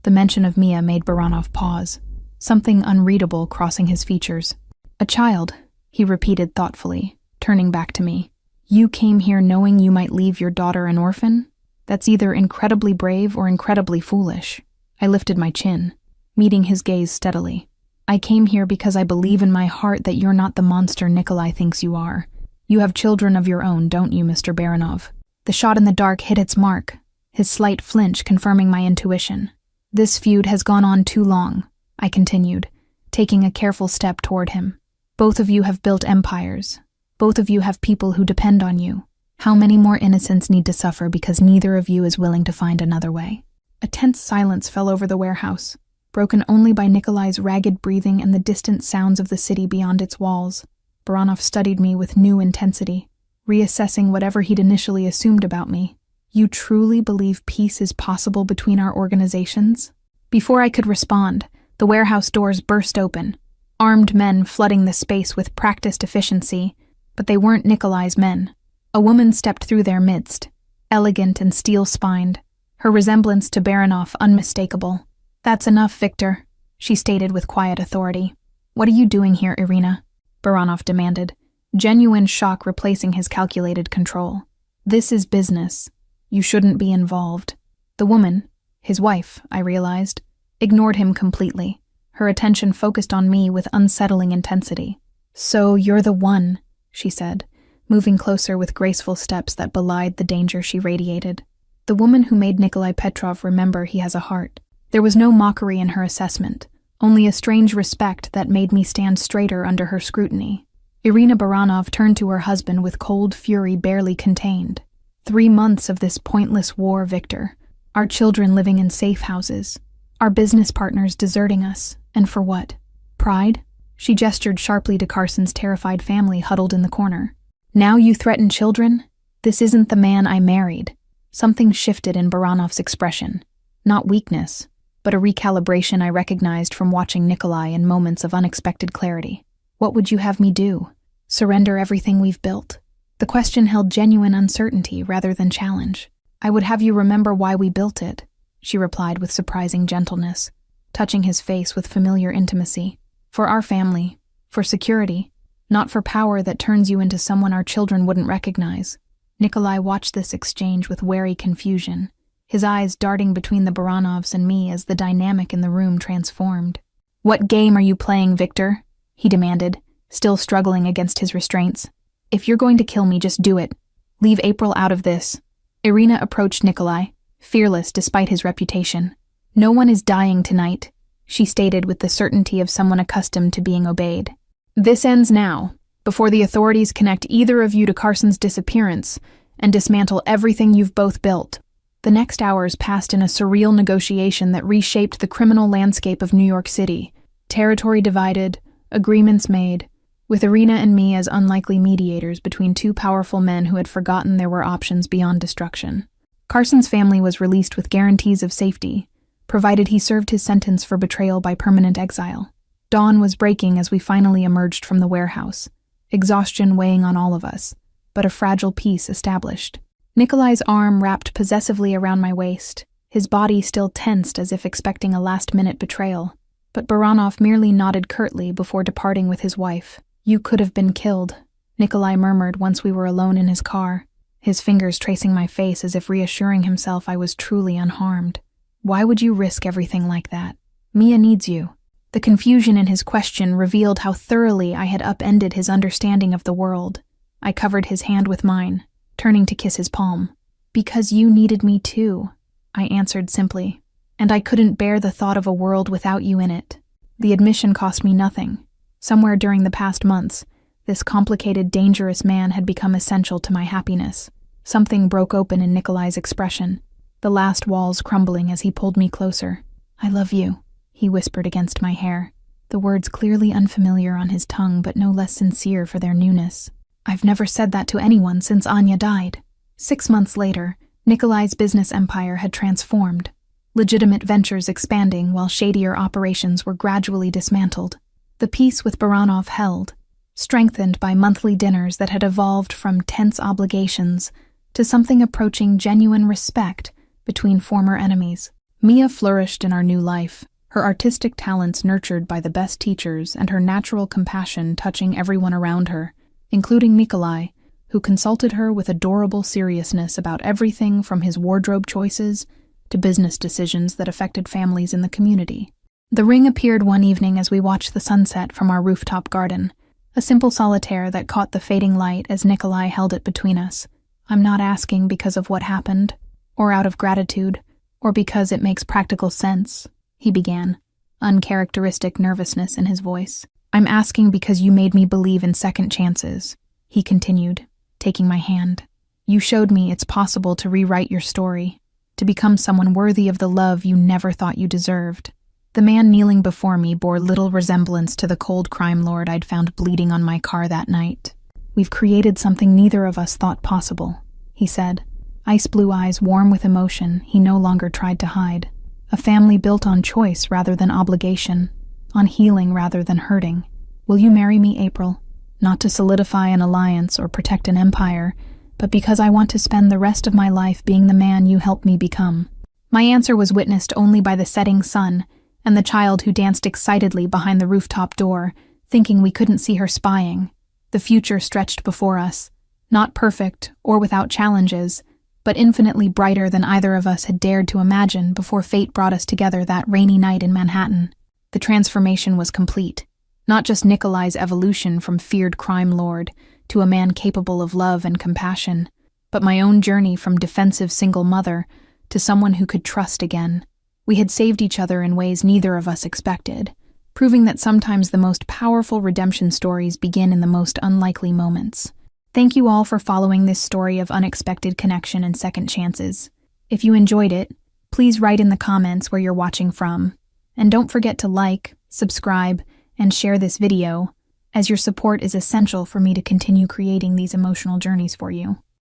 The mention of Mia made Baranov pause, something unreadable crossing his features. A child, he repeated thoughtfully, turning back to me. You came here knowing you might leave your daughter an orphan? That's either incredibly brave or incredibly foolish. I lifted my chin, meeting his gaze steadily. I came here because I believe in my heart that you're not the monster Nikolai thinks you are. You have children of your own, don't you, Mr. Baranov? The shot in the dark hit its mark, his slight flinch confirming my intuition. This feud has gone on too long, I continued, taking a careful step toward him. Both of you have built empires. Both of you have people who depend on you. How many more innocents need to suffer because neither of you is willing to find another way? A tense silence fell over the warehouse, broken only by Nikolai's ragged breathing and the distant sounds of the city beyond its walls. Baranov studied me with new intensity, reassessing whatever he'd initially assumed about me. You truly believe peace is possible between our organizations? Before I could respond, the warehouse doors burst open, armed men flooding the space with practiced efficiency, but they weren't Nikolai's men. A woman stepped through their midst, elegant and steel-spined, her resemblance to Baranov unmistakable. That's enough, Victor, she stated with quiet authority. What are you doing here, Irina? Baranov demanded, genuine shock replacing his calculated control. This is business. You shouldn't be involved. The woman, his wife, I realized, ignored him completely, her attention focused on me with unsettling intensity. So you're the one, she said, moving closer with graceful steps that belied the danger she radiated. The woman who made Nikolai Petrov remember he has a heart. There was no mockery in her assessment, only a strange respect that made me stand straighter under her scrutiny. Irina Baranov turned to her husband with cold fury barely contained. 3 months of this pointless war, Victor. Our children living in safe houses. Our business partners deserting us. And for what? Pride? She gestured sharply to Carson's terrified family huddled in the corner. Now you threaten children? This isn't the man I married. Something shifted in Baranov's expression. Not weakness, but a recalibration I recognized from watching Nikolai in moments of unexpected clarity. What would you have me do? Surrender everything we've built? The question held genuine uncertainty rather than challenge. I would have you remember why we built it, she replied with surprising gentleness, touching his face with familiar intimacy. For our family, for security, not for power that turns you into someone our children wouldn't recognize. Nikolai watched this exchange with wary confusion, his eyes darting between the Baranovs and me as the dynamic in the room transformed. What game are you playing, Victor? He demanded, still struggling against his restraints. If you're going to kill me, just do it. Leave April out of this. Irina approached Nikolai, fearless despite his reputation. No one is dying tonight, she stated with the certainty of someone accustomed to being obeyed. This ends now, before the authorities connect either of you to Carson's disappearance and dismantle everything you've both built. The next hours passed in a surreal negotiation that reshaped the criminal landscape of New York City. Territory divided, agreements made, with Irina and me as unlikely mediators between two powerful men who had forgotten there were options beyond destruction. Carson's family was released with guarantees of safety, provided he served his sentence for betrayal by permanent exile. Dawn was breaking as we finally emerged from the warehouse, exhaustion weighing on all of us, but a fragile peace established. Nikolai's arm wrapped possessively around my waist, his body still tensed as if expecting a last-minute betrayal. But Baranov merely nodded curtly before departing with his wife. You could have been killed, Nikolai murmured once we were alone in his car, his fingers tracing my face as if reassuring himself I was truly unharmed. Why would you risk everything like that? Mia needs you. The confusion in his question revealed how thoroughly I had upended his understanding of the world. I covered his hand with mine, turning to kiss his palm. "Because you needed me too," I answered simply, "and I couldn't bear the thought of a world without you in it." The admission cost me nothing. Somewhere during the past months, this complicated, dangerous man had become essential to my happiness. Something broke open in Nikolai's expression, the last walls crumbling as he pulled me closer. "I love you," he whispered against my hair, the words clearly unfamiliar on his tongue but no less sincere for their newness. I've never said that to anyone since Anya died. 6 months later, Nikolai's business empire had transformed, legitimate ventures expanding while shadier operations were gradually dismantled. The peace with Baranov held, strengthened by monthly dinners that had evolved from tense obligations to something approaching genuine respect between former enemies. Mia flourished in our new life, her artistic talents nurtured by the best teachers and her natural compassion touching everyone around her, including Nikolai, who consulted her with adorable seriousness about everything from his wardrobe choices to business decisions that affected families in the community. The ring appeared one evening as we watched the sunset from our rooftop garden, a simple solitaire that caught the fading light as Nikolai held it between us. "I'm not asking because of what happened, or out of gratitude, or because it makes practical sense," he began, uncharacteristic nervousness in his voice. "I'm asking because you made me believe in second chances," he continued, taking my hand. "You showed me it's possible to rewrite your story, to become someone worthy of the love you never thought you deserved." The man kneeling before me bore little resemblance to the cold crime lord I'd found bleeding on my car that night. "We've created something neither of us thought possible," he said, ice blue eyes warm with emotion he no longer tried to hide. "A family built on choice rather than obligation, on healing rather than hurting. Will you marry me, April? Not to solidify an alliance or protect an empire, but because I want to spend the rest of my life being the man you helped me become." My answer was witnessed only by the setting sun and the child who danced excitedly behind the rooftop door, thinking we couldn't see her spying. The future stretched before us, not perfect or without challenges, but infinitely brighter than either of us had dared to imagine before fate brought us together that rainy night in Manhattan. The transformation was complete. Not just Nikolai's evolution from feared crime lord to a man capable of love and compassion, but my own journey from defensive single mother to someone who could trust again. We had saved each other in ways neither of us expected, proving that sometimes the most powerful redemption stories begin in the most unlikely moments. Thank you all for following this story of unexpected connection and second chances. If you enjoyed it, please write in the comments where you're watching from. And don't forget to like, subscribe, and share this video, as your support is essential for me to continue creating these emotional journeys for you.